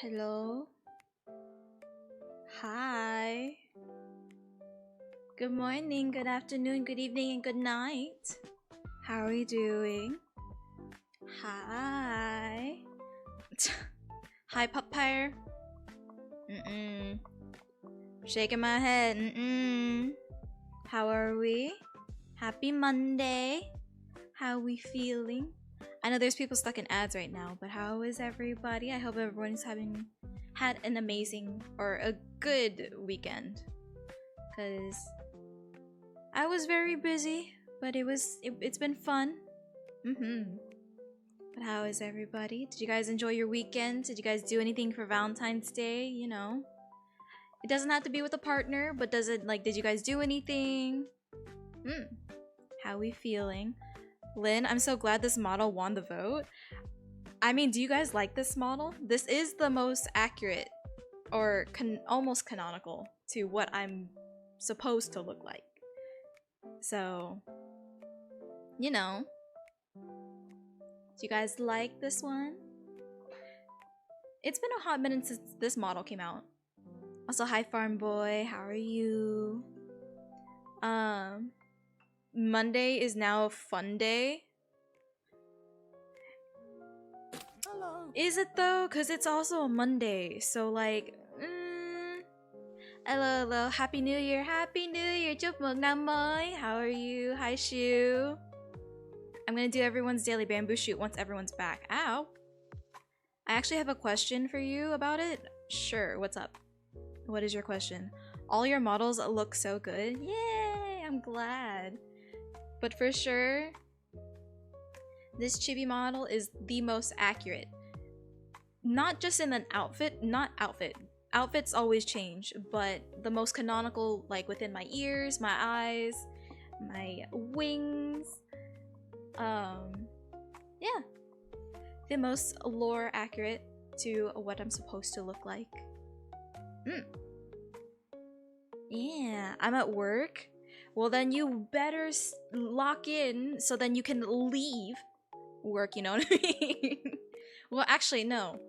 Hello. Hi. Good morning, good afternoon, good evening, and good night. How are you doing? Hi. Hi, Puppire. Shaking my head. How are we? Happy Monday. How are we feeling? I know there's people stuck in ads right now, but how is everybody? I hope everyone's had an amazing or a good weekend. Cause I was very busy, but it's been fun. But how is everybody? Did you guys enjoy your weekend? Did you guys do anything for Valentine's Day? You know, it doesn't have to be with a partner, but did you guys do anything? How are we feeling? Lynn, I'm so glad this model won the vote. I mean, do you guys like this model? This is the most accurate or almost canonical to what I'm supposed to look like. So, you know. Do you guys like this one? It's been a hot minute since this model came out. Also, hi Farm Boy, how are you? Monday is now a fun day. Hello. Is it though? Cause it's also a Monday, so like, hello, Happy New Year, chúc mừng năm mới. How are you? Hi Shu. I'm gonna do everyone's daily bamboo shoot once everyone's back. Ow. I actually have a question for you about it. Sure, what's up? What is your question? All your models look so good. Yay, I'm glad. But for sure, this chibi model is the most accurate. Not just in an outfit, outfits always change, but the most canonical, like within my ears, my eyes, my wings. Yeah. The most lore accurate to what I'm supposed to look like. Yeah, I'm at work. Well, then you better lock in so then you can leave work, you know what I mean? Well, actually, no.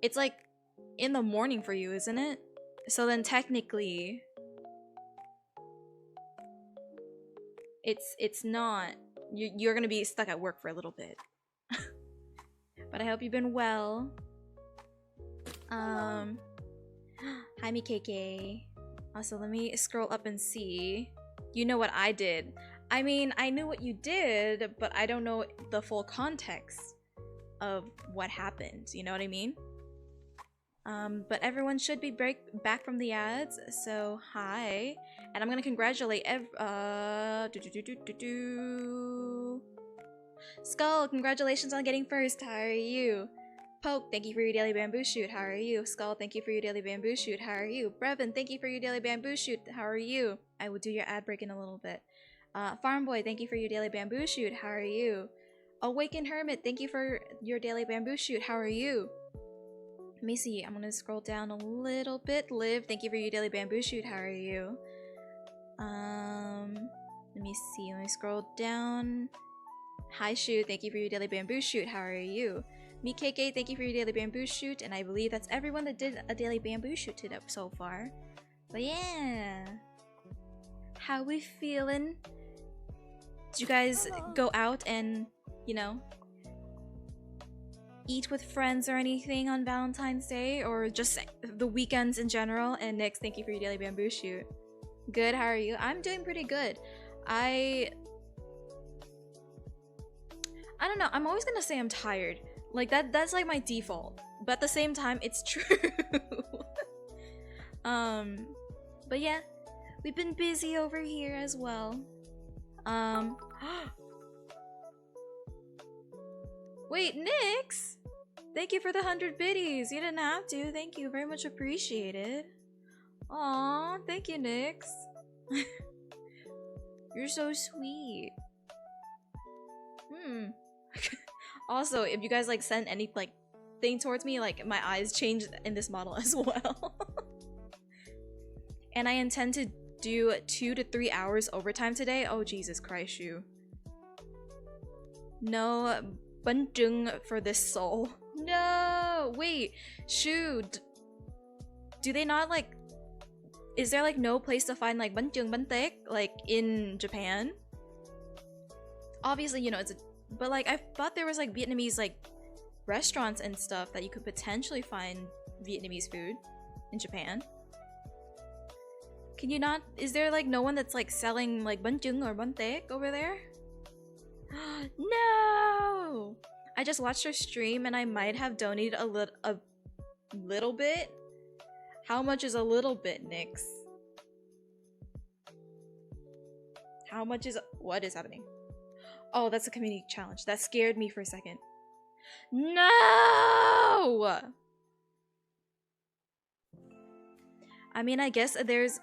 It's like in the morning for you, isn't it? So then technically it's not. You're gonna be stuck at work for a little bit. But I hope you've been well. Hi Mikeke. Also, let me scroll up and see. You know what I did. I mean, I knew what you did, but I don't know the full context of what happened. You know what I mean? But everyone should be back from the ads, so hi. And I'm gonna congratulate Skull, congratulations on getting first. How are you? Poke, thank you for your daily bamboo shoot. How are you? Skull, thank you for your daily bamboo shoot. How are you? Brevin, thank you for your daily bamboo shoot. How are you? I will do your ad break in a little bit. Farm Boy, thank you for your daily bamboo shoot. How are you? Awaken Hermit, thank you for your daily bamboo shoot. How are you? Let me see. I'm gonna scroll down a little bit. Liv, thank you for your daily bamboo shoot. How are you? Let me see. Let me scroll down. Hi Shu, thank you for your daily bamboo shoot. How are you? Mikeke, thank you for your daily bamboo shoot. And I believe that's everyone that did a daily bamboo shoot today so far. But yeah. How we feeling? Did you guys go out and, you know, eat with friends or anything on Valentine's Day, or just the weekends in general? And Nyx, thank you for your daily bamboo shoot. Good, how are you? I'm doing pretty good. I don't know, I'm always gonna say I'm tired. Like that's like my default. But at the same time, it's true. But yeah, we've been busy over here as well. Wait, Nyx! Thank you for the 100 biddies. You didn't have to. Thank you. Very much appreciated. Aw, thank you, Nyx. You're so sweet. Also, if you guys like send any like thing towards me, like my eyes changed in this model as well. And I intend to do 2 to 3 hours overtime today. Oh Jesus Christ, you. No bunjung for this soul. No! No! Wait! Shoot! Do they not like... Is there like no place to find like banjung bantek like in Japan? Obviously, you know, it's a... But like, I thought there was like Vietnamese like restaurants and stuff that you could potentially find Vietnamese food in Japan. Can you not? Is there like no one that's like selling like bánh chưng or bánh tét over there? No! I just watched her stream and I might have donated a little bit. How much is a little bit, Nyx? How much is... What is happening? Oh, that's a community challenge. That scared me for a second. No! I mean, I guess there's...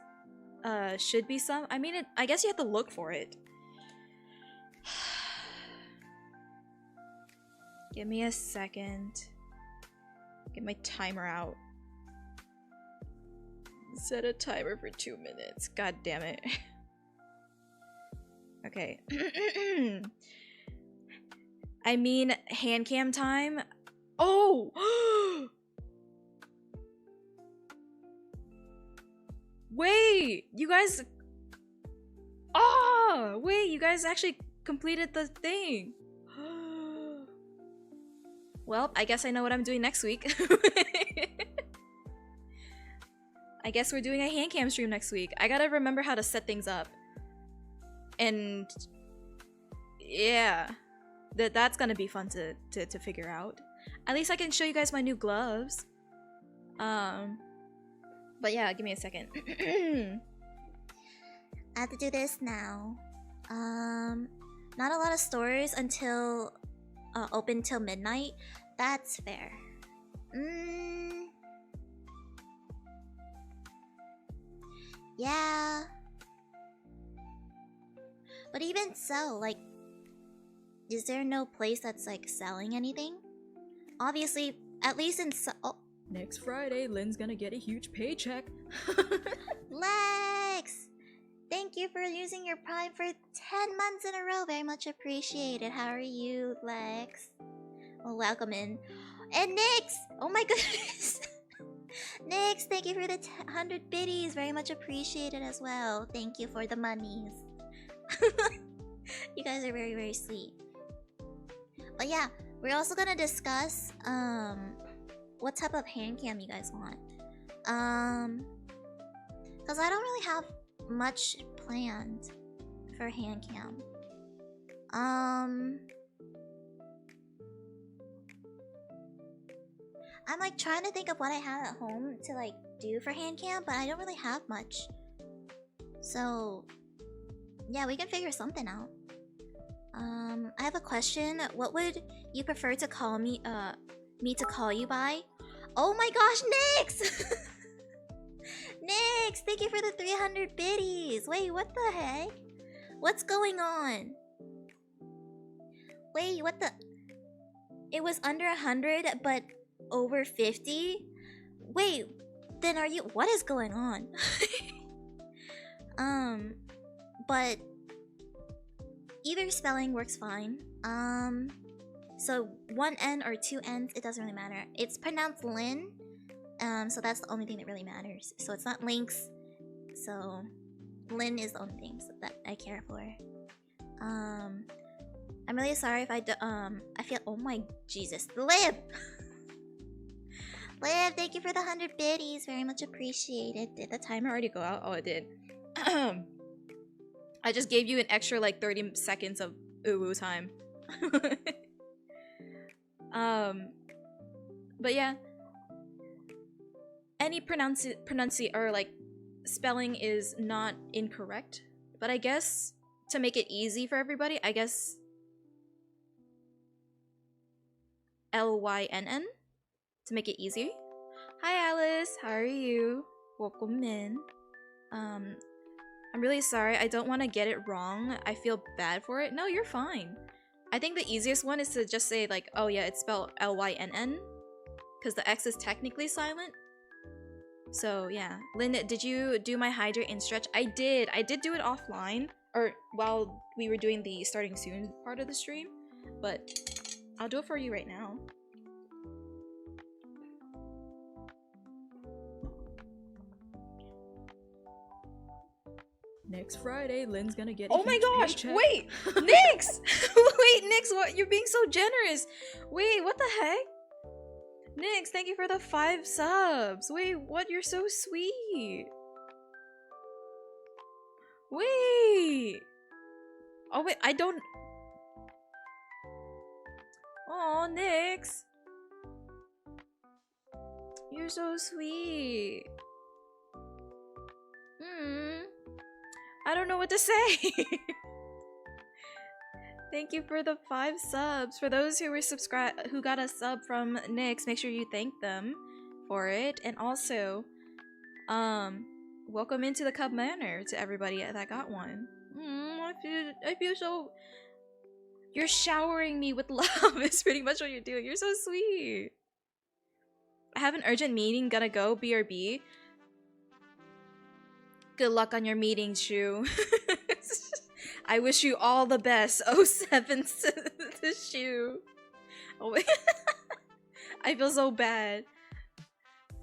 should be some... I mean, I guess you have to look for it. Give me a second. Get my timer out. Set a timer for 2 minutes. God damn it. Okay. I mean, hand cam time. Oh! Wait! You guys... Oh! Wait, you guys actually completed the thing. Well, I guess I know what I'm doing next week. I guess we're doing a hand cam stream next week. I gotta remember how to set things up. And... yeah. That's gonna be fun to figure out. At least I can show you guys my new gloves. But yeah, give me a second. I have to do this now. Not a lot of stores until open till midnight. That's fair. Yeah. But even so, like, is there no place that's like selling anything? Obviously, at least in oh. Next Friday, Lynn's gonna get a huge paycheck. Lex! Thank you for using your Prime for 10 months in a row. Very much appreciated. How are you, Lex? Well, welcome in. And Nyx! Oh my goodness! Nyx, thank you for the 100 biddies. Very much appreciated as well. Thank you for the monies. You guys are very, very sweet. But yeah, we're also gonna discuss what type of hand cam you guys want. Because I don't really have much planned for hand cam. I'm like trying to think of what I have at home to like do for hand cam, but I don't really have much. So yeah, we can figure something out. I have a question. What would you prefer to call me to call you by? Oh my gosh, Nyx! Nyx, thank you for the 300 biddies. Wait, what the heck? What's going on? Wait, what the... It was under 100, but over 50? Wait, then are you... What is going on? But... either spelling works fine. So one N or two N's, it doesn't really matter. It's pronounced Lynn, so that's the only thing that really matters. So it's not Lynx, so Lynn is the only thing that I care for. I'm really sorry if I feel... Oh my Jesus, Liv! Liv, thank you for the 100 biddies, very much appreciated. Did the timer already go out? Oh, it did. I just gave you an extra like 30 seconds of uwu time. But yeah, any or like spelling is not incorrect, but I guess to make it easy for everybody, I guess LYNN to make it easy. Hi Alice, how are you? Welcome in. I'm really sorry, I don't want to get it wrong. I feel bad for it. No, you're fine. I think the easiest one is to just say like, oh yeah, it's spelled LYNN, because the X is technically silent. So yeah. Lynn, did you do my hydrate and stretch? I did do it offline, or while we were doing the starting soon part of the stream, but I'll do it for you right now. Next Friday, Lynn's gonna get. Oh my gosh! Wait, Nyx! Wait, Nyx, what? You're being so generous. Wait, what the heck? Nyx, thank you for the 5 subs. Wait, what? You're so sweet. Wait. Oh wait, I don't. Oh, Nyx. You're so sweet. I don't know what to say. Thank you for the 5 subs. For those who were who got a sub from Nyx, make sure you thank them for it. And also, welcome into the Cub Manor to everybody that got one. I feel so. You're showering me with love. Is pretty much what you're doing. You're so sweet. I have an urgent meeting. Gotta go. BRB. Good luck on your meeting, Shu. I wish you all the best. 07 to Shu. Oh wait. I feel so bad.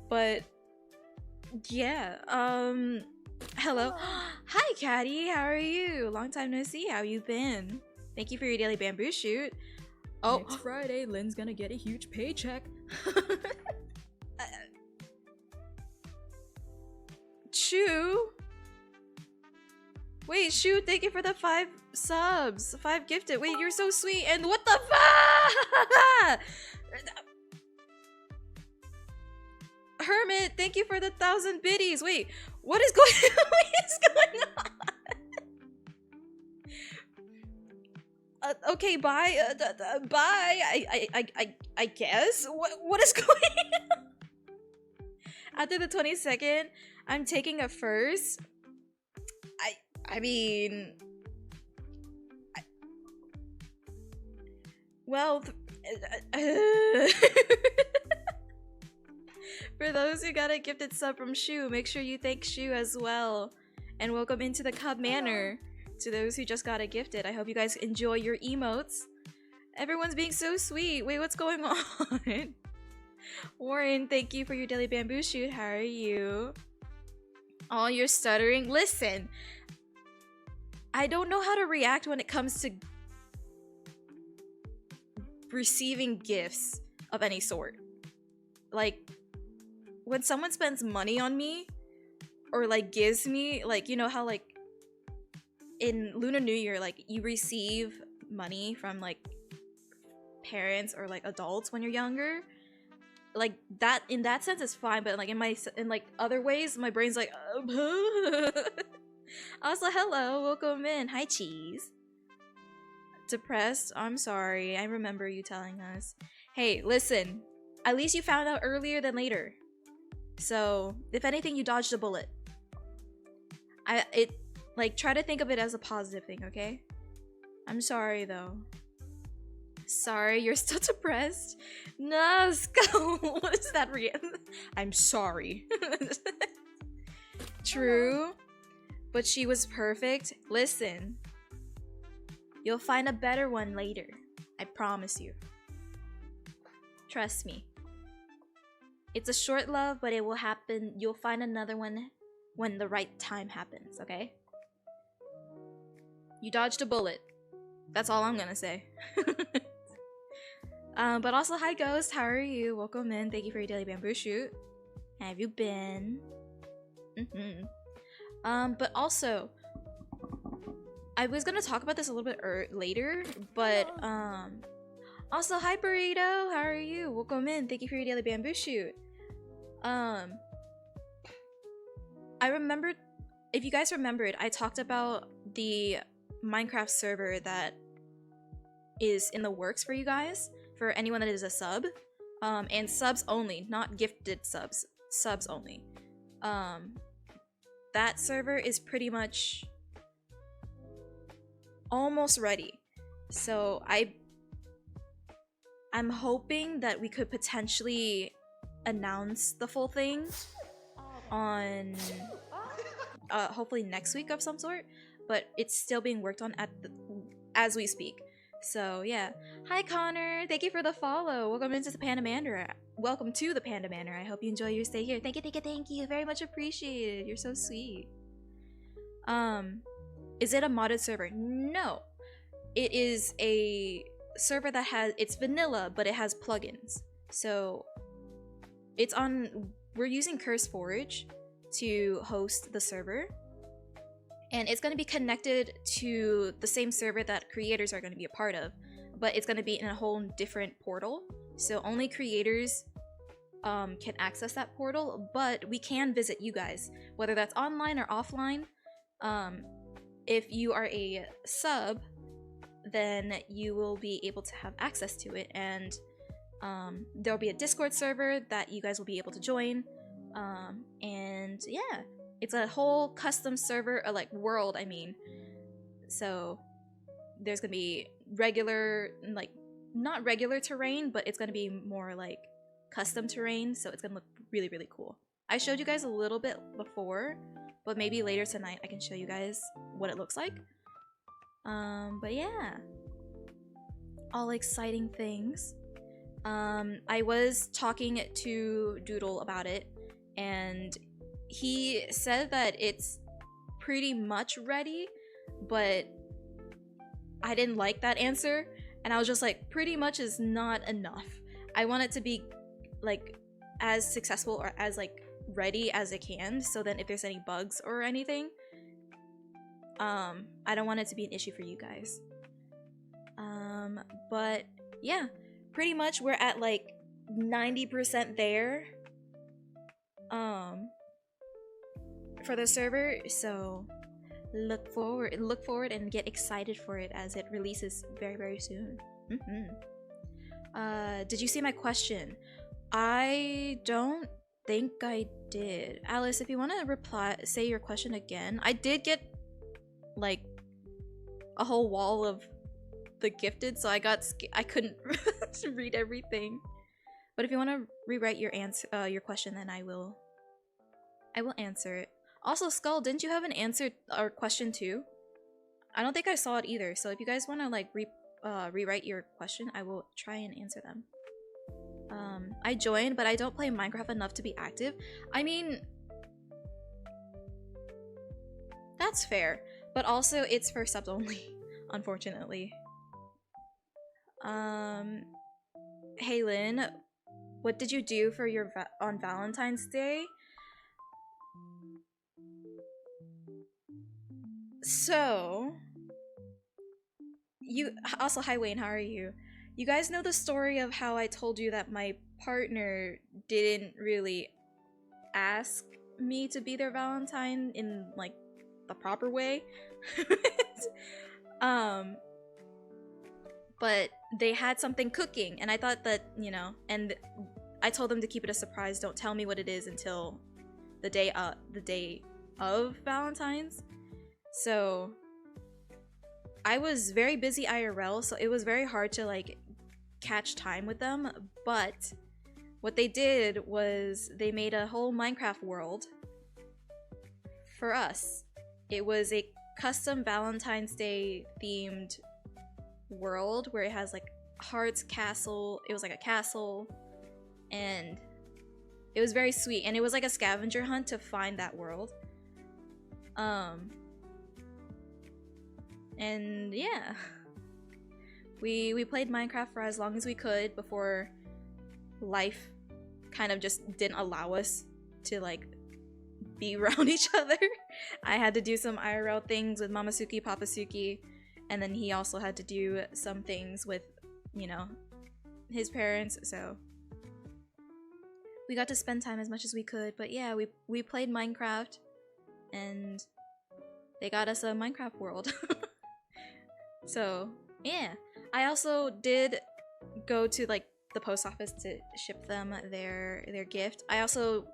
But yeah. Hello. Hi, Caddy. How are you? Long time no see. How you been? Thank you for your daily bamboo shoot. Oh, next Friday, Lynn's gonna get a huge paycheck. Shu. Wait, Shu, thank you for the 5 subs. 5 gifted. Wait, you're so sweet. And what the fuck? Hermit, thank you for the 1,000 biddies. Wait, what is going on? Okay, bye. Bye. I guess. What is going on? After the 22nd, I'm taking a first. I mean, well, for those who got a gifted sub from Shu, make sure you thank Shu as well. And welcome into the Cub Manor. To those who just got a gifted, I hope you guys enjoy your emotes. Everyone's being so sweet. Wait, what's going on? Warren, thank you for your daily bamboo shoot. How are you? Oh, you're stuttering. Listen, I don't know how to react when it comes to receiving gifts of any sort. Like, when someone spends money on me, or like gives me, like, you know how like in Lunar New Year, like you receive money from like parents or like adults when you're younger, like that in that sense is fine, but like in like other ways my brain's like also hello, welcome in. Hi Cheese. Depressed? I'm sorry, I remember you telling us. Hey, listen, at least you found out earlier than later, so if anything you dodged a bullet. Like, try to think of it as a positive thing, okay? I'm sorry, though. Sorry, you're still depressed? No, what is that I'm sorry. True, but she was perfect. Listen, you'll find a better one later. I promise you. Trust me. It's a short love, but it will happen. You'll find another one when the right time happens, okay? You dodged a bullet. That's all I'm gonna say. But also, hi Ghost, how are you? Welcome in. Thank you for your daily bamboo shoot. How have you been? But also, I was gonna talk about this a little bit later, but also, hi Burrito, how are you? Welcome in. Thank you for your daily bamboo shoot. I remembered, if you guys remembered, I talked about the Minecraft server that is in the works for you guys, for anyone that is a sub, and subs only, not gifted subs, subs only. That server is pretty much almost ready, so I'm hoping that we could potentially announce the full thing on hopefully next week of some sort, but it's still being worked on as we speak. So yeah. Hi Connor, thank you for the follow. Welcome into the Panda Manor. Welcome to the Panda Manor. I hope you enjoy your stay here. Thank you very much appreciated. You're so sweet. Is it a modded server? No. It is a server that it's vanilla, but it has plugins. So we're using CurseForge to host the server. And it's going to be connected to the same server that creators are going to be a part of, but it's going to be in a whole different portal. So only creators can access that portal, but we can visit you guys, whether that's online or offline. If you are a sub, then you will be able to have access to it, and there'll be a Discord server that you guys will be able to join. And yeah, it's a whole custom server, or like world, I mean. So there's gonna be regular, like not regular terrain, but it's gonna be more like custom terrain, so it's gonna look really, really cool. I showed you guys a little bit before, but maybe later tonight I can show you guys what it looks like. But yeah, all exciting things. I was talking to Doodle about it, and he said that it's pretty much ready, but I didn't like that answer, and I was just like, pretty much is not enough. I want it to be like as successful or as like ready as it can, so then if there's any bugs or anything, I don't want it to be an issue for you guys. But yeah, pretty much we're at like 90% there for the server, so look forward and get excited for it as it releases very, very soon. Did you see my question? I don't think I did. Alice, if you want to say your question again. I did get like a whole wall of the gifted, so I couldn't read everything. But if you want to rewrite your question, then I will answer it. Also, Skull, didn't you have an answer or question too? I don't think I saw it either. So if you guys want to like rewrite your question, I will try and answer them. I joined, but I don't play Minecraft enough to be active. I mean, that's fair, but also it's for subs only, unfortunately. Hey Lynn, what did you do for your on Valentine's Day? So, also, hi Wayne, how are you? You guys know the story of how I told you that my partner didn't really ask me to be their Valentine in like the proper way? But they had something cooking, and I thought that, you know, and I told them to keep it a surprise. Don't tell me what it is until the day of Valentine's. So I was very busy IRL, so it was very hard to like catch time with them, but what they did was they made a whole Minecraft world for us. It was a custom Valentine's Day themed world where it has like hearts, castle. It was like a castle, and it was very sweet, and it was like a scavenger hunt to find that world. And yeah, we played Minecraft for as long as we could before life kind of just didn't allow us to like be around each other. I had to do some IRL things with Mamasuki, Papasuki, and then he also had to do some things with, you know, his parents, so we got to spend time as much as we could. But yeah, we played Minecraft, and they got us a Minecraft world. So yeah, I also did go to like the post office to ship them their gift. I also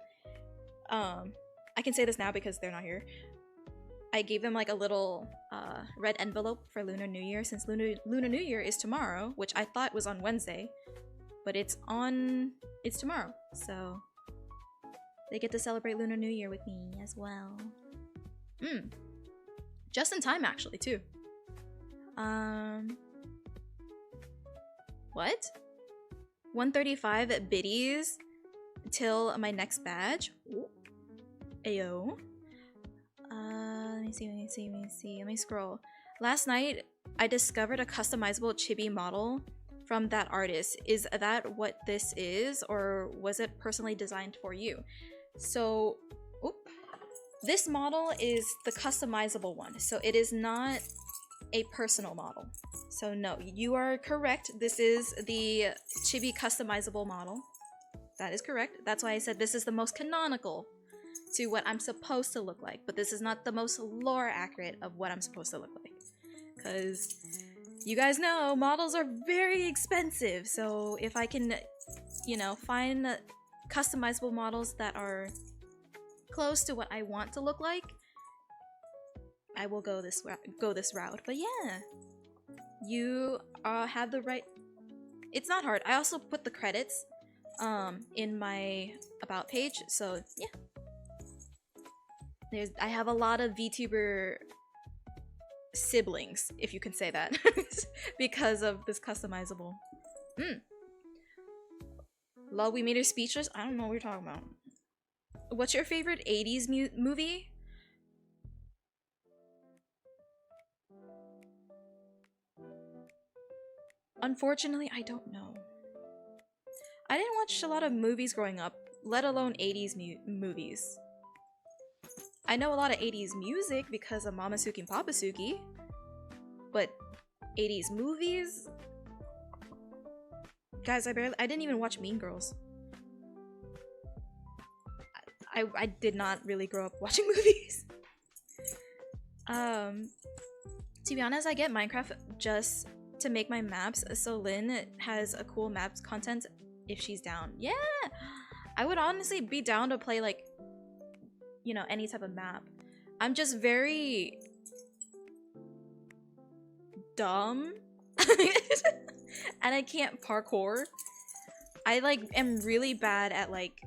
I can say this now because they're not here. I gave them like a little red envelope for Lunar New Year, since Lunar New Year is tomorrow, which I thought was on Wednesday, but it's tomorrow, so they get to celebrate Lunar New Year with me as well. Just in time actually too. What? 135 biddies till my next badge. Ooh. Ayo. Let me see. Let me scroll. Last night, I discovered a customizable chibi model from that artist. Is that what this is, or was it personally designed for you? So, this model is the customizable one. So it is not a personal model. So no, you are correct. This is the chibi customizable model. That is correct. That's why I said this is the most canonical to what I'm supposed to look like, but this is not the most lore accurate of what I'm supposed to look like. Because you guys know models are very expensive, so if I can, you know, find customizable models that are close to what I want to look like, I will go this route. But yeah, you have the right. It's not hard. I also put the credits in my about page, so yeah. I have a lot of VTuber siblings, if you can say that, because of this customizable. Lol, we made her speechless. I don't know what you're talking about. What's your favorite 80s movie? Unfortunately, I don't know. I didn't watch a lot of movies growing up, let alone 80s movies. I know a lot of 80s music because of Mamasuki and Papasuki, but 80s movies? Guys, I didn't even watch Mean Girls. I did not really grow up watching movies. To be honest, I get Minecraft just to make my maps, so Lynn has a cool maps content if she's down. Yeah! I would honestly be down to play, like, you know, any type of map. I'm just very dumb and I can't parkour. I like am really bad at like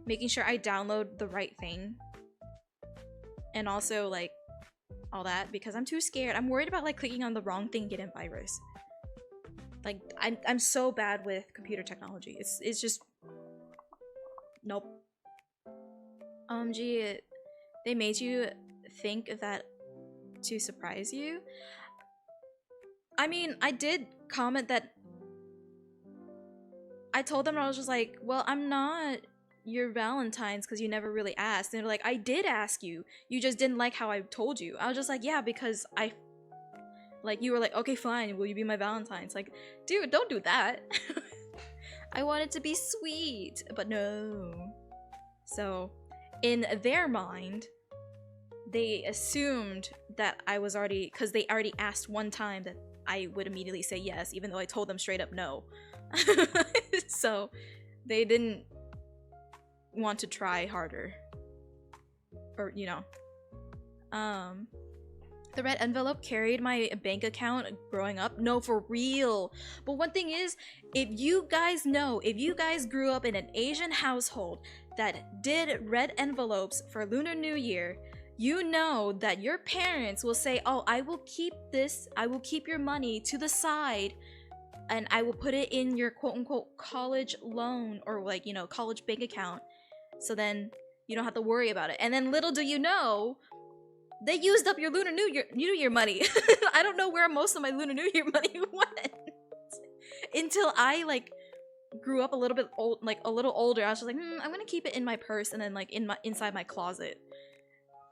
making sure I download the right thing and also like all that because I'm too scared. I'm worried about like clicking on the wrong thing and getting a virus. Like I'm so bad with computer technology. It's just nope. Gee, they made you think that to surprise you? I mean, I did comment that I told them I was just like, well, I'm not your Valentine's because you never really asked. And they're like, I did ask you. You just didn't like how I told you. I was just like, yeah, because like, you were like, okay, fine, will you be my Valentine's? Like, dude, don't do that. I wanted to be sweet, but no. So, in their mind, they assumed that I was already, because they already asked one time that I would immediately say yes, even though I told them straight up no. So, they didn't want to try harder. Or, you know. The red envelope carried my bank account growing up. No, for real. But one thing is, if you guys know, if you guys grew up in an Asian household that did red envelopes for Lunar New Year, you know that your parents will say, oh, I will keep this, I will keep your money to the side and I will put it in your quote-unquote college loan or like, you know, college bank account. So then you don't have to worry about it. And then little do you know, they used up your Lunar New Year money. I don't know where most of my Lunar New Year money went. Until I like grew up a little bit old, like a little older, I was just like, I'm gonna keep it in my purse and then like inside my closet.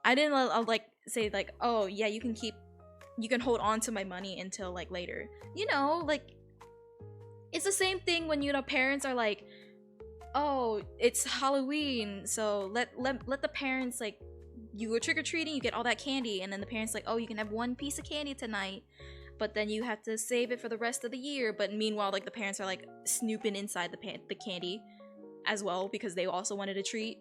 I didn't like say like, oh yeah, you can hold on to my money until like later. You know, like it's the same thing when, you know, parents are like, oh, it's Halloween, so let the parents, like, you go trick-or-treating, you get all that candy, and then the parents like, oh, you can have one piece of candy tonight, but then you have to save it for the rest of the year. But meanwhile, like, the parents are like snooping inside the candy as well because they also wanted a treat.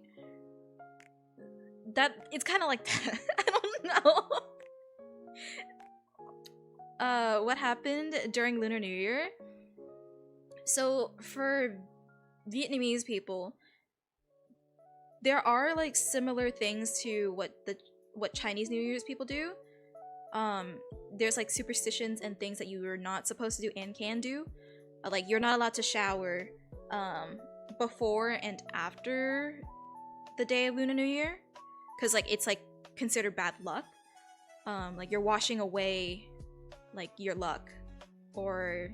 That it's kind of like that. I don't know. What happened during Lunar New Year? So for Vietnamese people, there are like similar things to what Chinese New Year's people do. There's like superstitions and things that you are not supposed to do and can do. Like you're not allowed to shower before and after the day of Lunar New Year, because like it's like considered bad luck. Like you're washing away like your luck. Or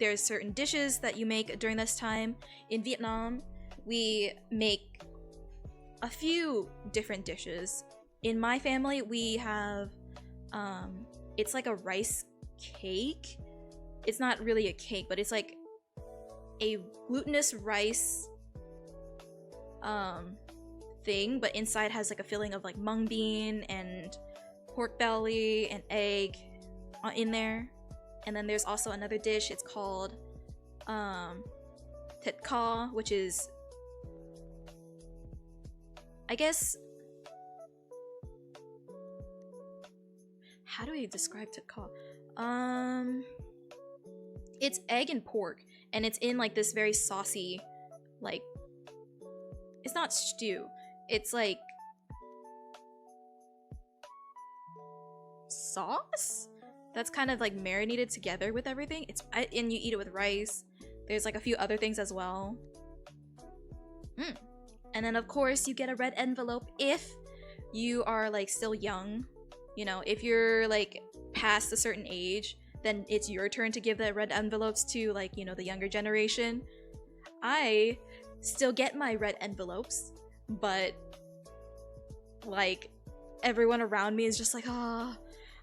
there's certain dishes that you make during this time. In Vietnam, we make a few different dishes. In my family, we have it's like a rice cake. It's not really a cake, but it's like a glutinous rice thing, but inside has like a filling of like mung bean and pork belly and egg in there. And then there's also another dish. It's called thịt kho, which is, I guess, how do I describe thịt kho? It's egg and pork, and it's in like this very saucy, like, it's not stew. It's like sauce that's kind of like marinated together with everything. And you eat it with rice. There's like a few other things as well. And then of course you get a red envelope if you are like still young. You know, if you're like past a certain age, then it's your turn to give the red envelopes to like, you know, the younger generation. I still get my red envelopes, but like everyone around me is just like, ah,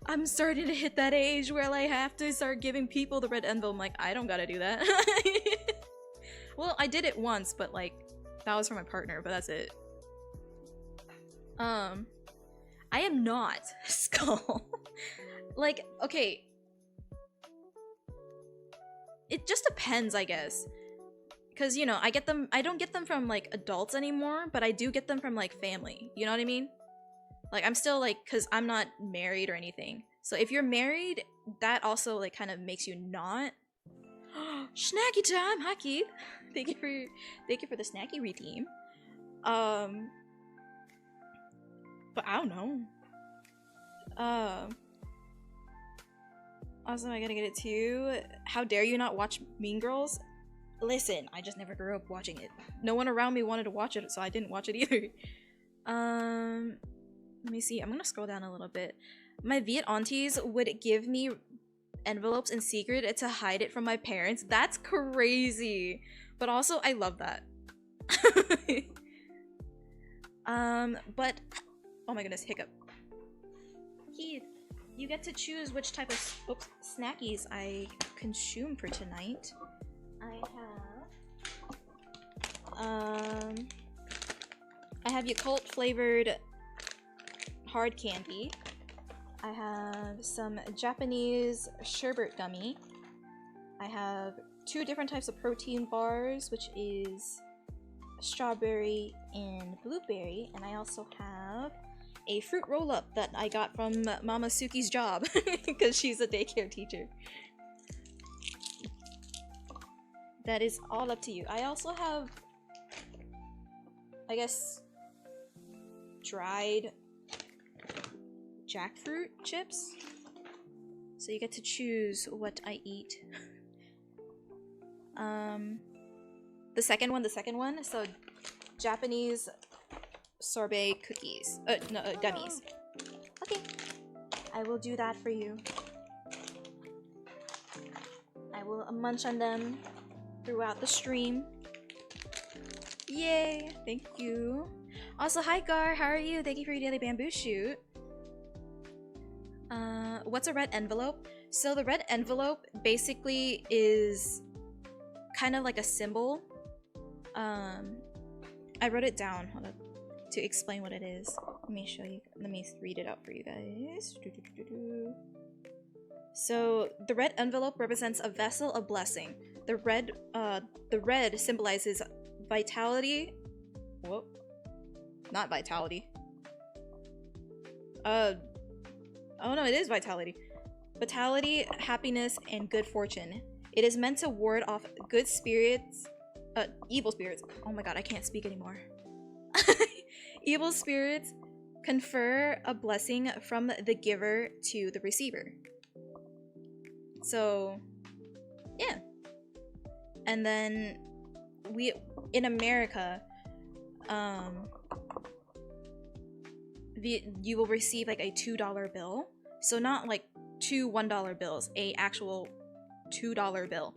I'm starting to hit that age where I have to start giving people the red envelope. I'm like, I don't gotta do that. Well, I did it once, but like that was for my partner, but that's it. I am not Skull. Like, okay. It just depends, I guess. Cause you know, I don't get them from like adults anymore, but I do get them from like family. You know what I mean? Like I'm still like, cause I'm not married or anything. So if you're married, that also like kind of makes you not. Snacky time, hi Keith. Thank you for the snacky redeem. But I don't know. Also, I gotta get it too. How dare you not watch Mean Girls? Listen, I just never grew up watching it. No one around me wanted to watch it, so I didn't watch it either. Let me see. I'm gonna scroll down a little bit. My Viet aunties would give me envelopes in secret to hide it from my parents. That's crazy. But also, I love that. But oh my goodness, hiccup. Keith, you get to choose which type of snackies I consume for tonight. I have Yakult flavored hard candy. I have some Japanese sherbet gummy. I have 2 different types of protein bars, which is strawberry and blueberry, and I also have a fruit roll-up that I got from Mama Suki's job because she's a daycare teacher. That is all up to you. I also have, I guess, dried jackfruit chips. So you get to choose what I eat. The second one. So Japanese sorbet cookies. Gummies. Okay. I will do that for you. I will munch on them throughout the stream. Yay! Thank you. Also, hi Gar, how are you? Thank you for your daily bamboo shoot. What's a red envelope? So the red envelope basically is kind of like a symbol. I wrote it down to explain what it is. Let me show you. Let me read it out for you guys. So the red envelope represents a vessel of blessing. The red symbolizes vitality. Whoop. Not vitality. Oh no, it is vitality. Vitality, happiness, and good fortune. It is meant to ward off good spirits, evil spirits. Oh my god, I can't speak anymore. Evil spirits confer a blessing from the giver to the receiver. So, yeah. And then in America, you will receive like a $2 bill. So not like two $1 bills, a actual $2 bill.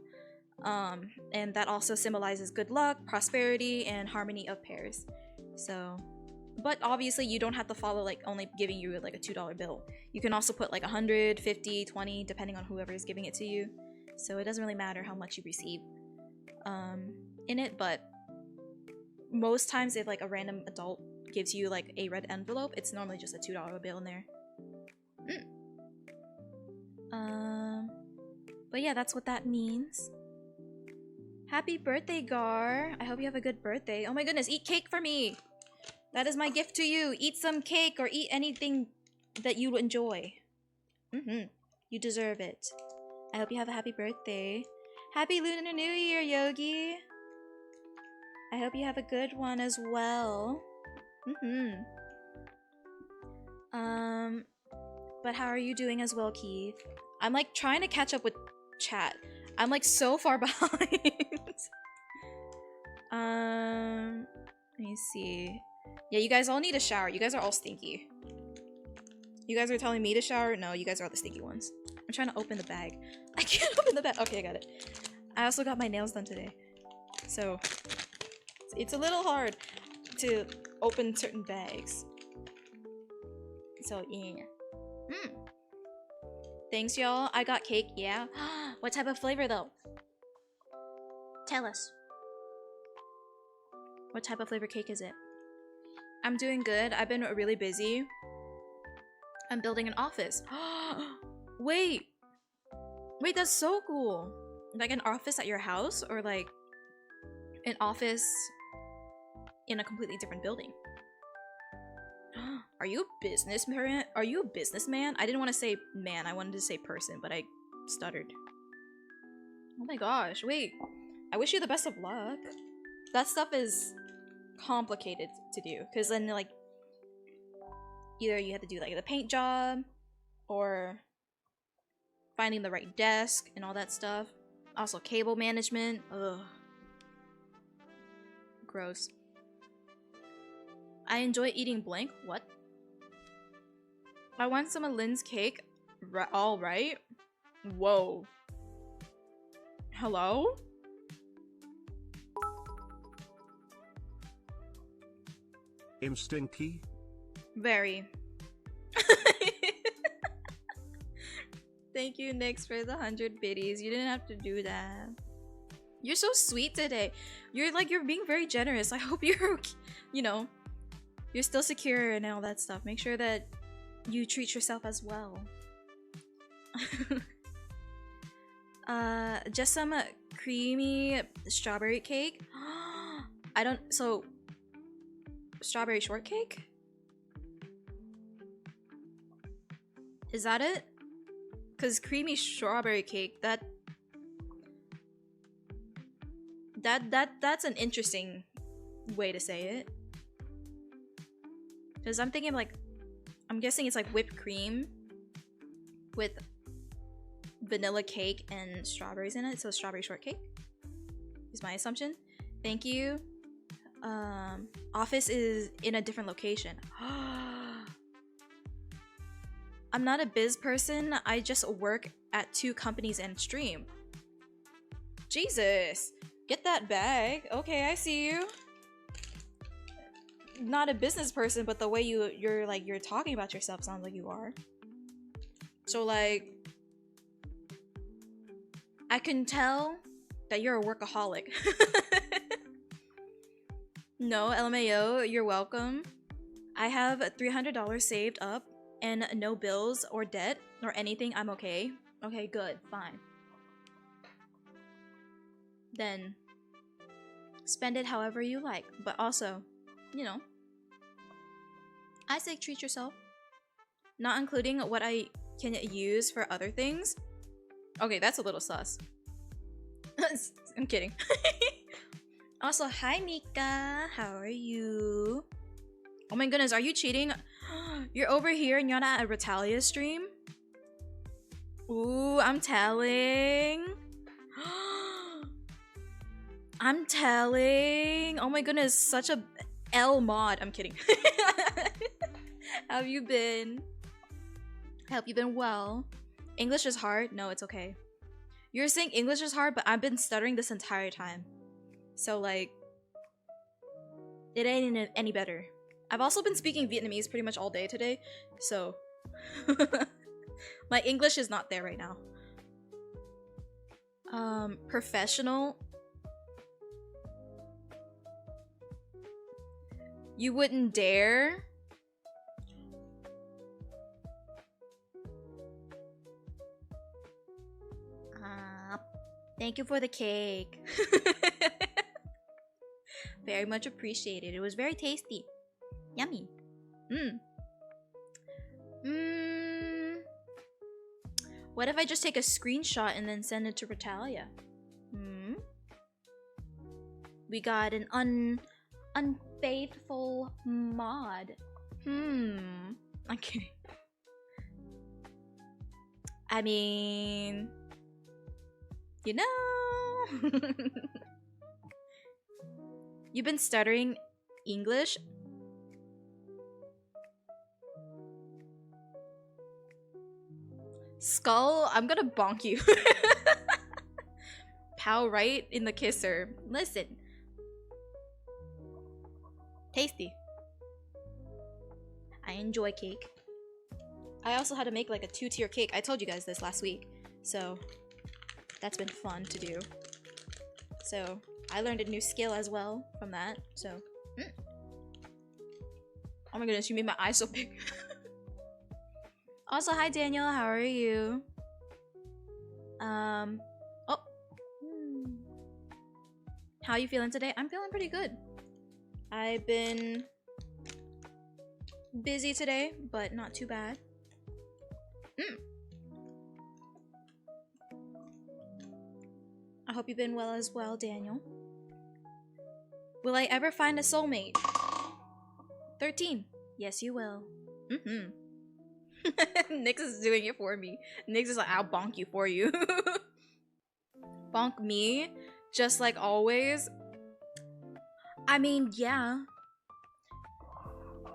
And that also symbolizes good luck, prosperity, and harmony of pairs. So, but obviously you don't have to follow like only giving you like a $2 bill. You can also put like 100, 50, 20, depending on whoever is giving it to you. So it doesn't really matter how much you receive in it, but most times if like a random adult gives you like a red envelope, it's normally just a $2 bill in there. But yeah, that's what that means. Happy birthday, Gar! I hope you have a good birthday. Oh my goodness, eat cake for me! That is my gift to you. Eat some cake or eat anything that you enjoy. You deserve it. I hope you have a happy birthday. Happy Lunar New Year, Yogi! I hope you have a good one as well. But how are you doing as well, Keith? I'm like trying to catch up with chat. I'm like so far behind. Let me see. Yeah, you guys all need a shower. You guys are all stinky. You guys are telling me to shower? No, you guys are all the stinky ones. I'm trying to open the bag. I can't open the bag. Okay, I got it. I also got my nails done today. So, it's a little hard to open certain bags. So, yeah. Thanks, y'all. I got cake, yeah. What type of flavor, though? Tell us. What type of flavor cake is it? I'm doing good. I've been really busy. I'm building an office. Wait! Wait, that's so cool! Like an office at your house? Or like an office in a completely different building? Are you a businessman? Are you a businessman? I didn't want to say man, I wanted to say person, but I stuttered. Oh my gosh, wait. I wish you the best of luck. That stuff is complicated to do, because then like either you have to do like the paint job or finding the right desk and all that stuff. Also cable management. Ugh. Gross. I enjoy eating blank. What? I want some of Lynn's cake. All right. Whoa. Hello? Stinky? Very. Thank you, Nyx, for the 100 biddies. You didn't have to do that. You're so sweet today. You're being very generous. I hope you're, you know, you're still secure and all that stuff. Make sure that you treat yourself as well. Just some creamy strawberry cake. So strawberry shortcake? Is that it? Cause creamy strawberry cake, that's an interesting way to say it. Cause I'm thinking like, I'm guessing it's like whipped cream with vanilla cake and strawberries in it, so strawberry shortcake is my assumption. Thank you. Office is in a different location. I'm not a biz person. I just work at 2 companies and stream. Jesus, get that bag. Okay, I see you. Not a business person, but the way you're talking about yourself sounds like you are. So like, I can tell that you're a workaholic. No, LMAO, you're welcome. I have $300 saved up and no bills or debt or anything. I'm okay. Okay, good, fine. Then spend it however you like, but also, you know, I say treat yourself. Not including what I can use for other things. Okay, that's a little sus. I'm kidding. Also, hi Mika, how are you? Oh my goodness, are you cheating? You're over here and you're not at a Retalia stream? Ooh, I'm telling. I'm telling. Oh my goodness, such a L mod. I'm kidding. How have you been? I hope you've been well. English is hard? No, it's okay. You're saying English is hard, but I've been stuttering this entire time. So, like, it ain't any better. I've also been speaking Vietnamese pretty much all day today, so my English is not there right now. Professional. You wouldn't dare? Thank you for the cake. Very much appreciated. It was very tasty. Yummy. What if I just take a screenshot and then send it to Retalia? We got an unfaithful mod. I'm kidding. I mean, you know. You've been stuttering English? Skull, I'm gonna bonk you. Pow right in the kisser. Listen. Tasty. I enjoy cake. I also had to make like a 2-tier cake. I told you guys this last week. So that's been fun to do. So I learned a new skill as well from that. So oh my goodness, you made my eyes so big. Also, hi Daniel, how are you? Oh. How are you feeling today? I'm feeling pretty good. I've been busy today, but not too bad. I hope you've been well as well, Daniel. Will I ever find a soulmate? 13. Yes, you will. Nyx is doing it for me. Nyx is like, I'll bonk you for you. Bonk me? Just like always? I mean, yeah.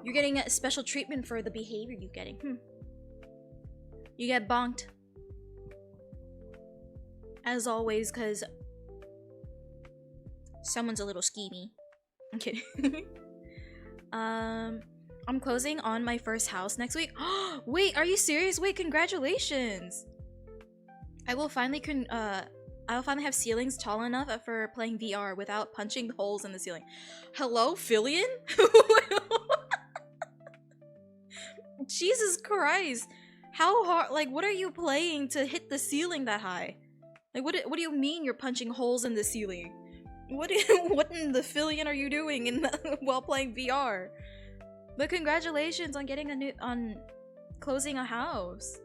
You're getting a special treatment for the behavior you're getting. You get bonked. As always, because someone's a little skeevy. I'm kidding. I'm closing on my first house next week. Wait, are you serious? Wait, congratulations! I'll finally have ceilings tall enough for playing VR without punching holes in the ceiling. Hello, Fillion? Jesus Christ! How hard? Like, what are you playing to hit the ceiling that high? Like, what do you mean you're punching holes in the ceiling? What in the Fillion are you doing while playing VR? But congratulations on getting closing a house.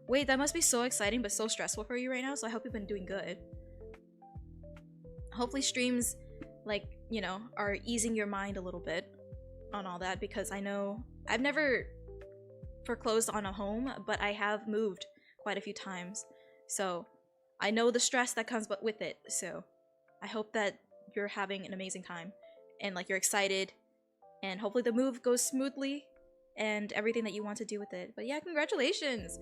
Wait, that must be so exciting but so stressful for you right now, so I hope you've been doing good. Hopefully streams, like, you know, are easing your mind a little bit on all that, because I know I've never foreclosed on a home, but I have moved quite a few times. So I know the stress that comes with it, so I hope that you're having an amazing time and like you're excited, and hopefully the move goes smoothly and everything that you want to do with it. But yeah, congratulations.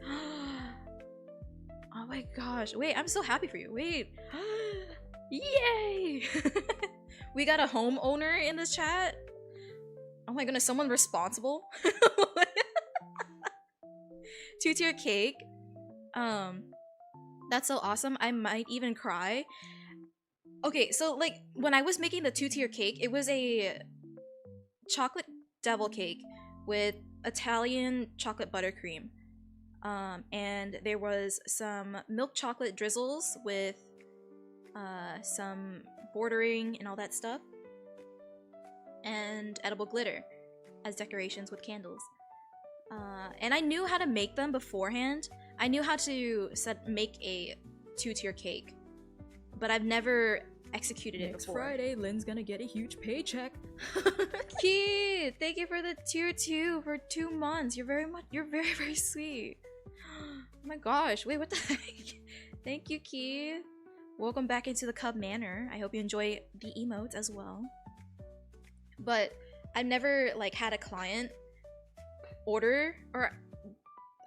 Oh my gosh. Wait, I'm so happy for you. Wait. Yay! We got a homeowner in this chat. Oh my goodness, someone responsible. 2-tier cake. That's so awesome. I might even cry. Okay, so like when I was making the 2-tier cake, it was a chocolate devil cake with Italian chocolate buttercream. And there was some milk chocolate drizzles with some bordering and all that stuff. And edible glitter as decorations with candles. And I knew how to make them beforehand. I knew how to make a 2-tier cake, but I've never executed it before. Friday, Lynn's gonna get a huge paycheck. Keith, thank you for the tier 2 for 2 months. You're very, very sweet. Oh my gosh, wait, what the heck? Thank you, Keith. Welcome back into the Cub Manor. I hope you enjoy the emotes as well. But I've never like had a client order, or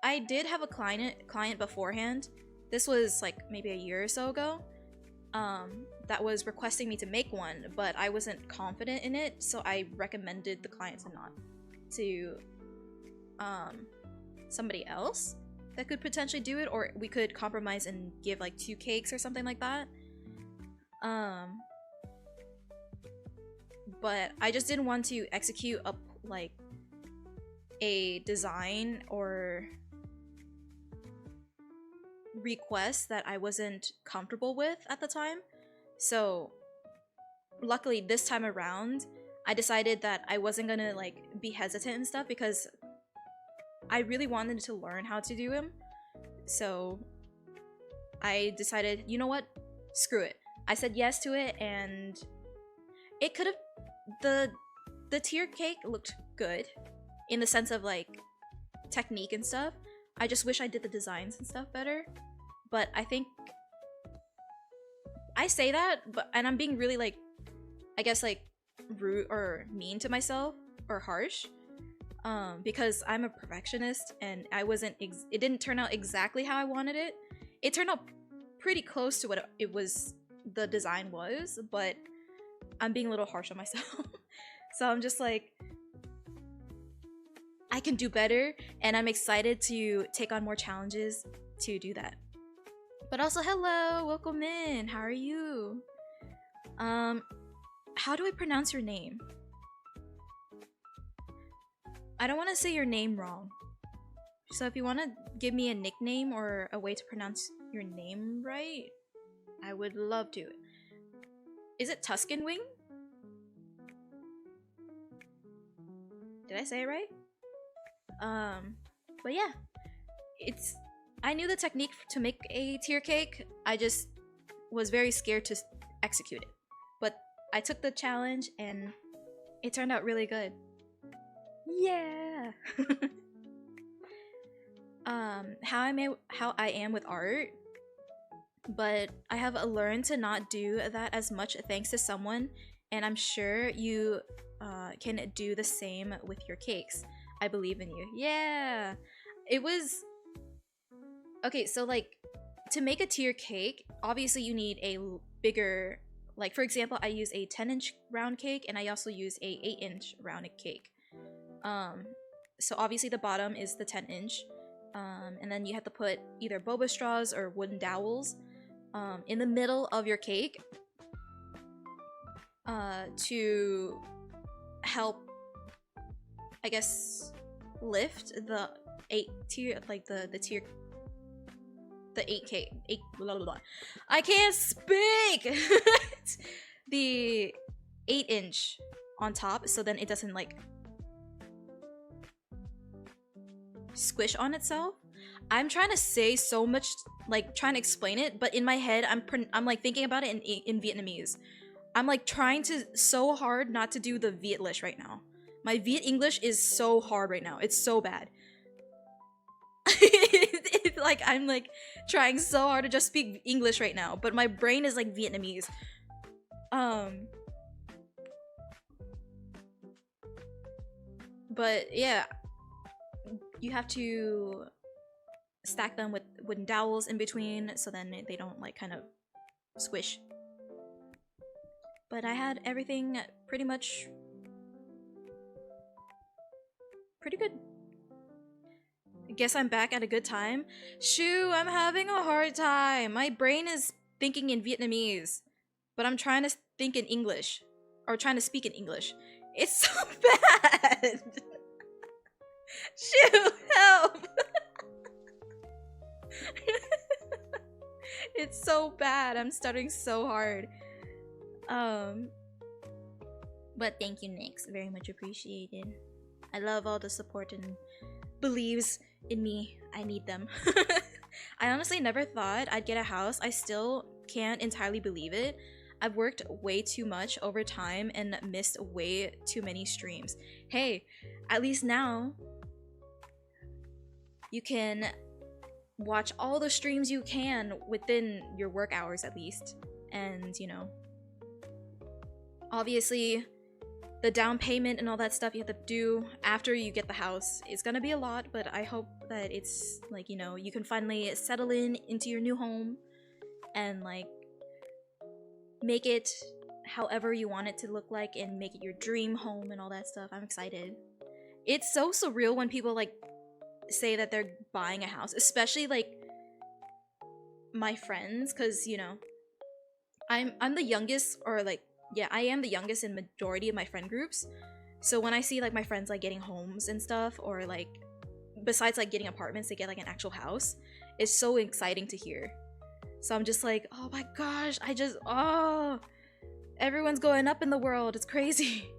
I did have a client beforehand. This was like maybe a year or so ago. That was requesting me to make one, but I wasn't confident in it, so I recommended the client to not to somebody else that could potentially do it, or we could compromise and give like 2 cakes or something like that. But I just didn't want to execute a design or request that I wasn't comfortable with at the time. So luckily this time around, I decided that I wasn't gonna like be hesitant and stuff because I really wanted to learn how to do them. So I decided, you know what? Screw it. I said yes to it, and it could have the tier cake looked good in the sense of like technique and stuff. I just wish I did the designs and stuff better. But I think I say that, and I'm being really like, I guess like rude or mean to myself or harsh, because I'm a perfectionist and I wasn't. It didn't turn out exactly how I wanted it. It turned out pretty close to what it was. The design was, but I'm being a little harsh on myself. So I'm just like, I can do better, and I'm excited to take on more challenges to do that. But also, hello, welcome in. How are you? How do I pronounce your name? I don't want to say your name wrong. So if you want to give me a nickname or a way to pronounce your name right, I would love to. Is it Tuscan Wing? Did I say it right? But yeah, I knew the technique to make a tier cake. I just was very scared to execute it. But I took the challenge and it turned out really good. Yeah. How I am with art, but I have learned to not do that as much thanks to someone, and I'm sure you can do the same with your cakes. I believe in you. Yeah. It was okay, so like to make a tier cake, obviously you need a bigger, like for example, I use a 10-inch round cake and I also use a 8-inch round cake. So obviously the bottom is the 10-inch, and then you have to put either boba straws or wooden dowels in the middle of your cake to help, I guess, lift the 8 tier, like the 8K, blah, blah, blah. I can't speak. The 8-inch on top, so then it doesn't like squish on itself. I'm trying to say so much, like trying to explain it, but in my head I'm like thinking about it in Vietnamese. I'm like trying to so hard not to do the Vietlish right now. My Viet English is so hard right now. It's so bad. It's like I'm like trying so hard to just speak English right now, but my brain is like Vietnamese. But yeah, you have to stack them with wooden dowels in between so then they don't like kind of squish. But I had everything pretty much pretty good. Guess I'm back at a good time. Shoo, I'm having a hard time. My brain is thinking in Vietnamese, but I'm trying to think in English, or trying to speak in English. It's so bad. Shoo, help. It's so bad. I'm stuttering so hard. But thank you, Nyx. Very much appreciated. I love all the support and believes in me. I need them. I honestly never thought I'd get a house. I still can't entirely believe it. I've worked way too much over time and missed way too many streams. Hey, at least now you can watch all the streams you can within your work hours at least. And, you know, obviously the down payment and all that stuff you have to do after you get the house is gonna be a lot, but I hope that it's like, you know, you can finally settle into your new home and like make it however you want it to look like and make it your dream home and all that stuff. I'm excited. It's so surreal when people like say that they're buying a house, especially like my friends, because you know I'm the youngest, or like, yeah, I am the youngest in majority of my friend groups. So when I see like my friends like getting homes and stuff, or like besides like getting apartments, they get like an actual house, it's so exciting to hear. So I'm just like, oh my gosh, oh, everyone's going up in the world. It's crazy.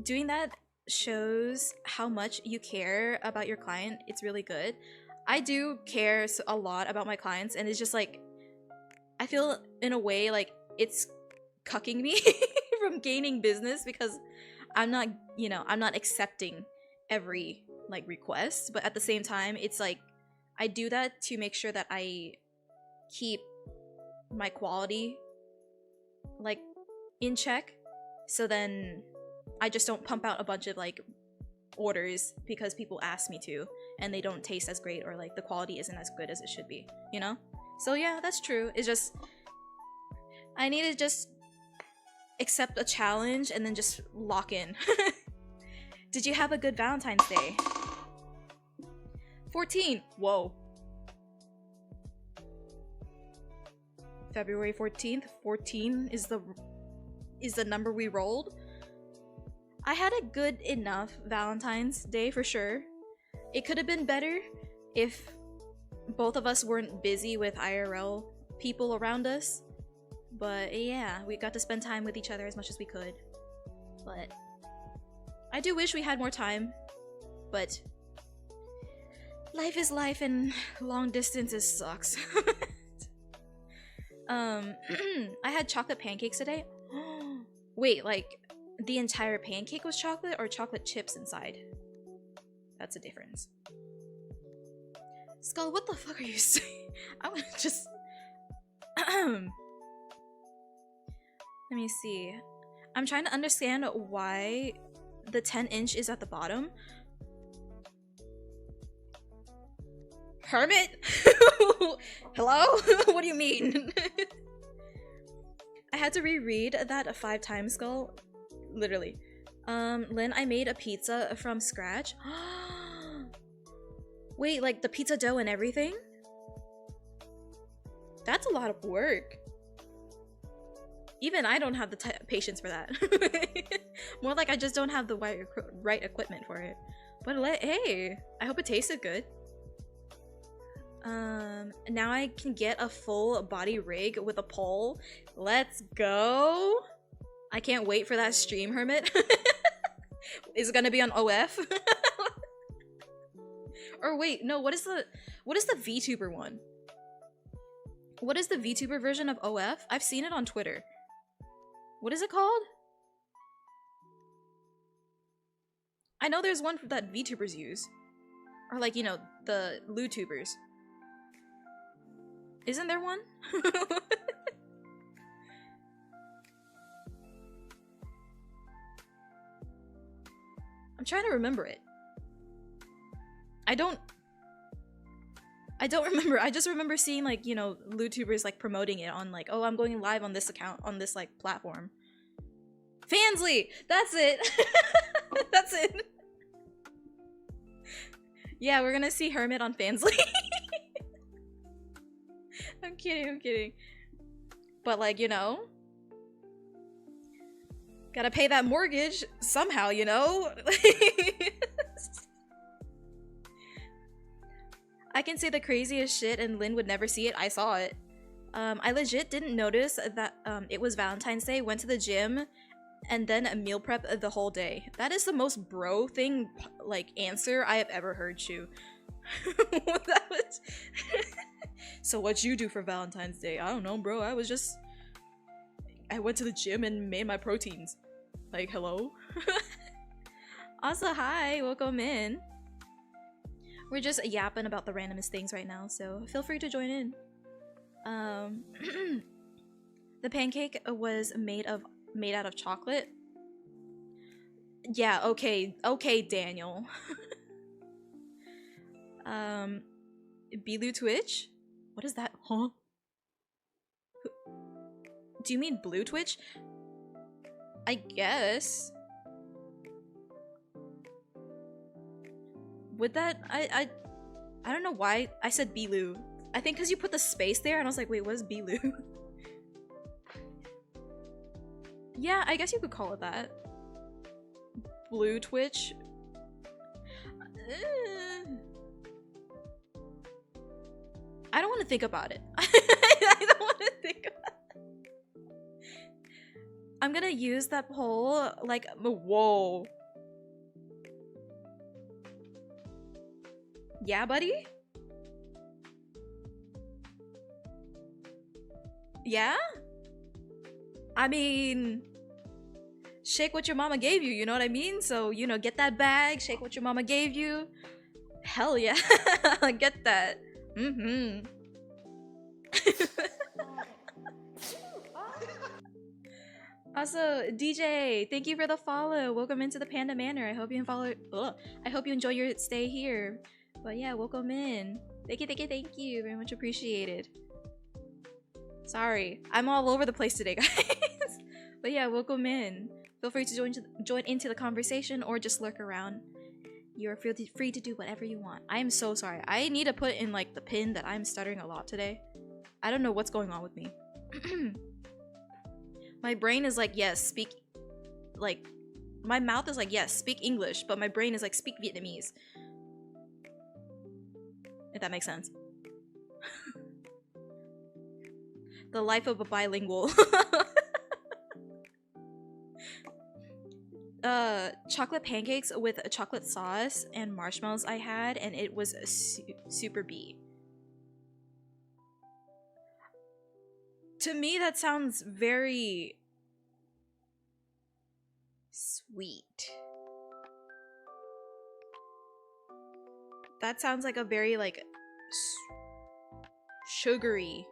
Doing that shows how much you care about your client. It's really good. I do care a lot about my clients, and it's just like, I feel in a way like it's cucking me from gaining business, because I'm not, you know, I'm not accepting every like request, but at the same time, it's like I do that to make sure that I keep my quality like in check. So then I just don't pump out a bunch of like orders because people ask me to, and they don't taste as great, or like the quality isn't as good as it should be, you know? So yeah, that's true. It's just, I need to just accept a challenge and then just lock in. Did you have a good Valentine's Day? 14. Whoa. February 14th. 14 is the number we rolled. I had a good enough Valentine's Day for sure. It could have been better if both of us weren't busy with IRL people around us. But yeah, we got to spend time with each other as much as we could. But I do wish we had more time. But life is life, and long distance sucks. I had chocolate pancakes today. Wait, like the entire pancake was chocolate, or chocolate chips inside? That's a difference. Skull, what the fuck are you saying? I wanna just... Let me see. I'm trying to understand why the 10-inch is at the bottom. Hermit? Hello? What do you mean? I had to reread that 5 times, Skull. Literally. Lynn, I made a pizza from scratch. Wait, like the pizza dough and everything? That's a lot of work. Even I don't have the patience for that. More like I just don't have the right equipment for it. But hey, I hope it tasted good. Now I can get a full body rig with a pole. Let's go. I can't wait for that stream, Hermit. Is it gonna be on OF? Or wait, no, what is the VTuber one? What is the VTuber version of OF? I've seen it on Twitter. What is it called? I know there's one that VTubers use. Or like, you know, the LuTubers. Isn't there one? I'm trying to remember it. I don't remember. I just remember seeing like, you know, LuTubers like promoting it on like, oh, I'm going live on this account, on this like platform. Fansly! That's it! That's it! Yeah, we're gonna see Hermit on Fansly. I'm kidding. But like, you know, gotta pay that mortgage somehow, you know? I can say the craziest shit and Lynn would never see it. I saw it. I legit didn't notice that it was Valentine's Day, went to the gym, and then meal prep the whole day. That is the most bro thing, like, answer I have ever heard, Shu. That was... So what'd you do for Valentine's Day? I don't know, bro. I went to the gym and made my proteins. Like, hello? Also, hi, welcome in. We're just yapping about the randomest things right now, so feel free to join in. The pancake was made of made out of chocolate. Yeah, okay, Daniel. Blue Twitch? What is that? Huh? Do you mean Blue Twitch? I guess. Would that I don't know why I said Bilu. I think because you put the space there and I was like, wait, what is Bilu? Yeah, I guess you could call it that. Blue Twitch. I don't want to think about it. I don't want to think about it. I'm gonna use that poll like, whoa. Yeah, buddy? Yeah? I mean, shake what your mama gave you, you know what I mean? So, you know, get that bag, shake what your mama gave you. Hell yeah. Get that. Mm-hmm. Also, DJ, thank you for the follow. Welcome into the Panda Manor. I hope you I hope you enjoy your stay here. But yeah, welcome in. Thank you. Very much appreciated. Sorry, I'm all over the place today, guys. But yeah, welcome in. Feel free to join into the conversation or just lurk around. You're free to do whatever you want. I am so sorry. I need to put in like the pin that I'm stuttering a lot today. I don't know what's going on with me. My brain is like, yes, speak. Like, my mouth is like, yes, speak English, but my brain is like, speak Vietnamese. If that makes sense. The life of a bilingual. Chocolate pancakes with a chocolate sauce and marshmallows I had, and it was super B. To me, that sounds very sweet. That sounds like a very like sugary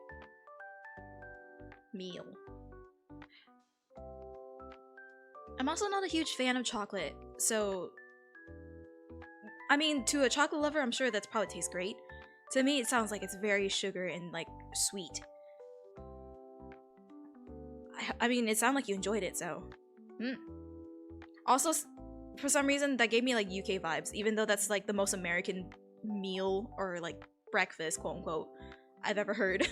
meal. I'm also not a huge fan of chocolate, so I mean, to a chocolate lover, I'm sure that's probably tastes great. To me, it sounds like it's very sugar and like sweet. I mean, it sounded like you enjoyed it, so. Also, for some reason, that gave me like UK vibes, even though that's like the most American meal or like breakfast, quote unquote, I've ever heard.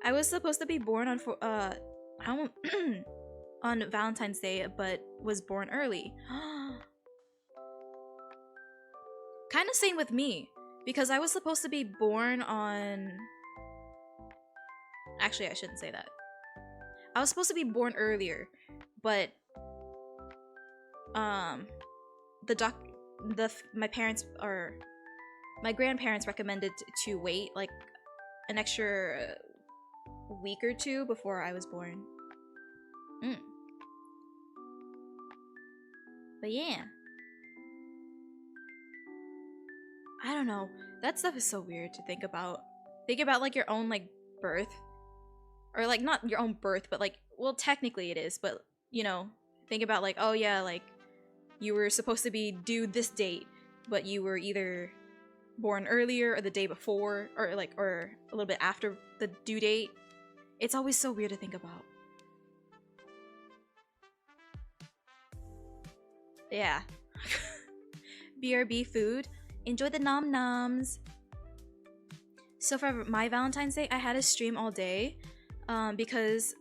I was supposed to be born on on Valentine's Day, but was born early. Kind of same with me, because I was supposed to be born on. Actually, I shouldn't say that. I was supposed to be born earlier, but my parents or my grandparents recommended to wait like an extra week or two before I was born. But yeah, I don't know. That stuff is so weird to think about. Think about like your own like birth. Or like not your own birth, but like, well, technically it is, but you know, think about like, oh yeah, like you were supposed to be due this date, but you were either born earlier or the day before, or a little bit after the due date. It's always so weird to think about. Yeah. BRB food. Enjoy the nom noms. So for my Valentine's Day, I had a stream all day. Because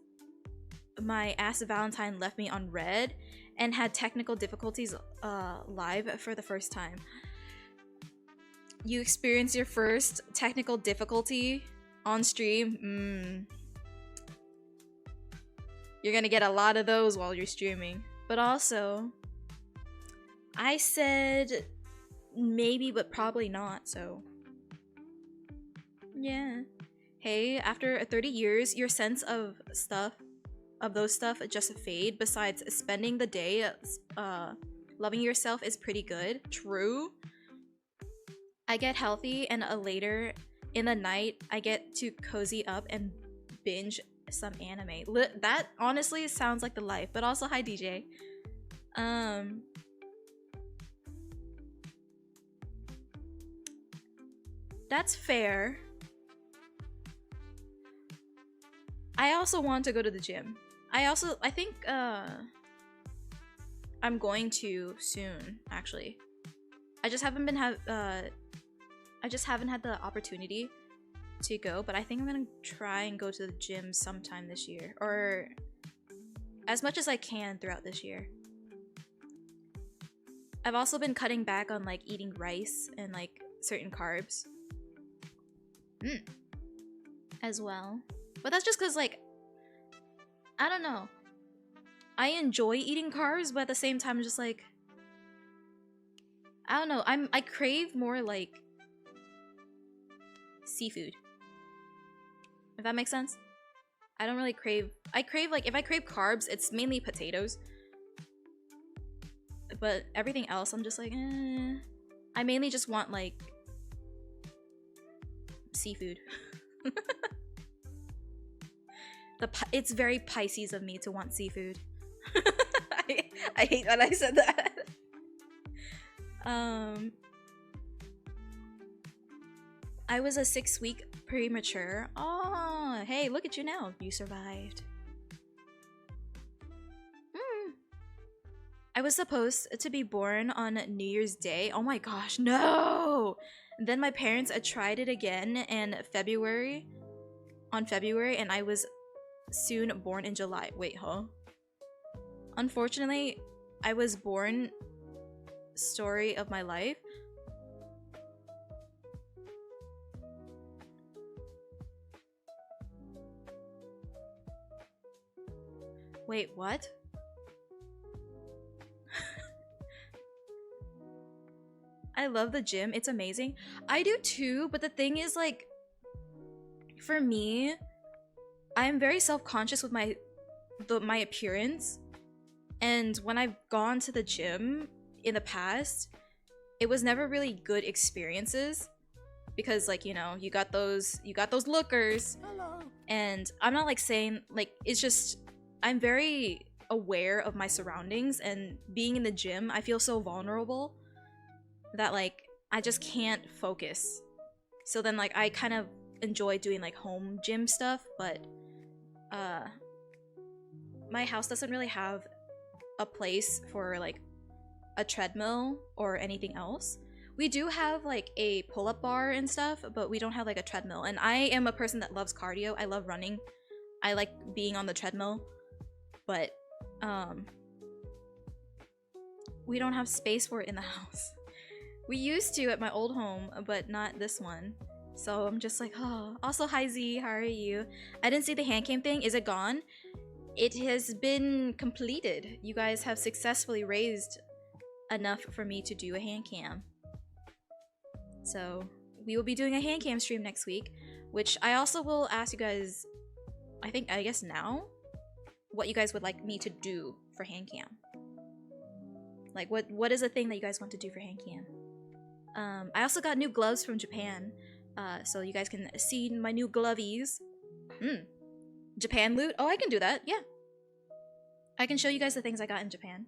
my ass Valentine left me on red and had technical difficulties live for the first time. You experience your first technical difficulty on stream? You're gonna get a lot of those while you're streaming. But also, I said maybe, but probably not, so yeah. Hey, after 30 years, your sense of those stuff just fade. Besides, spending the day loving yourself is pretty good. True. I get healthy, and later in the night, I get to cozy up and binge some anime. That honestly sounds like the life. But also, hi DJ. That's fair. I also want to go to the gym. I think I'm going to soon, actually. I just haven't had the opportunity to go, but I think I'm gonna try and go to the gym sometime this year, or as much as I can throughout this year. I've also been cutting back on like eating rice and like certain carbs as well, but that's just because like I don't know, I enjoy eating carbs, but at the same time just like I don't know, I crave more like seafood, if that makes sense. I don't really crave, I crave like, if I crave carbs, it's mainly potatoes, but everything else I'm just like I mainly just want like seafood. It's very Pisces of me to want seafood. I hate when I said that. I was a 6-week premature. Oh, hey, look at you now. You survived. I was supposed to be born on New Year's Day. Oh my gosh, no! Then my parents tried it again in February, and I was soon born in July. Wait, huh? Unfortunately, I was born story of my life. Wait, what? I love the gym. It's amazing. I do too, but the thing is like for me, I am very self-conscious with my appearance. And when I've gone to the gym in the past, it was never really good experiences because like, you know, you got those lookers. Hello. And I'm not like saying like, it's just I'm very aware of my surroundings, and being in the gym, I feel so vulnerable that like I just can't focus. So then like I kind of enjoy doing like home gym stuff, but my house doesn't really have a place for like a treadmill or anything else. We do have like a pull-up bar and stuff, but we don't have like a treadmill. And I am a person that loves cardio. I love running. I like being on the treadmill, but we don't have space for it in the house. We used to at my old home, but not this one. So I'm just like, oh. Also, hi Z, how are you? I didn't see the hand cam thing. Is it gone? It has been completed. You guys have successfully raised enough for me to do a hand cam. So we will be doing a hand cam stream next week, which I also will ask you guys, I guess now, what you guys would like me to do for hand cam. Like what is a thing that you guys want to do for hand cam? I also got new gloves from Japan, so you guys can see my new glovies. Japan loot? Oh, I can do that, yeah. I can show you guys the things I got in Japan.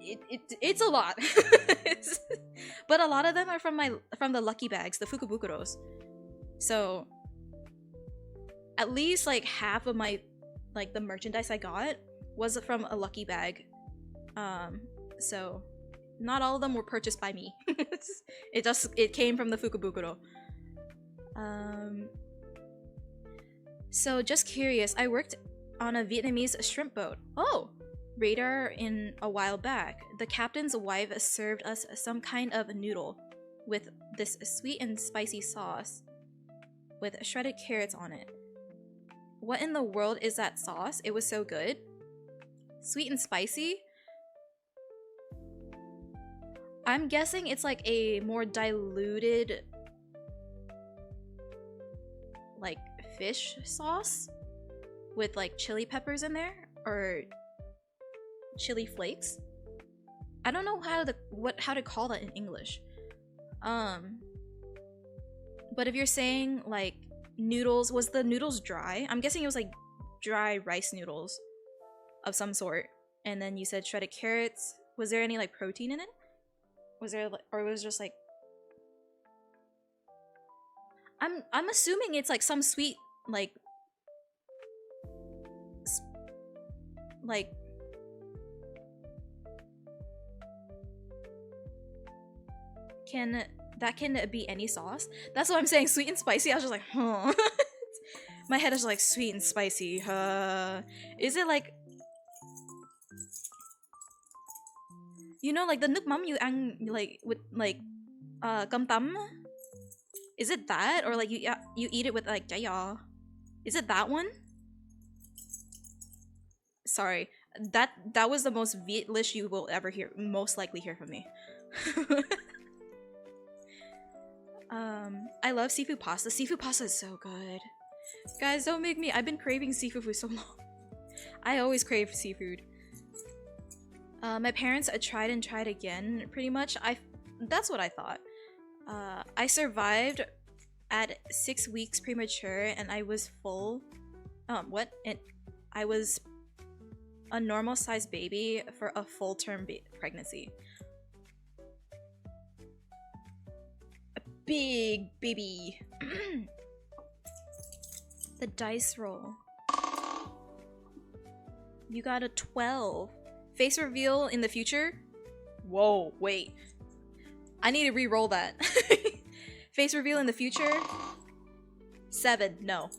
It's a lot. But a lot of them are from the lucky bags, the fukubukuros. So at least like half of my like the merchandise I got was from a lucky bag. So not all of them were purchased by me. It came from the fukubukuro. So just curious, I worked on a Vietnamese shrimp boat. Oh, radar in a while back. The captain's wife served us some kind of noodle with this sweet and spicy sauce with shredded carrots on it. What in the world is that sauce? It was so good. Sweet and spicy? I'm guessing it's like a more diluted like fish sauce with like chili peppers in there, or chili flakes. I don't know how to call that in English. But if you're saying like noodles. Was the noodles dry? I'm guessing it was like dry rice noodles of some sort. And then you said shredded carrots. Was there any like protein in it? Was there like, or it was just like I'm assuming it's like some sweet like can be any sauce? That's what I'm saying, sweet and spicy. I was just like, huh. My head is like sweet and spicy. Is it like, you know, like the nước mắm you ăn like with like cơm tấm? Is it that, or like you eat it with like chả? Is it that one? Sorry, that was the most Vietlish you will ever hear, most likely hear from me. I love seafood pasta. Seafood pasta is so good. Guys, don't make me. I've been craving seafood for so long. I always crave seafood. My parents tried and tried again, pretty much. That's what I thought. I survived at 6 weeks premature, and I was full. What? I was a normal-sized baby for a full-term pregnancy. A big baby. The dice roll. You got a 12. Face reveal in the future? Whoa, wait. I need to re-roll that. Face reveal in the future? 7. No.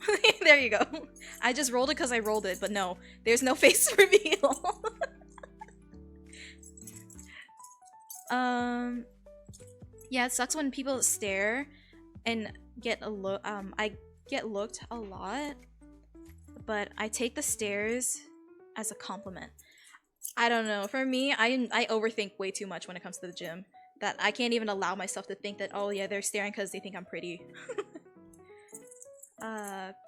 There you go. I just rolled it because I rolled it, but no. There's no face reveal. Yeah, it sucks when people stare and get a look. I get looked a lot, but I take the stares as a compliment. I don't know. For me, I overthink way too much when it comes to the gym. That I can't even allow myself to think that, oh yeah, they're staring because they think I'm pretty.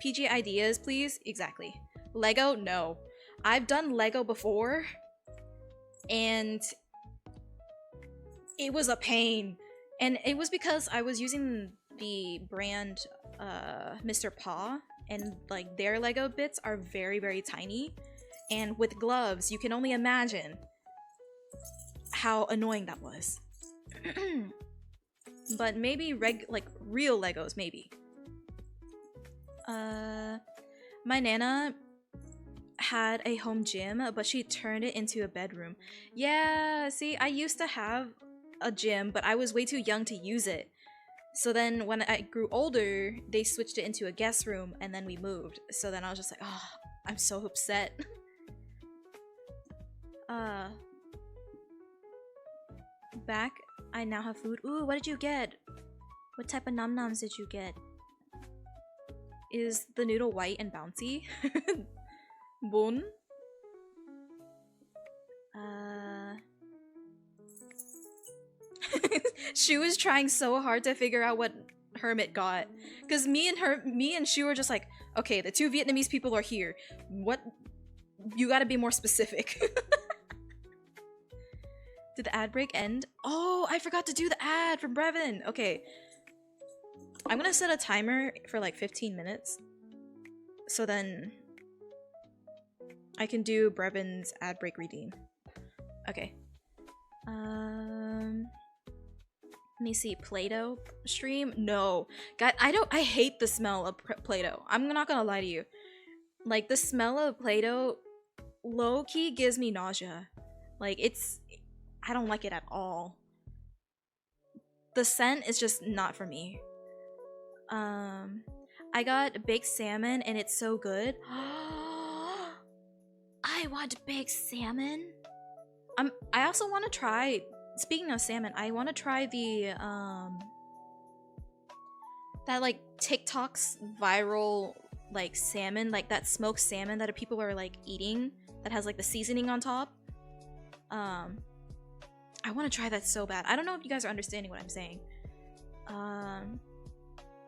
PG ideas, please? Exactly. Lego? No. I've done Lego before, and it was a pain. And it was because I was using the brand Mr. Paw, and like their Lego bits are very, very tiny. And with gloves, you can only imagine how annoying that was. But maybe real Legos, maybe. My Nana had a home gym, but she turned it into a bedroom. Yeah, see, I used to have a gym, but I was way too young to use it. So then when I grew older, they switched it into a guest room, and then we moved. So then I was just like, oh, I'm so upset. Back, I now have food. Ooh, what did you get? What type of num-nums did you get? Is the noodle white and bouncy? Bun? Shu is trying so hard to figure out what Hermit got. Cause me and Shu were just like, okay, the 2 Vietnamese people are here. What? You gotta be more specific. Did the ad break end? Oh, I forgot to do the ad from Brevin. Okay. I'm gonna set a timer for like 15 minutes. So then I can do Brevin's ad break redeem. Okay. Let me see. Play-Doh stream? No. God, I hate the smell of Play-Doh. I'm not gonna lie to you. Like, the smell of Play-Doh low-key gives me nausea. Like, I don't like it at all. The scent is just not for me. I got baked salmon and it's so good. I want baked salmon. I also want to try, speaking of salmon, I want to try the that like TikTok's viral like salmon, like that smoked salmon that people are like eating that has like the seasoning on top. I want to try that so bad. I don't know if you guys are understanding what I'm saying.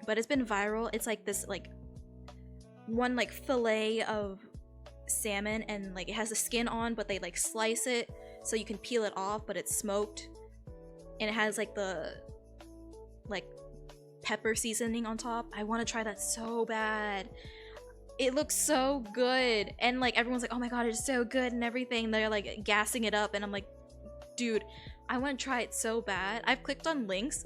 But it's been viral. It's like this like one like fillet of salmon, and like it has the skin on, but they like slice it so you can peel it off, but it's smoked, and it has like the like pepper seasoning on top. I want to try that so bad. It looks so good, and like everyone's like, oh my god, it's so good and everything. They're like gassing it up, and I'm like, dude, I want to try it so bad. I've clicked on links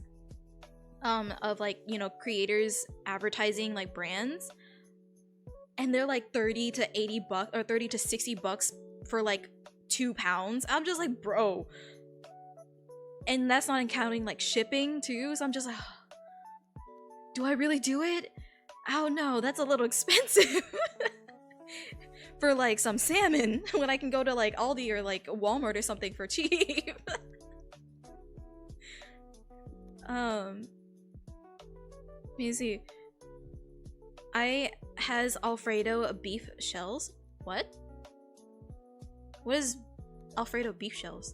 of like, you know, creators advertising like brands, and they're like 30 to 80 bucks or 30 to 60 bucks for like 2 pounds. I'm just like, bro. And that's not counting like shipping too, so I'm just like, do I really do it? Oh no, that's a little expensive. For like some salmon when I can go to like Aldi or like Walmart or something for cheap. Let me see. I has Alfredo beef shells. What? What is Alfredo beef shells?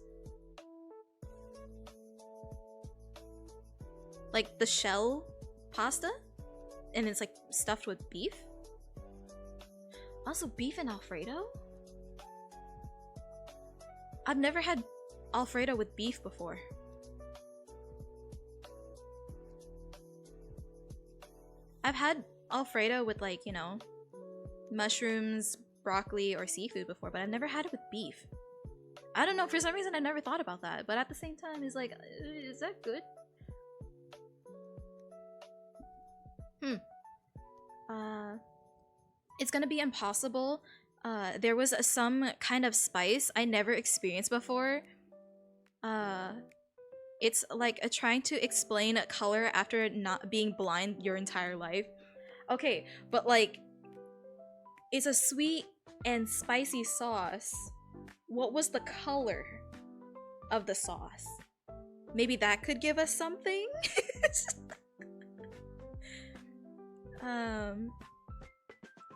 Like the shell pasta? And it's like stuffed with beef? Also beef and Alfredo? I've never had Alfredo with beef before. I've had Alfredo with like, you know, mushrooms, broccoli, or seafood before, but I've never had it with beef. I don't know, for some reason I never thought about that, but at the same time, it's like, is that good? It's gonna be impossible. There was some kind of spice I never experienced before. It's like trying to explain color after not being blind your entire life. Okay, but like, it's a sweet and spicy sauce. What was the color of the sauce? Maybe that could give us something?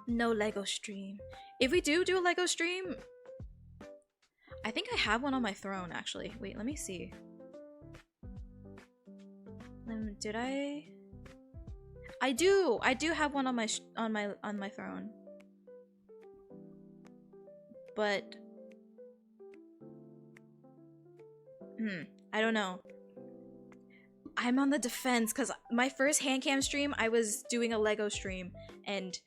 No Lego stream. If we do a Lego stream, I think I have one on my throne actually. Wait, let me see. Did I? I do have one on my throne. But I don't know. I'm on the defense because my first hand cam stream, I was doing a Lego stream and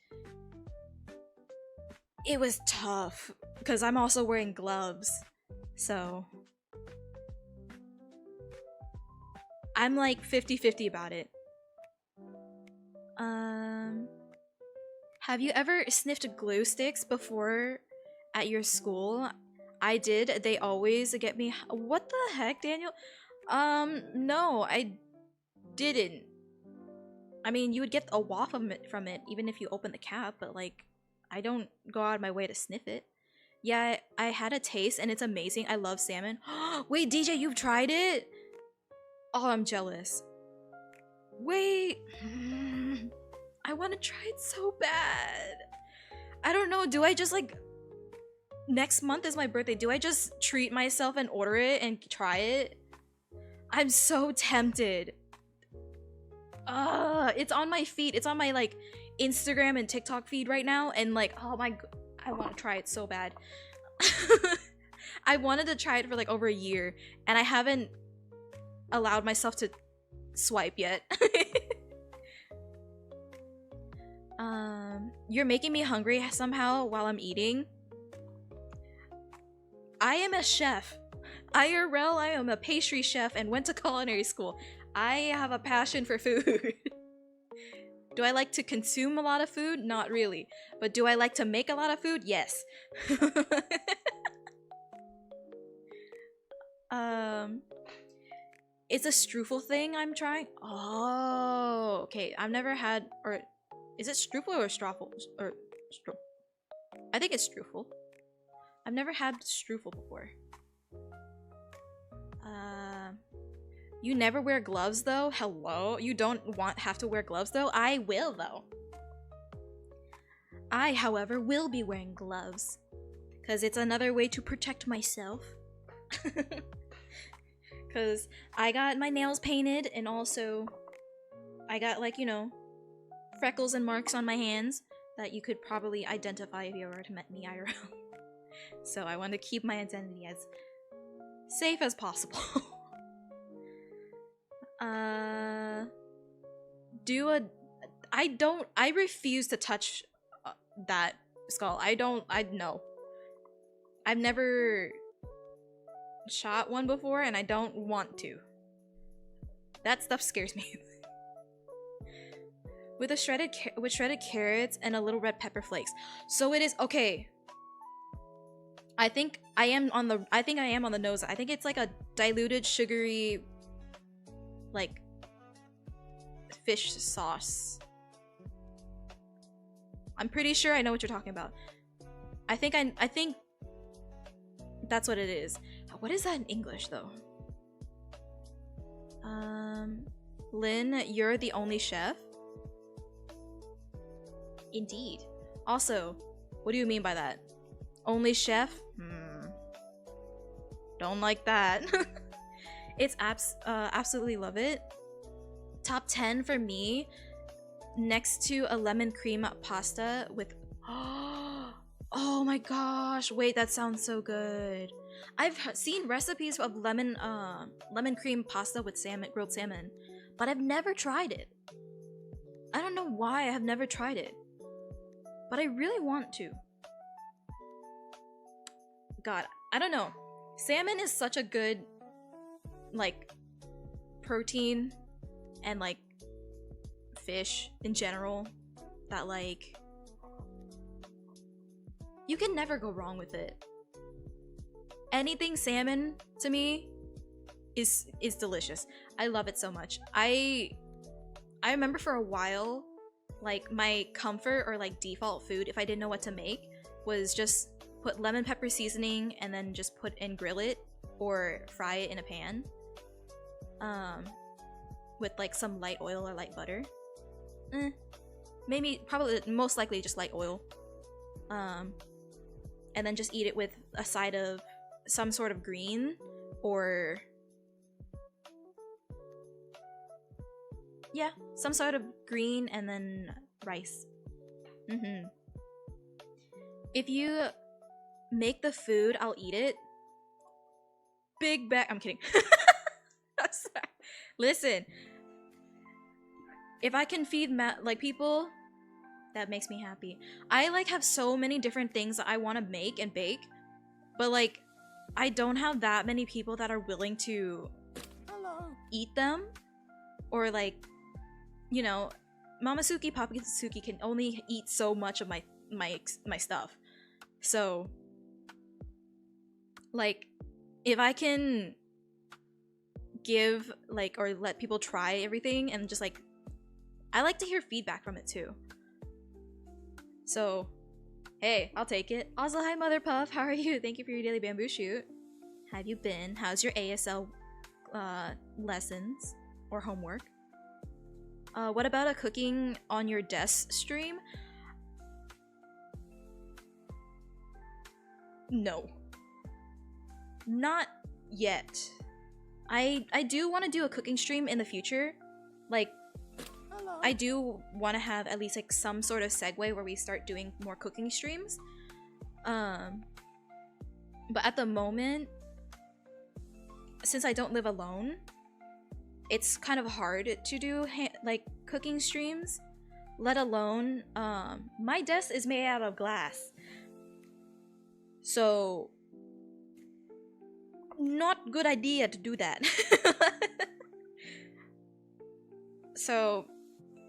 it was tough because I'm also wearing gloves. So I'm like 50-50 about it. Have you ever sniffed glue sticks before at your school? I did. They always get me. What the heck, Daniel? No, I didn't. I mean, you would get a waft of it from it even if you open the cap, but like, I don't go out of my way to sniff it. Yeah, I had a taste and it's amazing. I love salmon. Wait, DJ, you've tried it? Oh, I'm jealous. Wait. I want to try it so bad. I don't know. Do I just like... Next month is my birthday. Do I just treat myself and order it and try it? I'm so tempted. It's on my feed. It's on my like Instagram and TikTok feed right now, and like, oh my, I want to try it so bad. I wanted to try it for like over a year, and I haven't allowed myself to swipe yet. You're making me hungry somehow while I'm eating. I am a chef. IRL, I am a pastry chef and went to culinary school. I have a passion for food. Do I like to consume a lot of food? Not really. But do I like to make a lot of food? Yes. It's a strufel thing I'm trying. Oh, okay. I've never had, or is it strufel or strafel? Or I think it's strufel. I've never had strufel before. You never wear gloves though? Hello? You don't have to wear gloves though? I will though. I, however, will be wearing gloves. Because it's another way to protect myself. Because I got my nails painted and also I got like, you know, freckles and marks on my hands that you could probably identify if you ever met me IRL. So I want to keep my identity as safe as possible. do a... I refuse to touch that skull. I know. I've never shot one before and I don't want to. That stuff scares me. With shredded carrots and a little red pepper flakes. So it is okay. I think I am on the nose. I think it's like a diluted sugary like fish sauce. I'm pretty sure I know what you're talking about. I think that's what it is. What is that in English though? Lynn, you're the only chef? Indeed. Also, what do you mean by that? Only chef? Don't like that. It's absolutely love it. Top 10 for me, next to a lemon cream pasta with... Oh my gosh, wait, that sounds so good. I've seen recipes of lemon cream pasta with grilled salmon, but I've never tried it. I don't know why I have never tried it, but I really want to. God, I don't know. Salmon is such a good, like, protein and, like, fish in general that, like, you can never go wrong with it. Anything salmon to me is delicious. I love it so much. I remember for a while, like, my comfort or like default food if I didn't know what to make was just put lemon pepper seasoning and then just grill it or fry it in a pan with like some light oil or light butter. Probably most likely just light oil. And then just eat it with a side of some sort of green or yeah, some sort of green and then rice. If you make the food, I'll eat it. Big bag. I'm kidding. Listen, if I can feed like people, that makes me happy. I like have so many different things that I want to make and bake, but like I don't have that many people that are willing to eat them, or like, you know, Mamasuki, Papasuki can only eat so much of my stuff. So like if I can give like or let people try everything and just like, I like to hear feedback from it too. So hey, I'll take it. Also, hi Mother Puff, how are you? Thank you for your daily bamboo shoot. How have you been? How's your ASL lessons or homework? What about a cooking on your desk stream? No. Not yet. I do want to do a cooking stream in the future. Like, I do want to have at least like some sort of segue where we start doing more cooking streams. But at the moment, since I don't live alone, it's kind of hard to do like cooking streams, let alone my desk is made out of glass, so not good idea to do that. So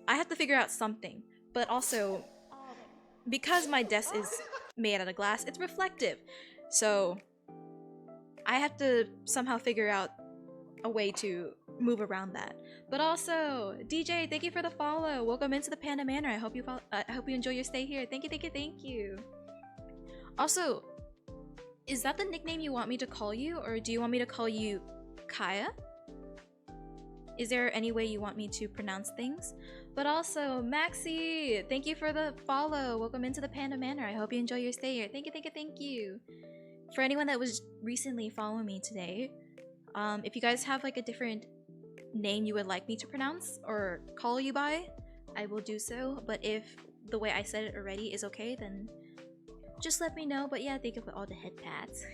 I have to figure out something, but also because my desk is made out of glass, it's reflective, so I have to somehow figure out a way to move around that. But also, DJ, thank you for the follow. Welcome into the Panda Manor. I hope you enjoy your stay here. Thank you. Also, is that the nickname you want me to call you, or do you want me to call you Kaya? Is there any way you want me to pronounce things? But also, Maxi, thank you for the follow. Welcome into the Panda Manor. I hope you enjoy your stay here. Thank you. For anyone that was recently following me today, if you guys have like a different name you would like me to pronounce or call you by, I will do so. But if the way I said it already is okay, then just let me know. But yeah, thank you for all the head pats.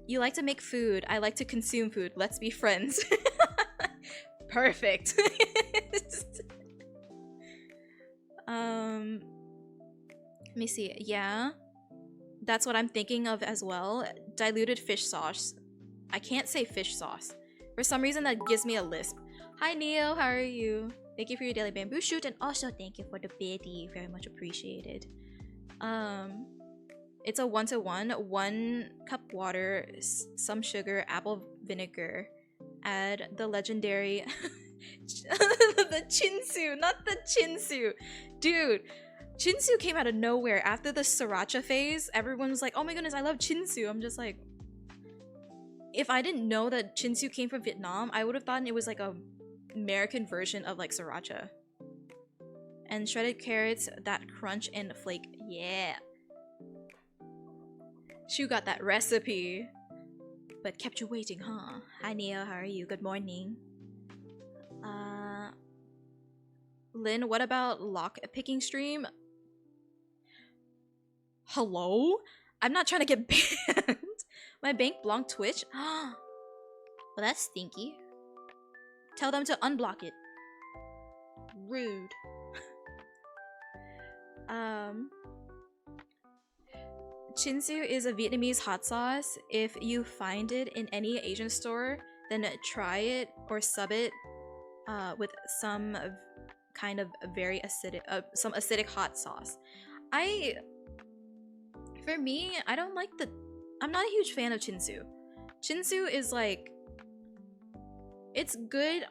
You like to make food. I like to consume food. Let's be friends. Perfect. Let me see. Yeah. That's what I'm thinking of as well. Diluted fish sauce. I can't say fish sauce. For some reason that gives me a lisp. Hi Neo, how are you? Thank you for your daily bamboo shoot and also thank you for the biddy. Very much appreciated. It's a 1-to-1. 1 cup water, some sugar, apple vinegar. Add the legendary the chinsu, not the chinsu. Dude, chinsu came out of nowhere after the sriracha phase. Everyone was like, oh my goodness, I love chinsu. I'm just like, if I didn't know that chinsu came from Vietnam, I would have thought it was like a American version of like sriracha. And shredded carrots that crunch and flake. Yeah. Shu got that recipe. But kept you waiting, huh? Hi Neo, how are you? Good morning. Lynn, what about lock picking stream? Hello? I'm not trying to get banned. My bank blocked Twitch? Well, that's stinky. Tell them to unblock it. Rude. Chinsu is a Vietnamese hot sauce. If you find it in any Asian store, then try it or sub it with some kind of very acidic, some acidic hot sauce. For me, I don't like I'm not a huge fan of Chinsu. Chinsu is like, it's good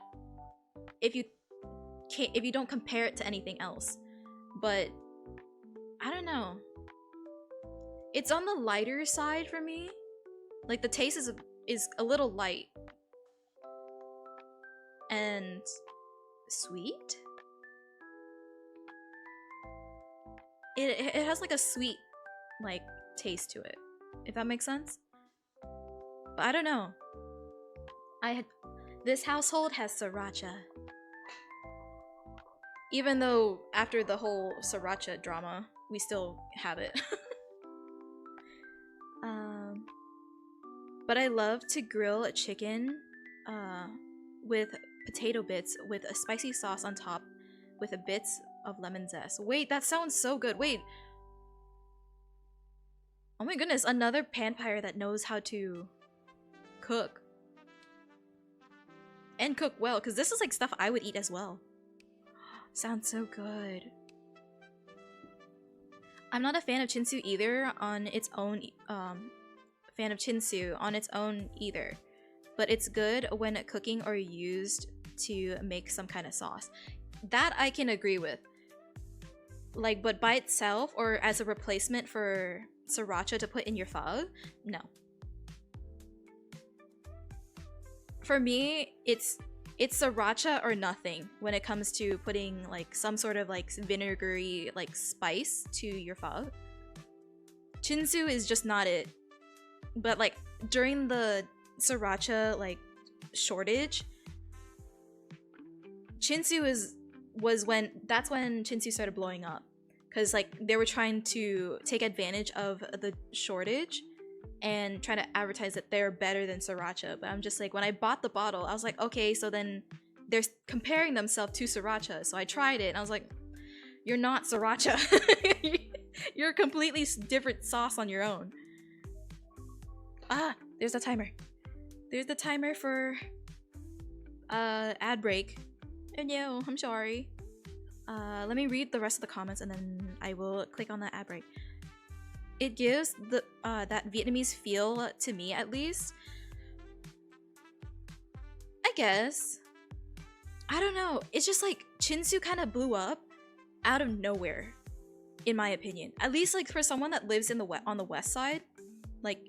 if you don't compare it to anything else, but I don't know. It's on the lighter side for me. Like the taste is a little light and sweet. It has like a sweet like taste to it, if that makes sense. But I don't know. This household has sriracha. Even though after the whole sriracha drama, we still have it. But I love to grill a chicken with potato bits with a spicy sauce on top with a bits of lemon zest. Wait, that sounds so good. Wait. Oh my goodness, another panpire that knows how to cook. And cook well, because this is like stuff I would eat as well. Sounds so good. I'm not a fan of chinsu either on its own, but it's good when cooking or used to make some kind of sauce. That I can agree with. Like, but by itself or as a replacement for sriracha to put in your pho, no. For me, it's sriracha or nothing when it comes to putting like some sort of like vinegary like spice to your pho. Chinsu is just not it. But like during the sriracha like shortage, Chinsu was when Chinsu started blowing up, because like they were trying to take advantage of the shortage and trying to advertise that they're better than sriracha. But I'm just like, when I bought the bottle, I was like, okay, so then they're comparing themselves to sriracha. So I tried it and I was like, you're not sriracha. You're a completely different sauce on your own. Ah, there's the timer. There's the timer for ad break. Oh no, I'm sorry. Let me read the rest of the comments and then I will click on that ad break. It gives the that Vietnamese feel to me, at least. I guess. I don't know. It's just like Chinsu kind of blew up out of nowhere, in my opinion. At least like for someone that lives in on the west side, like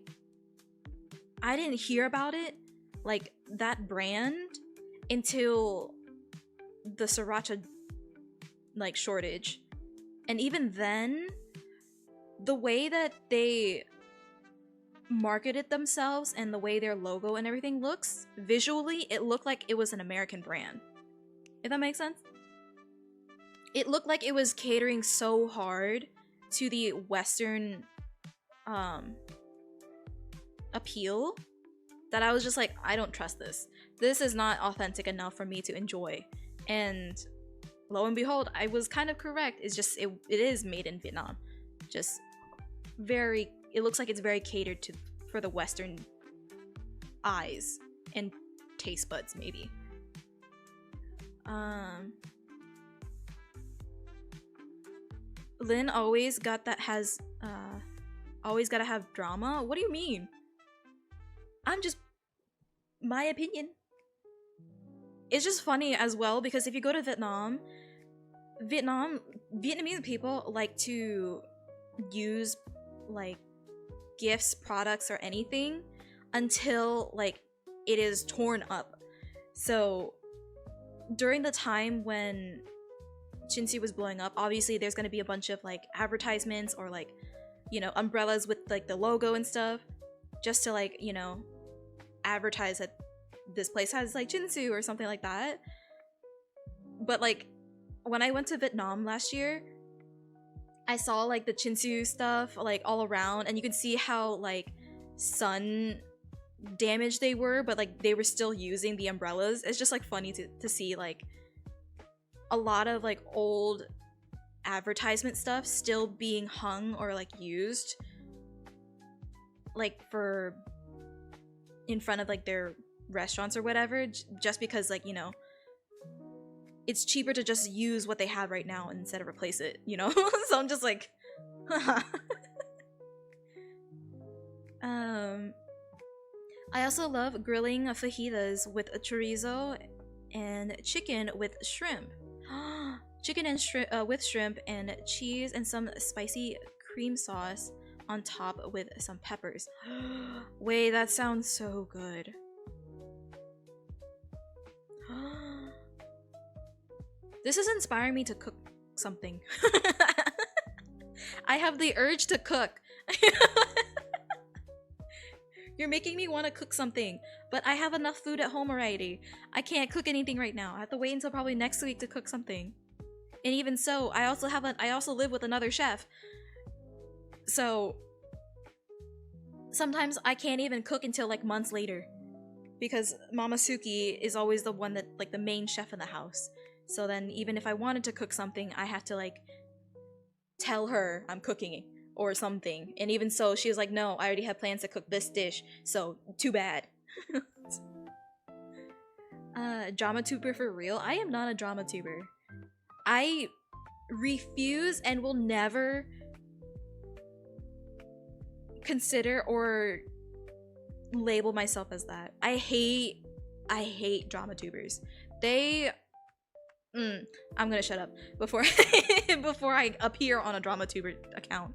I didn't hear about it, like that brand, until the sriracha like shortage. And even then, the way that they marketed themselves and the way their logo and everything looks, visually, it looked like it was an American brand. If that makes sense? It looked like it was catering so hard to the Western appeal that I was just like, I don't trust this. This is not authentic enough for me to enjoy. And lo and behold, I was kind of correct. It's just, it is made in Vietnam. Just very, it looks like it's very catered to for the Western eyes and taste buds, maybe. Lynn always got that has, always gotta have drama? What do you mean? I'm just, my opinion. It's just funny as well because if you go to Vietnamese people like to use like gifts, products, or anything until like it is torn up. So during the time when Shinsu was blowing up, obviously there's gonna be a bunch of like advertisements or like, you know, umbrellas with like the logo and stuff, just to like, you know, advertise that this place has like Shinsu or something like that. But like when I went to Vietnam last year, I saw like the Shinsu stuff like all around, and you could see how like sun damaged they were, but like they were still using the umbrellas. It's just like funny to see like a lot of like old advertisement stuff still being hung or like used like for in front of like their restaurants or whatever, just because like, you know, it's cheaper to just use what they have right now instead of replace it, you know. So I'm just like I also love grilling fajitas with a chorizo and chicken with shrimp. Chicken and shrimp with shrimp and cheese and some spicy cream sauce on top with some peppers. Wait, that sounds so good. This is inspiring me to cook something. I have the urge to cook. You're making me want to cook something, but I have enough food at home already. I can't cook anything right now. I have to wait until probably next week to cook something. And even so, I also live with another chef. So sometimes I can't even cook until like months later, because Mama Suki is always the one that like the main chef in the house. So then even if I wanted to cook something, I have to like tell her I'm cooking it or something. And even so, she was like, no, I already have plans to cook this dish, so too bad. Drama tuber for real? I am not a drama tuber. I refuse and will never consider or label myself as that. I hate drama tubers. I'm gonna shut up before before I appear on a drama tuber account.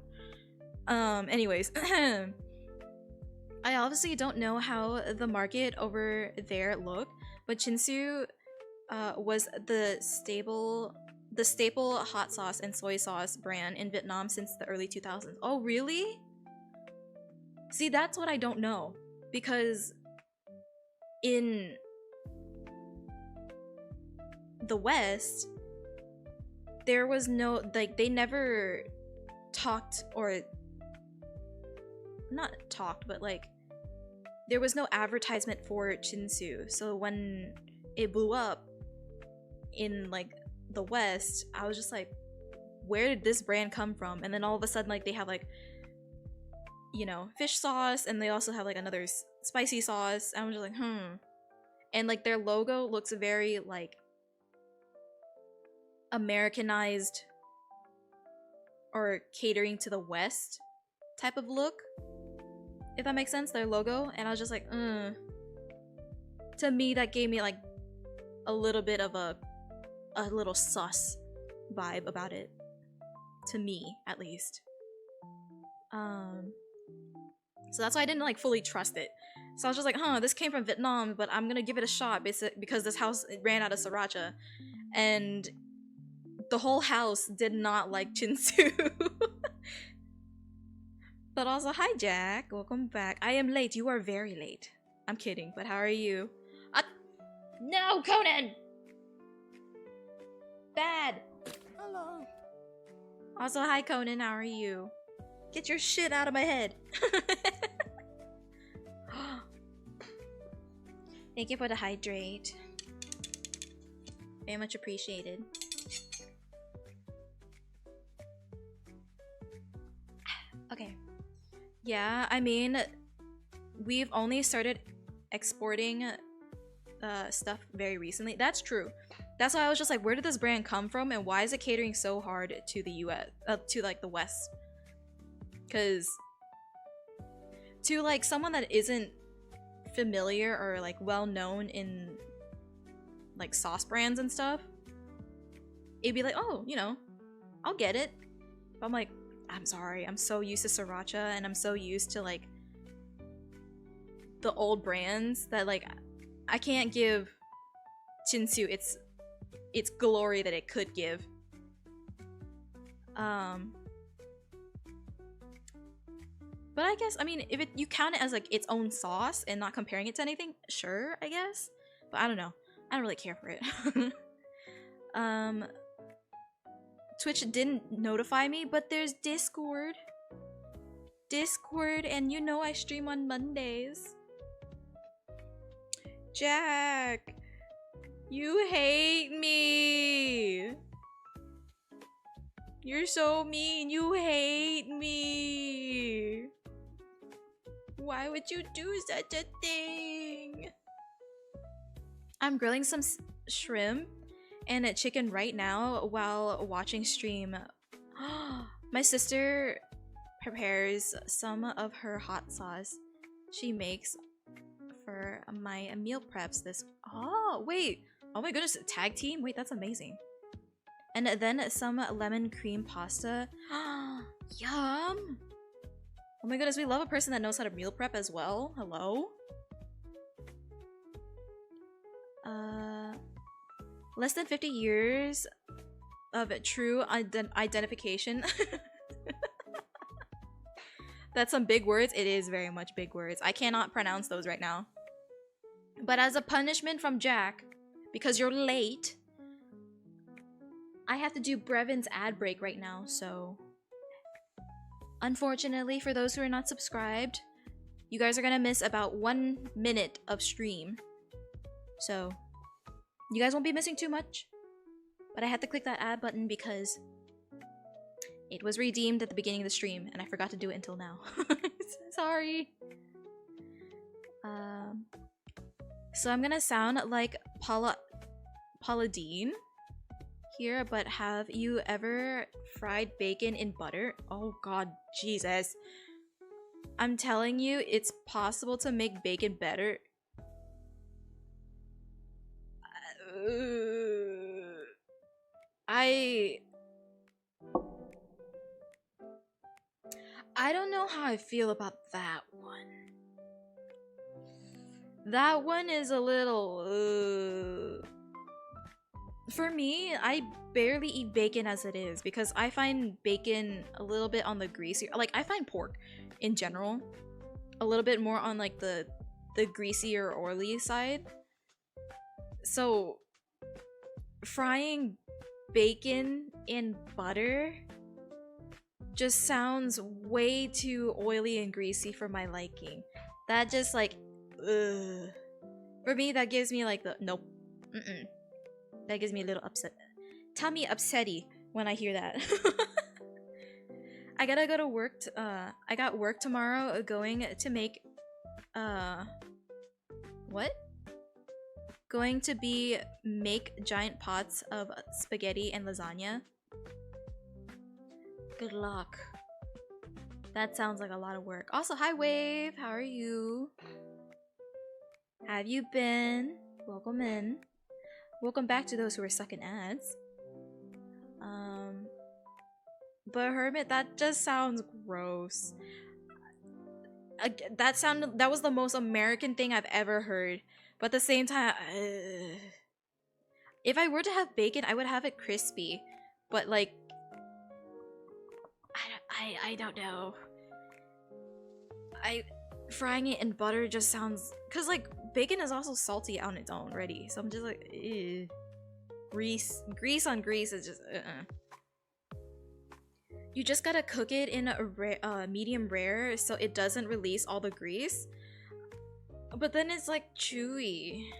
Anyways, I obviously don't know how the market over there looked, but Chinsu was the staple hot sauce and soy sauce brand in Vietnam since the early 2000s. Oh, really? See, that's what I don't know, because in the West, there was no, like, they never talked, or not talked, but like there was no advertisement for Chinsu. So when it blew up in like the West, I was just like, where did this brand come from? And then all of a sudden, like, they have like, you know, fish sauce, and they also have like another spicy sauce. I was just like, and like their logo looks very like Americanized or catering to the West type of look, if that makes sense, their logo. And I was just like, to me that gave me like a little bit of a little sus vibe about it, to me at least. So that's why I didn't like fully trust it. So I was just like, this came from Vietnam, but I'm gonna give it a shot because this house ran out of sriracha, and the whole house did not like Chinsu. But also, hi Jack, welcome back. I am late. You are very late. I'm kidding, but how are you? No, Conan! Bad. Hello. Also, hi Conan, how are you? Get your shit out of my head. Thank you for the hydrate. Very much appreciated. Okay. Yeah, I mean, we've only started exporting stuff very recently. That's true. That's why I was just like, where did this brand come from, and why is it catering so hard to the US, to like the West? Because to like someone that isn't familiar or like well known in like sauce brands and stuff, it'd be like, oh, you know, I'll get it. But I'm like, I'm sorry, I'm so used to sriracha and I'm so used to like the old brands that like I can't give Chinsu its glory that it could give. But I guess, I mean, if you count it as like its own sauce and not comparing it to anything, sure, I guess. But I don't know. I don't really care for it. Twitch didn't notify me, but there's Discord. Discord, and you know I stream on Mondays. Jack, you hate me. You're so mean. You hate me. Why would you do such a thing? I'm grilling some shrimp and a chicken right now while watching stream. My sister prepares some of her hot sauce she makes for my meal preps this. Oh, wait. Oh my goodness, tag team? Wait, that's amazing. And then some lemon cream pasta. Yum! Oh my goodness, we love a person that knows how to meal prep as well. Hello? Less than 50 years of true identification. That's some big words. It is very much big words. I cannot pronounce those right now. But as a punishment from Jack, because you're late, I have to do Brevin's ad break right now, so... Unfortunately, for those who are not subscribed, you guys are gonna miss about 1 minute of stream. So, you guys won't be missing too much. But I had to click that ad button because it was redeemed at the beginning of the stream, and I forgot to do it until now. Sorry. So I'm gonna sound like Paula Dean here, but have you ever fried bacon in butter? Oh god, Jesus. I'm telling you, it's possible to make bacon better. I don't know how I feel about that one. That one is a little for me, I barely eat bacon as it is because I find bacon a little bit on the greasy. Like, I find pork in general a little bit more on like the greasy or oily side. So frying bacon in butter just sounds way too oily and greasy for my liking. That just like, ugh. For me, that gives me like the nope. That gives me a little upset. Tummy upsetty when I hear that. I gotta go to work. I got work tomorrow. Going to make. What? Going to be make giant pots of spaghetti and lasagna. Good luck. That sounds like a lot of work. Also, hi Wave. How are you? Have you been? Welcome in. Welcome back to those who are stuck in ads. But Hermit, that just sounds gross. That was the most American thing I've ever heard. But at the same time, if I were to have bacon, I would have it crispy. But like, I don't know. Frying it in butter just sounds, cause like bacon is also salty on its own already. So I'm just like, ew. Grease on grease is just. You just gotta cook it in a medium rare so it doesn't release all the grease. But then it's like chewy.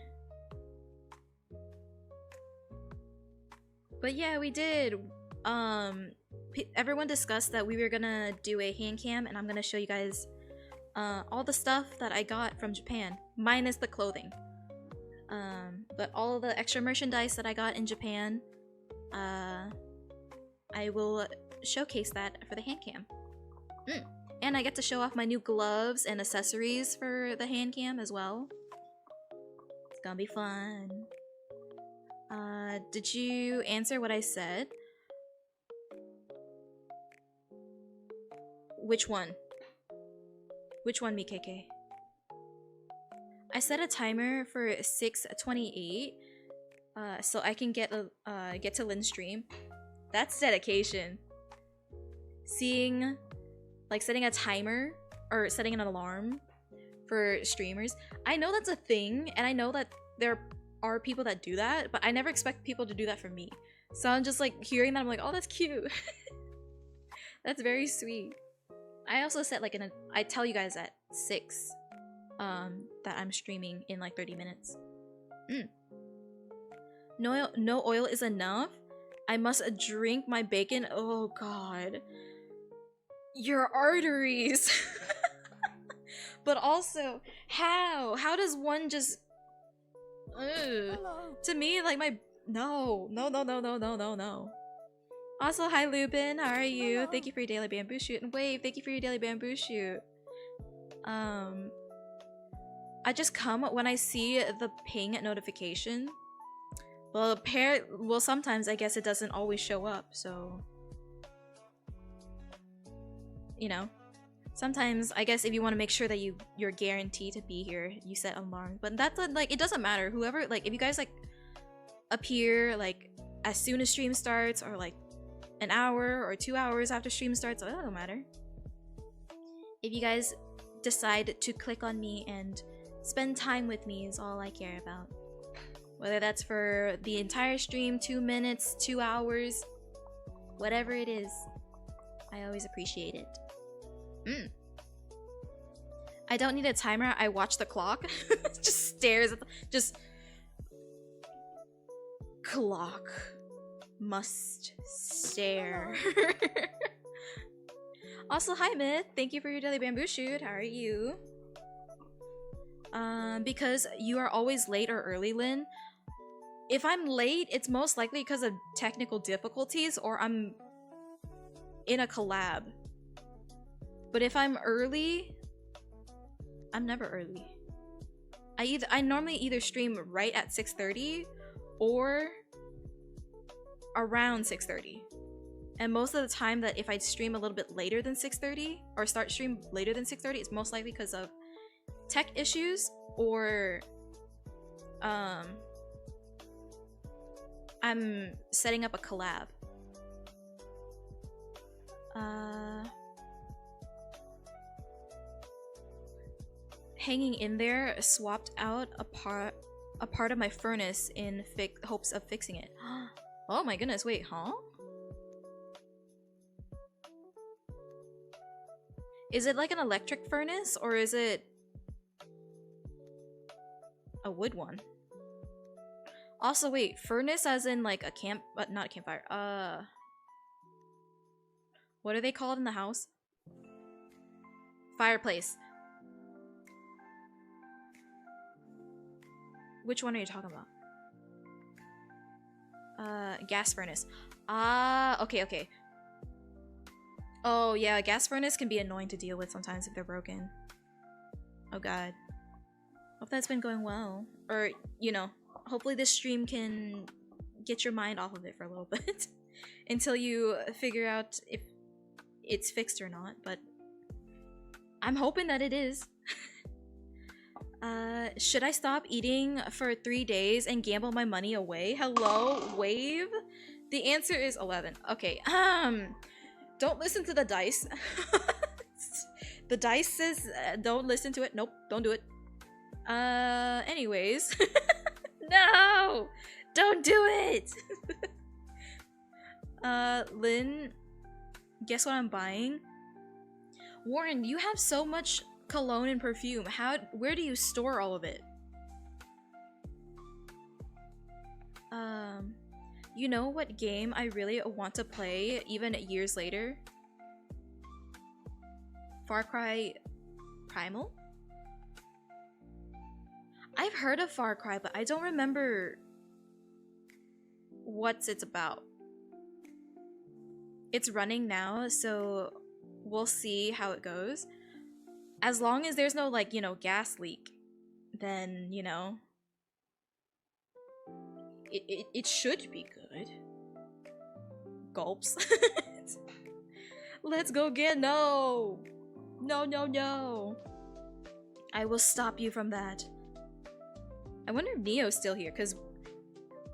But yeah, we did. Everyone discussed that we were gonna do a hand cam, and I'm gonna show you guys all the stuff that I got from Japan, minus the clothing. But all of the extra merchandise that I got in Japan, I will showcase that for the hand cam. And I get to show off my new gloves and accessories for the hand cam as well. It's gonna be fun. Did you answer what I said? Which one? Which one, MKK? I set a timer for 6:28, so I can get to Lynn's stream. That's dedication. Setting a timer or setting an alarm for streamers. I know that's a thing, and I know that there are people that do that, but I never expect people to do that for me. So I'm just like hearing that, I'm like, oh, that's cute. That's very sweet. I also set like I tell you guys at 6 that I'm streaming in like 30 minutes. No oil is enough. I must drink my bacon. Oh god. Your arteries. But also, how does one just to me, like my no. Also, hi Lupin, how are you? Hello. Thank you for your daily bamboo shoot. And Wave, thank you for your daily bamboo shoot. I just come when I see the ping notification. Well, sometimes I guess it doesn't always show up, so you know. Sometimes I guess if you want to make sure that you're guaranteed to be here, you set alarm. But that's like it doesn't matter. Whoever, like, if you guys like appear like as soon as stream starts, or like an hour or 2 hours after stream starts, that don't matter. If you guys decide to click on me and spend time with me is all I care about. Whether that's for the entire stream, 2 minutes, 2 hours, whatever it is, I always appreciate it. I don't need a timer, I watch the clock. Just stares at just clock. Must stare. Also, hi Myth, thank you for your daily bamboo shoot. How are you? Because you are always late or early, Lynn. If I'm late, it's most likely because of technical difficulties or I'm in a collab. But if I'm early, I'm never early. I normally either stream right at 6:30 or around 6:30. And most of the time that if I stream a little bit later than 6:30 or start stream later than 6:30, it's most likely because of tech issues or I'm setting up a collab. Hanging in there, swapped out a part of my furnace in hopes of fixing it. Oh my goodness, wait, huh? Is it like an electric furnace or is it a wood one? Also, wait, furnace as in like a camp, but not a campfire. What are they called in the house? Fireplace. Which one are you talking about? Gas furnace. Okay. Oh yeah, a gas furnace can be annoying to deal with sometimes if they're broken. Oh god. Hope that's been going well. Or, you know, hopefully this stream can get your mind off of it for a little bit. Until you figure out if it's fixed or not, but I'm hoping that it is. Should I stop eating for 3 days and gamble my money away? Hello, Wave? The answer is 11. Okay, don't listen to the dice. The dice says don't listen to it. Nope, don't do it. Anyways. No! Don't do it! Lynn, guess what I'm buying? Warren, you have so much cologne and perfume. Where do you store all of it? You know what game I really want to play even years later? Far Cry Primal? I've heard of Far Cry, but I don't remember what it's about. It's running now, so we'll see how it goes. As long as there's no, like, you know, gas leak, then, you know, it should be good. Gulps. Let's go get no. No. I will stop you from that. I wonder if Neo's still here, because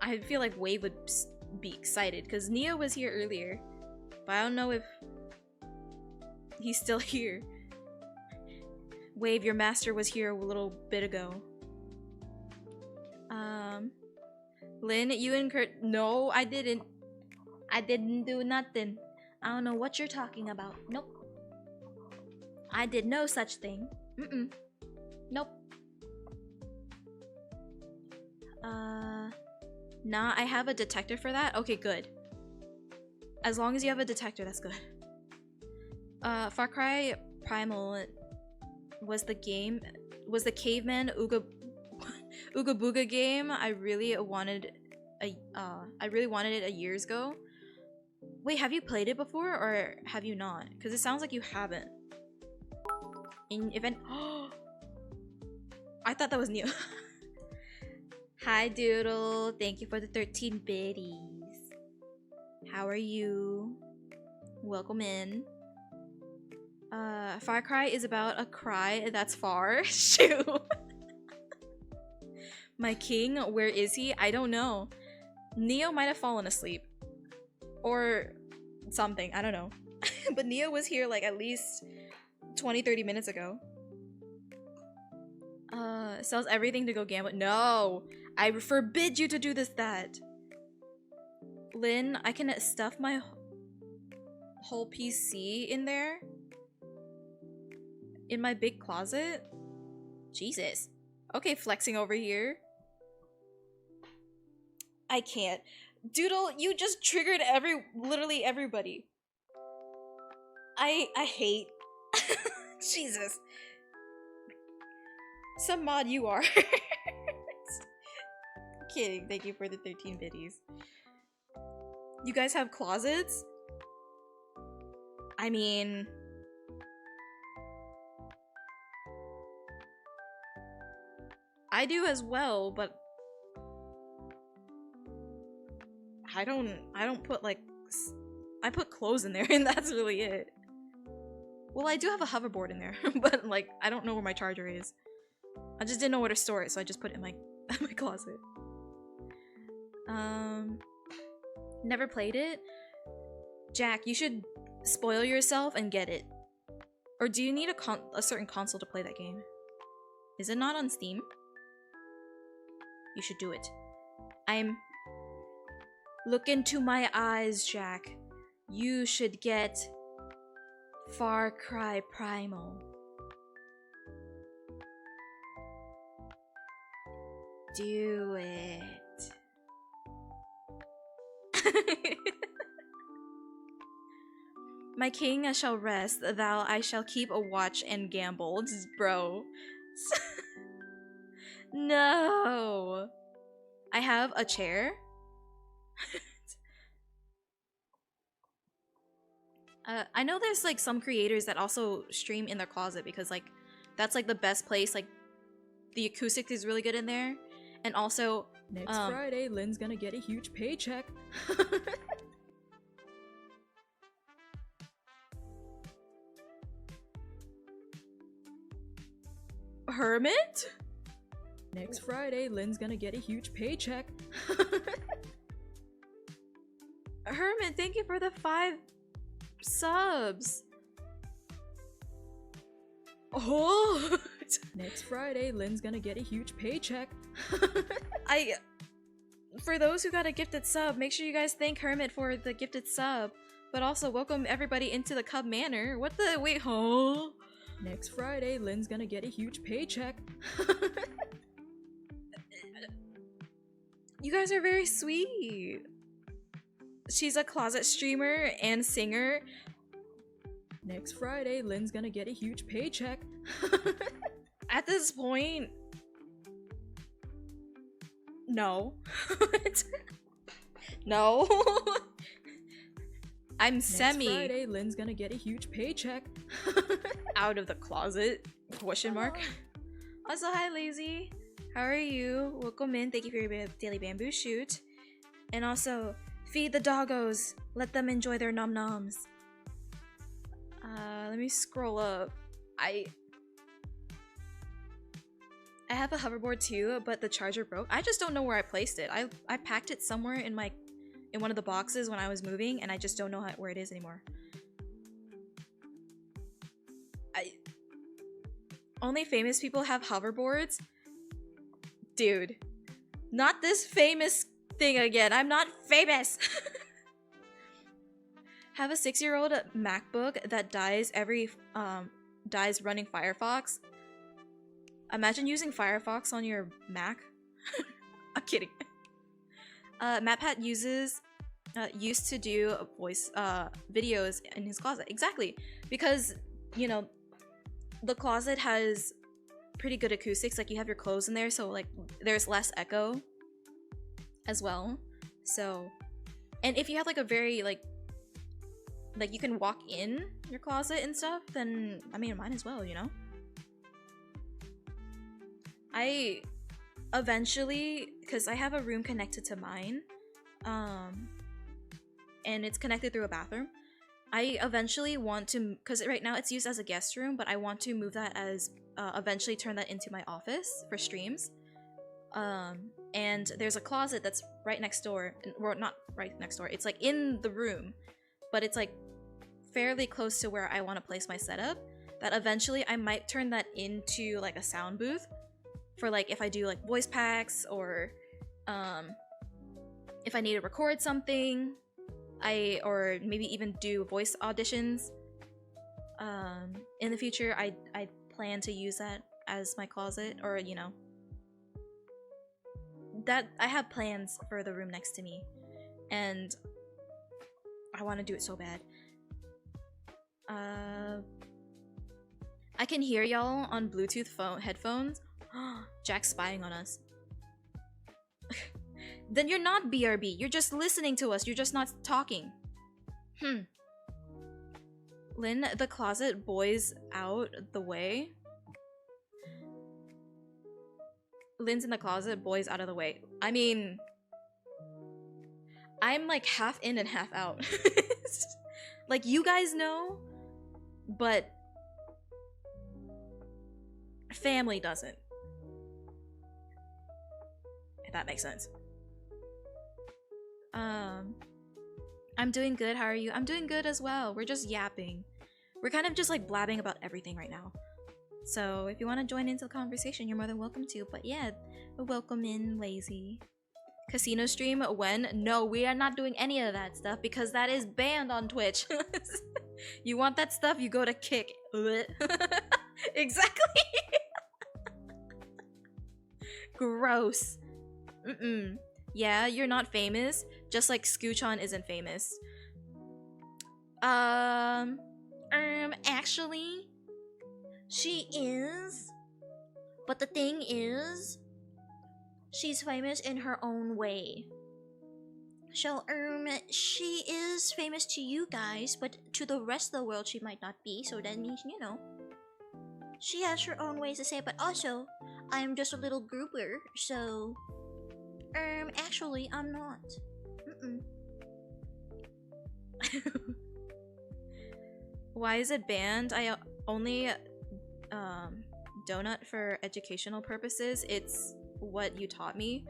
I feel like Wave would be excited, because Neo was here earlier. But I don't know if he's still here. Wave, your master was here a little bit ago. Lynn, you and Kurt— No, I didn't. I didn't do nothing. I don't know what you're talking about. Nope. I did no such thing. Nope. Nah, I have a detector for that? Okay, good. As long as you have a detector, that's good. Far Cry Primal was the caveman Ooga Booga game. I really wanted it a years ago. Wait, have you played it before or have you not? Because it sounds like you haven't. In event— I thought that was new. Hi Doodle, thank you for the 13 biddies. How are you? Welcome in. Far Cry is about a cry that's far. Shoot. My king, where is he? I don't know. Neo might have fallen asleep. Or something, I don't know. But Neo was here like at least 20-30 minutes ago. Sells everything to go gamble. No! I forbid you to do that. Lynn, I can stuff my whole PC in there? In my big closet? Jesus. Okay, flexing over here. I can't. Doodle, you just triggered literally everybody. I hate. Jesus. Some mod you are. Kidding. Thank you for the 13 biddies. You guys have closets? I mean, I do as well, but I don't put like— I put clothes in there and that's really it. Well, I do have a hoverboard in there, but like I don't know where my charger is. I just didn't know where to store it, so I just put it in my my closet. Never played it? Jack, you should spoil yourself and get it. Or do you need a certain console to play that game? Is it not on Steam? You should do it. Look into my eyes, Jack. You should get Far Cry Primal. Do it. My king shall rest, thou I shall keep a watch and gamble. Just bro. No. I have a chair. I know there's like some creators that also stream in their closet because like that's like the best place. Like the acoustic is really good in there. And also next Friday, Lynn's gonna get a huge paycheck. Hermit? Next Friday, Lynn's gonna get a huge paycheck. Hermit, thank you for the 5 subs. Oh! Next Friday, Lynn's gonna get a huge paycheck. For those who got a gifted sub, make sure you guys thank Hermit for the gifted sub. But also welcome everybody into the Cub Manor. What the— wait, huh? Next Friday, Lynn's gonna get a huge paycheck. You guys are very sweet. She's a closet streamer and singer. Next Friday, Lynn's gonna get a huge paycheck. At this point, no. No. I'm semi. Next Friday, Lynn's gonna get a huge paycheck. Out of the closet? Question mark. Also, hi, Lazy. How are you? Welcome in. Thank you for your daily bamboo shoot. And also, feed the doggos. Let them enjoy their nom noms. Let me scroll up. I have a hoverboard too, but the charger broke. I just don't know where I placed it. I packed it somewhere in one of the boxes when I was moving, and I just don't know where it is anymore. Only famous people have hoverboards? Dude. Not this famous thing again. I'm not famous! Have a 6-year-old MacBook that dies dies running Firefox. Imagine using Firefox on your Mac. I'm kidding. MatPat used to do voice videos in his closet. Exactly. Because, you know, the closet has pretty good acoustics. Like, you have your clothes in there, so like there's less echo as well. So, and if you have like a very like you can walk in your closet and stuff, then I mean, mine as well, you know. I eventually, because I have a room connected to mine, and it's connected through a bathroom. I eventually want to, because right now it's used as a guest room, but I want to move that as, eventually turn that into my office for streams. And there's a closet that's right next door, or not right next door, it's like in the room, but it's like fairly close to where I want to place my setup, that eventually I might turn that into like a sound booth for like if I do like voice packs, or if I need to record something, or maybe even do voice auditions. In the future, I plan to use that as my closet, or you know, that I have plans for the room next to me, and I want to do it so bad. I can hear y'all on Bluetooth headphones. Jack's spying on us. Then you're not BRB. You're just listening to us. You're just not talking. Lynn, the closet boys out the way. Lynn's in the closet, boys out of the way. I mean, I'm like half in and half out. Like, you guys know, but family doesn't. If that makes sense. I'm doing good. How are you? I'm doing good as well. We're just yapping. We're kind of just like blabbing about everything right now. So if you want to join into the conversation, you're more than welcome to. But yeah, welcome in, Lazy. Casino stream when? No, we are not doing any of that stuff because that is banned on Twitch. You want that stuff, you go to Kick. Exactly. Gross. Yeah, you're not famous, just like Scoochon isn't famous. Actually, she is. But the thing is, she's famous in her own way. So, she is famous to you guys, but to the rest of the world she might not be, so that means, you know, she has her own ways to say it, but also, I'm just a little grouper, so... actually, I'm not. Why is it banned? I only, donut for educational purposes. It's what you taught me.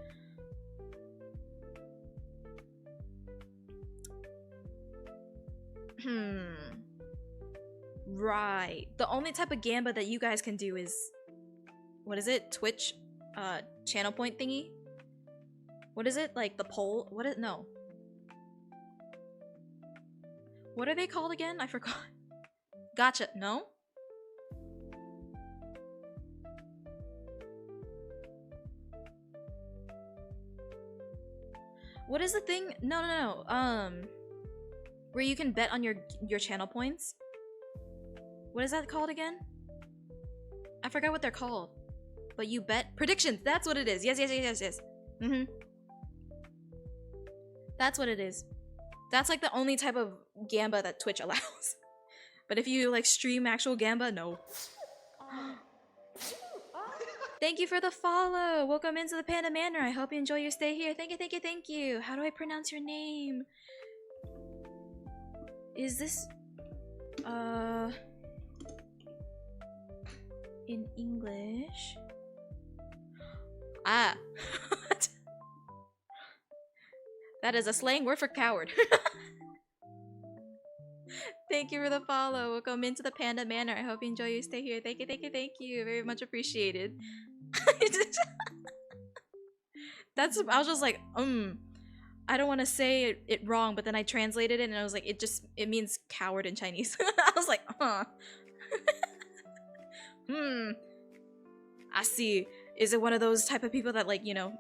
Right. The only type of gamba that you guys can do is... What is it? Twitch? Channel point thingy? What is it? Like the poll? What is... No. What are they called again? I forgot. Gotcha. No? What is the thing? No, no, no. Where you can bet on your channel points. What is that called again? I forgot what they're called. But you bet predictions. That's what it is. Yes, yes, yes, yes, yes. Mhm. That's what it is. That's like the only type of gamba that Twitch allows. But if you like stream actual gamba, no. Thank you for the follow. Welcome into the Panda Manor. I hope you enjoy your stay here. Thank you, thank you, thank you. How do I pronounce your name? Is this in English? Ah. That is a slang word for coward. Thank you for the follow. Welcome into the Panda Manor. I hope you enjoy your stay here. Thank you, thank you, thank you. Very much appreciated. I was just like, I don't want to say it wrong, but then I translated it and I was like, it means coward in Chinese. I was like, huh. I see. Is it one of those type of people that like, you know,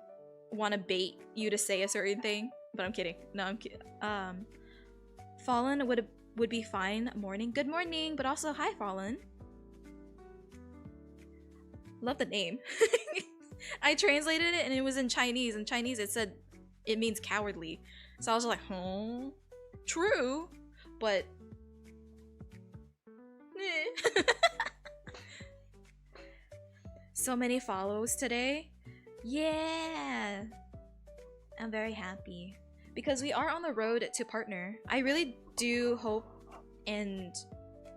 want to bait you to say a certain thing? But I'm kidding. No, I'm kidding. Fallen would be fine. Morning. Good morning, but also hi, Fallen. Love the name. I translated it and it was in Chinese. In Chinese it said it means cowardly. So I was like, huh? True, but so many follows today. Yeah. I'm very happy. Because we are on the road to partner. I really do hope and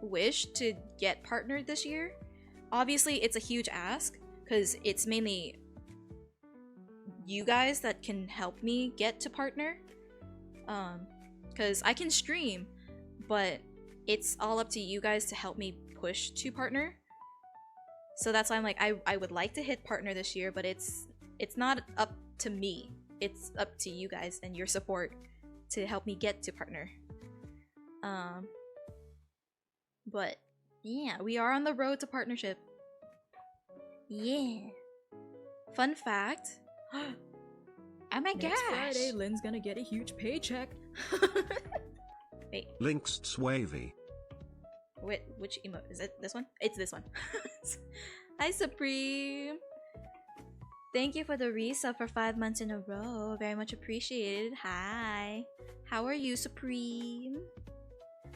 wish to get partnered this year. Obviously, it's a huge ask because it's mainly you guys that can help me get to partner. Because I can stream, but it's all up to you guys to help me push to partner. So that's why I'm like, I would like to hit partner this year, but it's not up to me. It's up to you guys and your support to help me get to partner. But yeah, we are on the road to partnership. Yeah. Fun fact. Oh my gosh. Next Friday, Lynn's gonna get a huge paycheck. Wait. Links Swavy. Wait, which emote? Is it this one? It's this one. Hi, Supreme. Thank you for the resub for 5 months in a row. Very much appreciated. Hi. How are you, Supreme?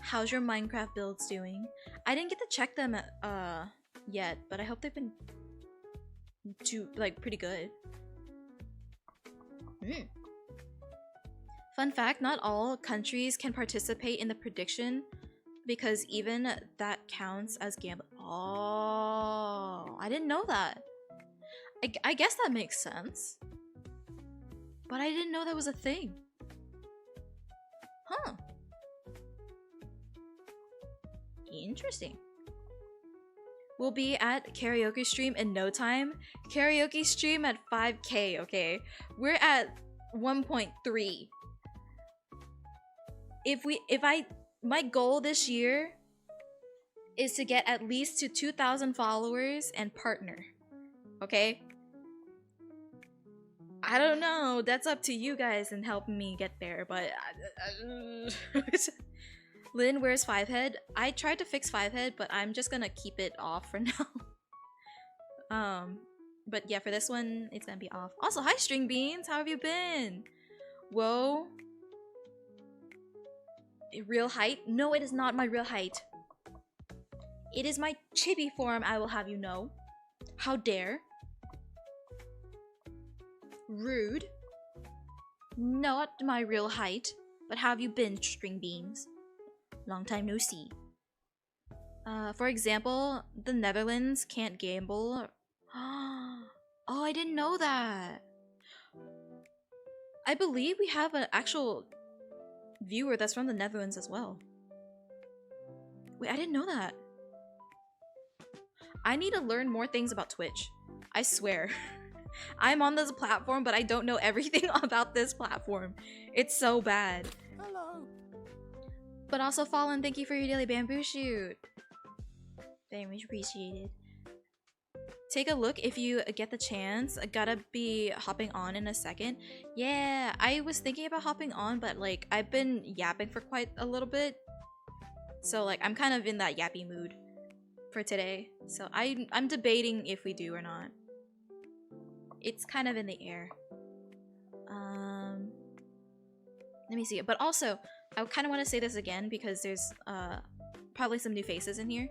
How's your Minecraft builds doing? I didn't get to check them yet, but I hope they've been pretty good. Fun fact, not all countries can participate in the prediction because even that counts as gambling. Oh, I didn't know that. I guess that makes sense. But I didn't know that was a thing. Huh. Interesting. We'll be at karaoke stream in no time. Karaoke stream at 5K, okay? We're at 1.3. My goal this year is to get at least to 2,000 followers and partner. Okay? I don't know. That's up to you guys and helping me get there, but Lynn, where's 5head? I tried to fix 5head, but I'm just gonna keep it off for now. But yeah, for this one, it's gonna be off. Also, hi String Beans, how have you been? Whoa. Real height? No, it is not my real height. It is my chibi form, I will have you know. How dare? Rude. Not my real height. But how have you been, String Beans? Long time no see. For example, the Netherlands can't gamble. Oh, I didn't know that. I believe we have an actual viewer that's from the Netherlands as well. Wait, I didn't know that. I need to learn more things about Twitch. I swear. I'm on this platform, but I don't know everything about this platform. It's so bad. Hello. But also, Fallen, thank you for your daily bamboo shoot. Very much appreciated. Take a look if you get the chance. I gotta be hopping on in a second. Yeah, I was thinking about hopping on, but like I've been yapping for quite a little bit. So like I'm kind of in that yappy mood for today. So I'm debating if we do or not. It's kind of in the air. Let me see. But also, I kind of want to say this again because there's probably some new faces in here.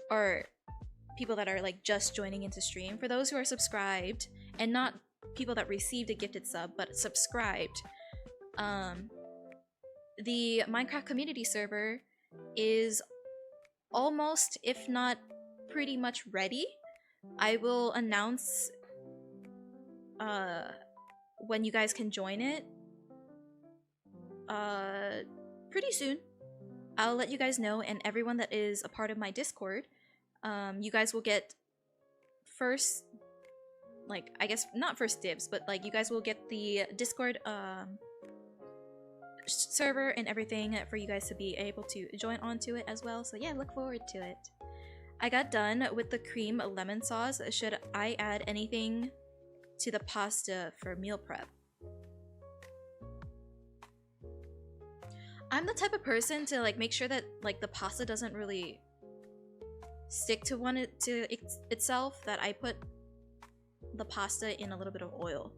Or people that are like just joining into stream. For those who are subscribed, and not people that received a gifted sub, but subscribed, the Minecraft community server is almost, if not pretty much ready. I will announce when you guys can join it pretty soon. I'll let you guys know, and everyone that is a part of my Discord, you guys will get first, like, I guess not first dibs, but like you guys will get the Discord server and everything for you guys to be able to join onto it as well. So yeah, look forward to it. I got done with the cream lemon sauce. Should I add anything to the pasta for meal prep? I'm the type of person to like make sure that like the pasta doesn't really stick to itself, that I put the pasta in a little bit of oil.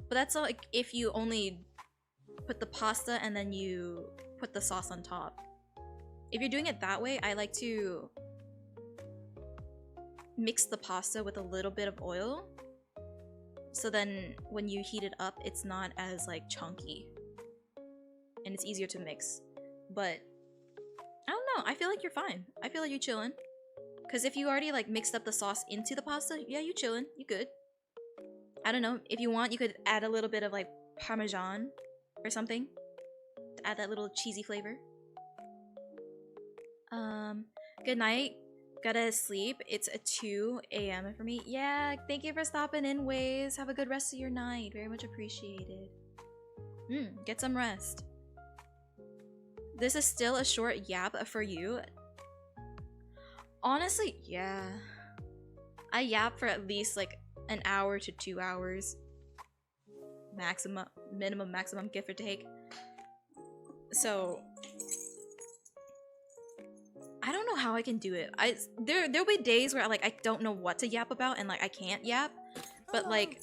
But that's like if you only put the pasta and then you put the sauce on top. If you're doing it that way, I like to mix the pasta with a little bit of oil, so then when you heat it up, it's not as like chunky and it's easier to mix. But I don't know, I feel like you're fine. I feel like you're chilling. Because if you already like mixed up the sauce into the pasta, yeah, you chilling, you good. I don't know, if you want, you could add a little bit of like Parmesan or something to add that little cheesy flavor. Good night. Gotta sleep. It's a 2 a.m. for me. Yeah, thank you for stopping in, Waze. Have a good rest of your night. Very much appreciated. Get some rest. This is still a short yap for you. Honestly, yeah. I yap for at least like an hour to 2 hours. Maximum, give or take. So I don't know how I can do it. There'll be days where I don't know what to yap about and like I can't yap. But like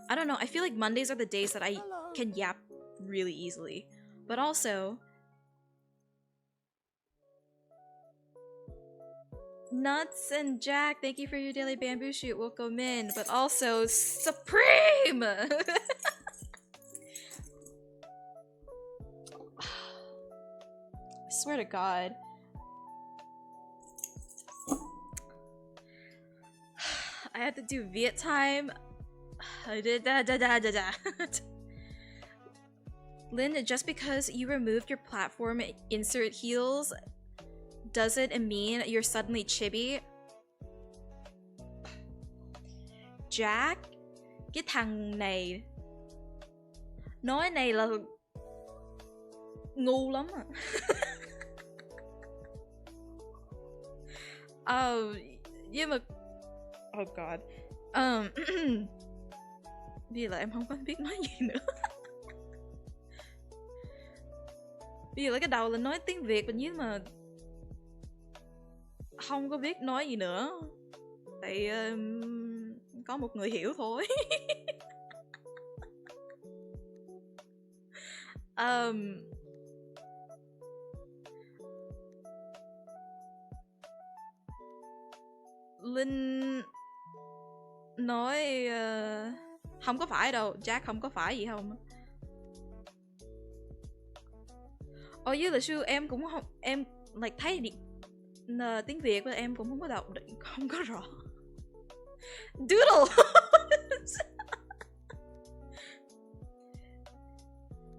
I don't know, I feel like Mondays are the days that I can yap really easily. But also Nuts and Jack, thank you for your daily bamboo shoot. Welcome in. But also Supreme. I swear to God. I had to do Viet time. Lynn, just because you removed your platform insert heels doesn't mean you're suddenly chibi. Jack, cái thằng này nói này là ngu lắm à. Nhưng mà oh god. Bây giờ là em không có biết nói gì nữa. Bây giờ là cái đầu là nói tiếng Việt nhưng mà không có biết nói gì nữa. Tại có một người hiểu thôi. Linh nói không có phải đâu, Jack không có phải gì không. Với là sư em cũng không, em like thấy tiếng Việt của em cũng không có đọc, không có rõ. Doodle.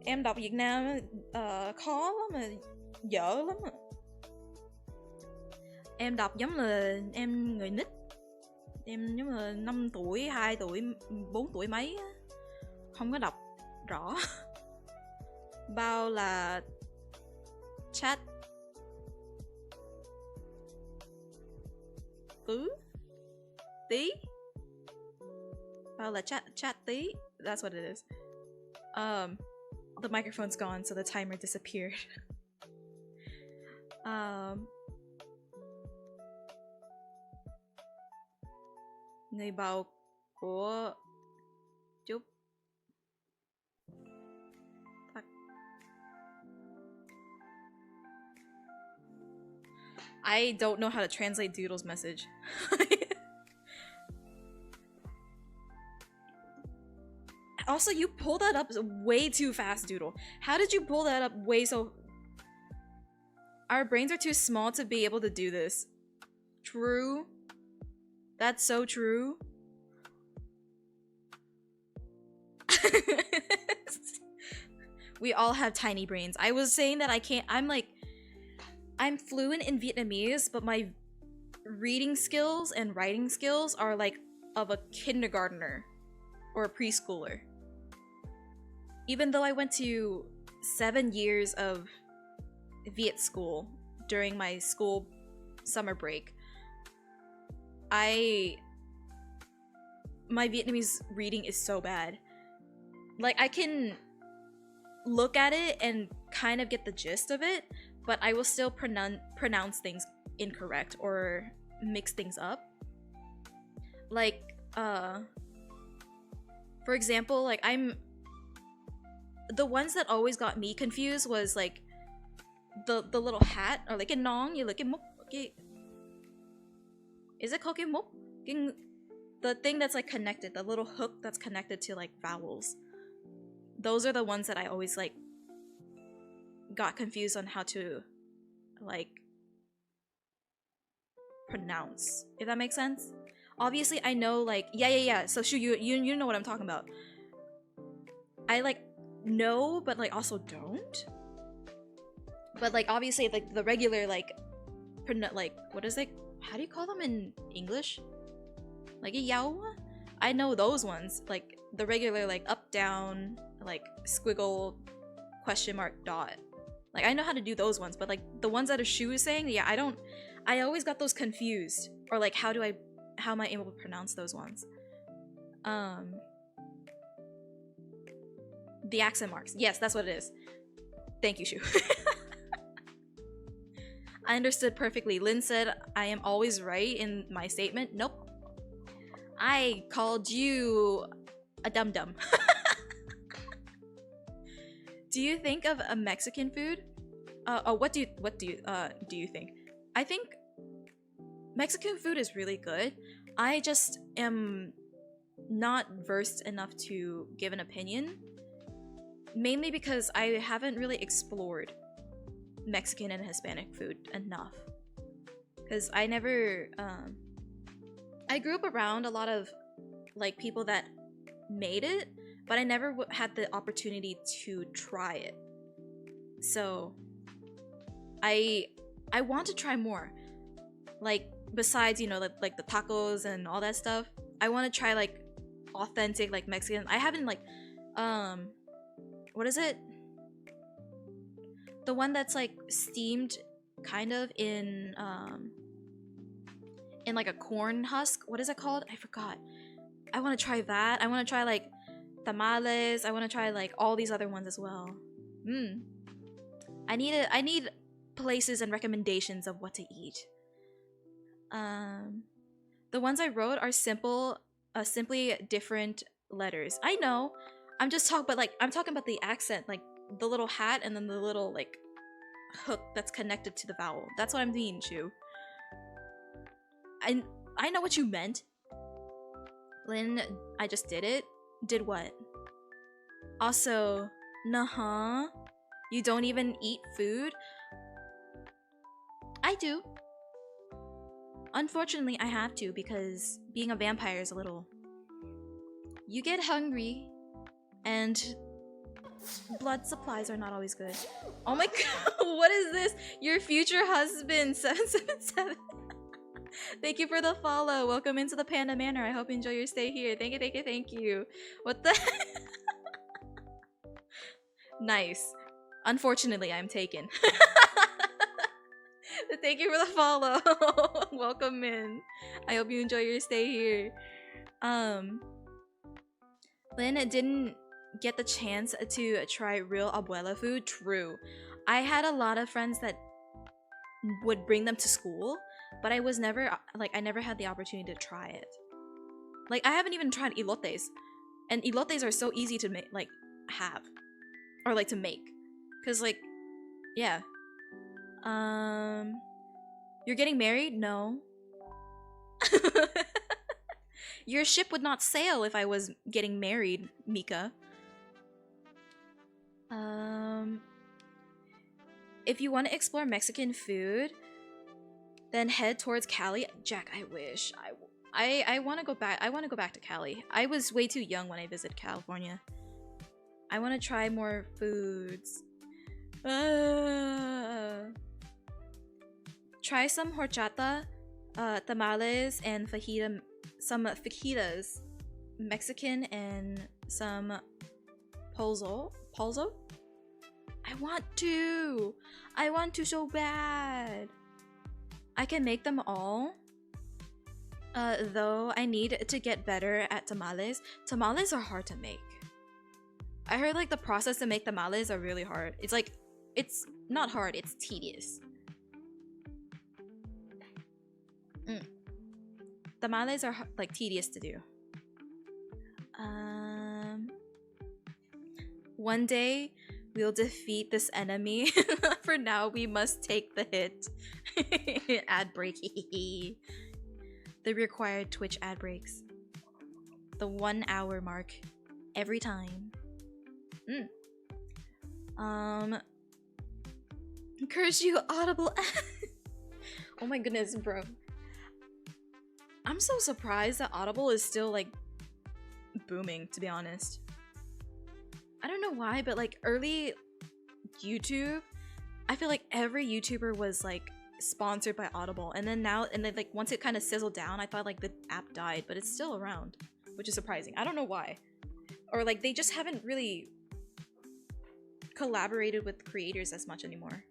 Em đọc Việt Nam khó lắm mà, dở lắm mà. Em đọc giống là em người nít. Em giống là 5 tuổi, 2 tuổi, 4 tuổi mấy á. Không có đọc rõ. Bao là chat Ooh? Tí? Là chat tí? That's what it is. The microphone's gone, so the timer disappeared. Người bầu của Trúc. Fuck. I don't know how to translate Doodle's message. Also, you pulled that up way too fast, Doodle. How did you pull that up way so... Our brains are too small to be able to do this. True. That's so true. We all have tiny brains. I was saying that I can't... I'm fluent in Vietnamese, but my reading skills and writing skills are like of a kindergartner or a preschooler. Even though I went to 7 years of Viet school during my school summer break, my Vietnamese reading is so bad. Like, I can look at it and kind of get the gist of it, but I will still pronounce things incorrect or mix things up. Like, for example, like the ones that always got me confused was like the little hat, or like a nong, you look at muk. Is it called muk? The thing that's like connected, the little hook that's connected to like vowels. Those are the ones that I always like got confused on how to like pronounce, if that makes sense. Obviously I know, like, yeah, so Shu, you know what I'm talking about. I like know, but like also don't. But like obviously like the regular like what is it, how do you call them in English? Like a yao? I know those ones, like the regular like up down, like squiggle, question mark, dot. Like I know how to do those ones, but like the ones that Shu is saying, yeah, I always got those confused. Or like how am I able to pronounce those ones? The accent marks. Yes, that's what it is. Thank you, Shu. I understood perfectly. Lynn said I am always right in my statement. Nope. I called you a dum-dum. Do you think of a Mexican food? What do you think? I think Mexican food is really good. I just am not versed enough to give an opinion. Mainly because I haven't really explored Mexican and Hispanic food enough. Because I never, I grew up around a lot of like people that made it, but I never had the opportunity to try it. So I want to try more. Like besides, you know, like the tacos and all that stuff, I want to try like authentic like Mexican. I haven't like what is it? The one that's like steamed kind of in like a corn husk. What is it called? I forgot. I want to try that. I want to try like tamales. I want to try like all these other ones as well. I need places and recommendations of what to eat. The ones I wrote are simply different letters. I know. I'm talking about the accent, like the little hat and then the little like hook that's connected to the vowel. That's what I'm meaning, Chu. I know what you meant. Lynn, I just did it. Did what? Also, nuh-huh. You don't even eat food? I do. Unfortunately, I have to because being a vampire is a little... You get hungry, and blood supplies are not always good. Oh my god, what is this? Your future husband, 777. Thank you for the follow. Welcome into the Panda Manor. I hope you enjoy your stay here. Thank you. What the? Nice. Unfortunately, I'm taken. Thank you for the follow. Welcome in. I hope you enjoy your stay here. Lynn didn't get the chance to try real abuela food. True. I had a lot of friends that would bring them to school, but I was never like I never had the opportunity to try it. Like I haven't even tried elotes, and elotes are so easy to make, like have, or like to make, cause like, yeah. You're getting married? No. Your ship would not sail if I was getting married, Mika. If you want to explore Mexican food, then head towards Cali. Jack, I wish. I want to go back. I want to go back to Cali. I was way too young when I visited California. I want to try more foods. Try some horchata, tamales, and fajita. Some fajitas, Mexican, and some polzo. Polzo? I want to so bad. I can make them all. Though I need to get better at tamales. Tamales are hard to make. I heard like the process to make tamales are really hard. It's like, it's not hard, it's tedious. Tamales are like tedious to do. One day we'll defeat this enemy. For now, we must take the hit. Ad break. The required Twitch ad breaks. The 1 hour mark every time. Curse you, Audible. Oh my goodness, bro. I'm so surprised that Audible is still like booming, to be honest. I don't know why, but like early YouTube, I feel like every YouTuber was like sponsored by Audible, and then now, and then like once it kind of sizzled down, I thought like the app died, but it's still around, which is surprising. I don't know why, or like they just haven't really collaborated with creators as much anymore.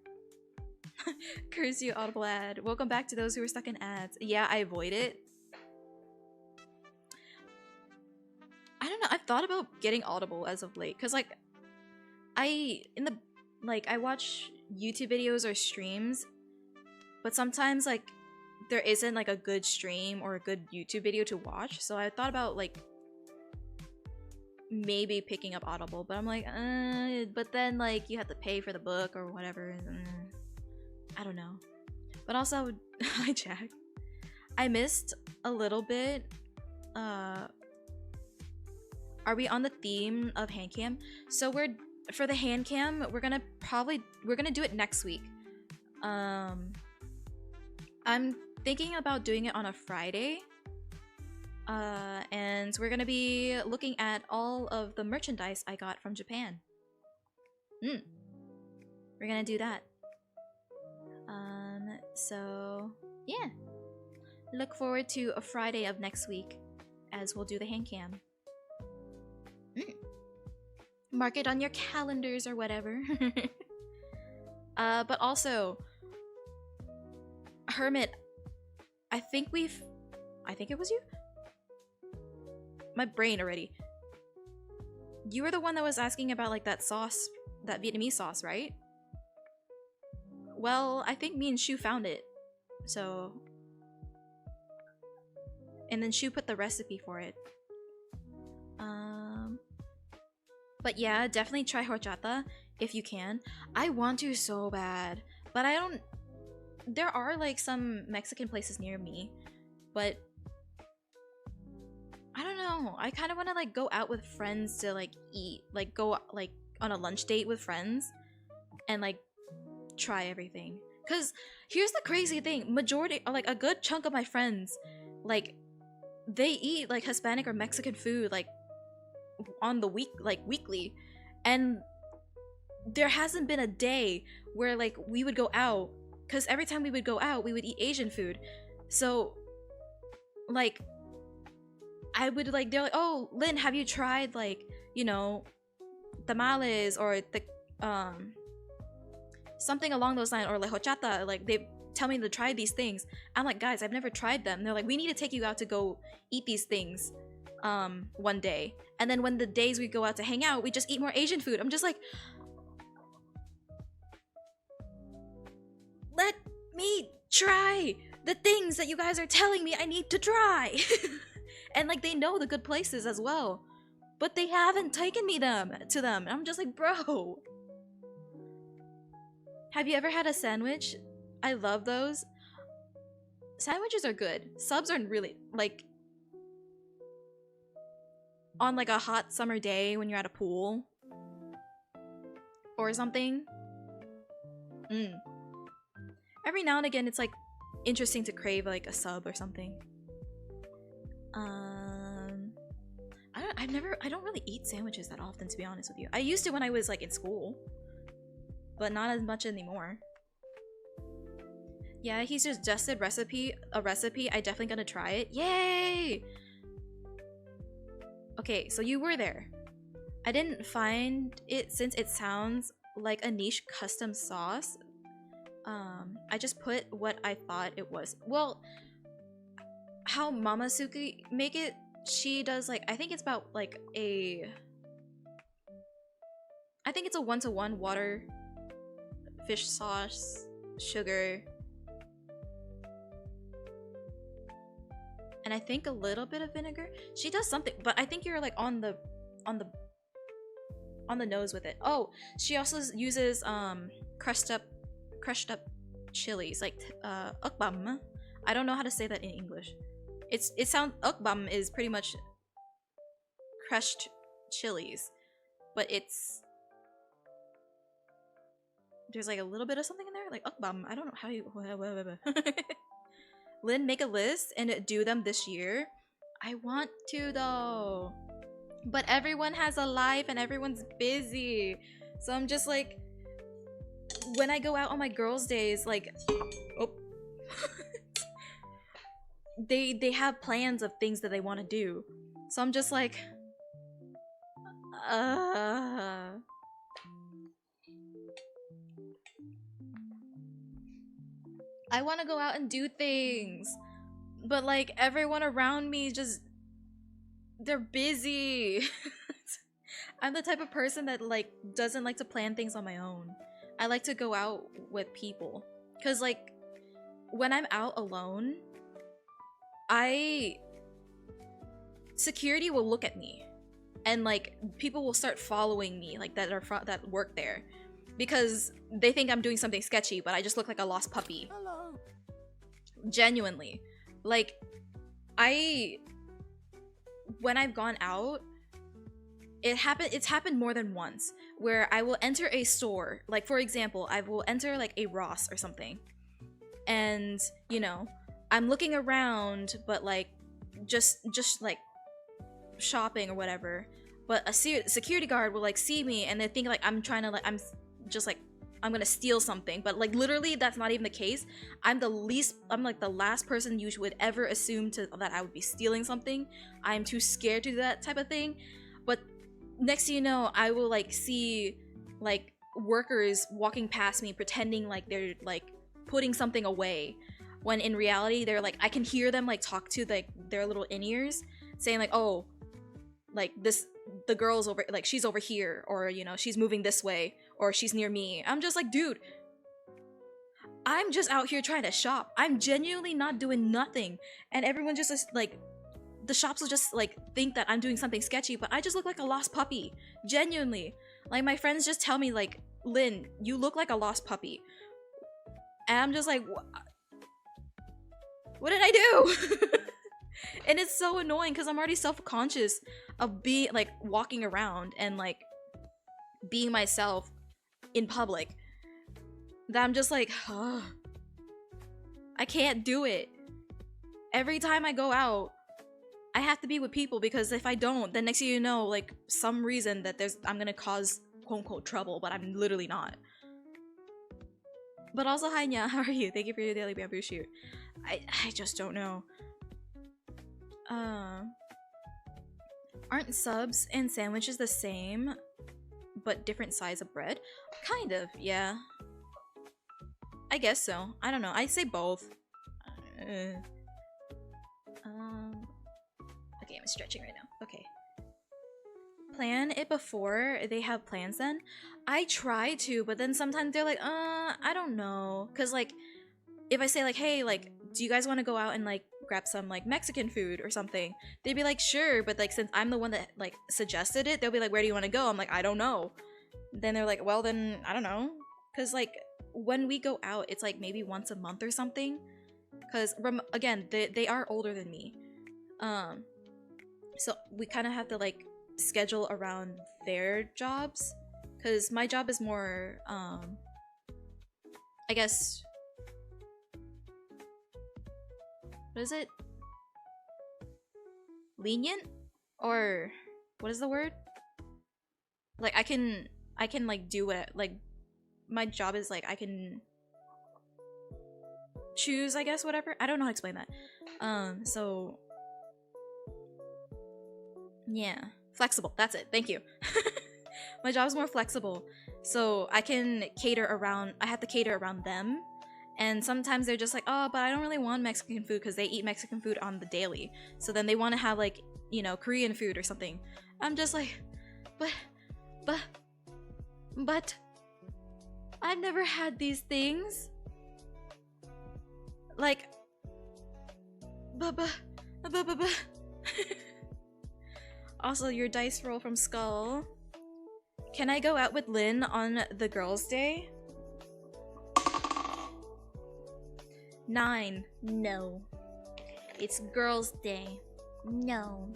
Curse you, Audible ad. Welcome back to those who are stuck in ads. Yeah, I avoid it. I don't know, I've thought about getting Audible as of late, because like I watch YouTube videos or streams, but sometimes like there isn't like a good stream or a good YouTube video to watch, so I thought about like maybe picking up Audible, but I'm like, but then like you have to pay for the book or whatever. I don't know. But also, hi Jack. I missed a little bit. Are we on the theme of hand cam? So we're, for the hand cam, we're gonna do it next week. I'm thinking about doing it on a Friday. And we're gonna be looking at all of the merchandise I got from Japan. We're gonna do that. So yeah. Look forward to a Friday of next week as we'll do the hand cam. Mark it on your calendars or whatever. But also, Hermit, I think it was you? My brain already. You were the one that was asking about like that sauce, that Vietnamese sauce, right? Well, I think me and Shu found it. So, and then Shu put the recipe for it. But yeah, definitely try horchata if you can. I want to so bad, but I don't. There are like some Mexican places near me, but I don't know. I kind of want to like go out with friends to like eat, like go like on a lunch date with friends and like try everything. Cause here's the crazy thing: majority, like a good chunk of my friends, like they eat like Hispanic or Mexican food like on the week, like weekly, and there hasn't been a day where like we would go out, because every time we would go out we would eat Asian food. So like I would like, they're like, oh Lynn, have you tried like, you know, tamales or the something along those lines, or like horchata, like they tell me to try these things. I'm like, guys, I've never tried them. They're like, we need to take you out to go eat these things one day. And then when the days we go out to hang out, we just eat more Asian food. I'm just like, let me try the things that you guys are telling me I need to try. And like, they know the good places as well, but they haven't taken me to them. And I'm just like, bro, have you ever had a sandwich? I love those. Sandwiches are good. Subs aren't really, like, on like a hot summer day when you're at a pool or something. Every now and again, it's like interesting to crave like a sub or something. I don't really eat sandwiches that often, to be honest with you. I used to when I was like in school, but not as much anymore. Yeah, he suggested a recipe. I definitely gonna try it. Yay! Okay, so you were there. I didn't find it since it sounds like a niche custom sauce. I just put what I thought it was. Well, how Mama Suki make it, she does like, I think it's about like a... I think it's a 1-to-1 water, fish sauce, sugar, and I think a little bit of vinegar. She does something, but I think you're like on the nose with it. Oh, she also uses crushed up chilies, like ukbam. I don't know how to say that in English. It sounds, ukbam is pretty much crushed chilies, but it's, there's like a little bit of something in there, like ukbam. I don't know how you. Lynn, make a list and do them this year. I want to though, but everyone has a life and everyone's busy, so I'm just like, when I go out on my girls' days, like, oh, they have plans of things that they want to do, so I'm just like, I want to go out and do things, but like everyone around me just, they're busy. I'm the type of person that like doesn't like to plan things on my own. I like to go out with people, cause like when I'm out alone, security will look at me, and like people will start following me, like that work there, because they think I'm doing something sketchy, but I just look like a lost puppy. Hello. Genuinely, like when I've gone out, it's happened more than once where I will enter a store, like for example, I will enter like a Ross or something, and you know, I'm looking around, but like just like shopping or whatever, but a security guard will like see me and they think like I'm trying to, like, I'm just like, I'm gonna steal something, but like literally that's not even the case. I'm like the last person you would ever assume that I would be stealing something. I'm too scared to do that type of thing. But next thing you know, I will like see like workers walking past me pretending like they're like putting something away, when in reality they're like, I can hear them like talk to like their little in-ears saying like, oh, like the girl's over, like she's over here, or you know, she's moving this way, or she's near me. I'm just like, dude, I'm just out here trying to shop. I'm genuinely not doing nothing, and everyone just like, the shops will just like think that I'm doing something sketchy, but I just look like a lost puppy. Genuinely, like my friends just tell me like, Lynn, you look like a lost puppy, and I'm just like, what did I do? And it's so annoying because I'm already self-conscious of being like walking around and like being myself in public, that I'm just like, I can't do it. Every time I go out, I have to be with people, because if I don't, then next thing you know, like some reason that I'm gonna cause quote-unquote trouble, but I'm literally not. But also, hi Nya, how are you? Thank you for your daily bamboo shoot. I just don't know. Aren't subs and sandwiches the same, but different size of bread? Kind of, yeah. I guess so. I don't know. I say both. Okay, I'm stretching right now. Okay. Plan it before they have plans then. I try to, but then sometimes they're like, I don't know. Cause like, if I say like, hey, like, do you guys want to go out and like grab some like Mexican food or something? They'd be like, sure, but like since I'm the one that like suggested it, they'll be like, where do you want to go? I'm like, I don't know. Then they're like, well then, I don't know. Cause like, when we go out, it's like maybe once a month or something. Cause again, they are older than me. So we kind of have to like schedule around their jobs. Cause my job is more, I guess, what is it? Lenient? Or what is the word? Like I can like do it, like my job is like I can choose, I guess, whatever. I don't know how to explain that. So yeah, flexible. That's it. Thank you. My job is more flexible, so I can cater around. I have to cater around them, and sometimes they're just like, oh, but I don't really want Mexican food because they eat Mexican food on the daily. So then they want to have like, you know, Korean food or something. I'm just like, but I've never had these things. Like, Also, your dice roll from Skull. Can I go out with Lynn on the girls' day? 9. No. It's girls' day. No.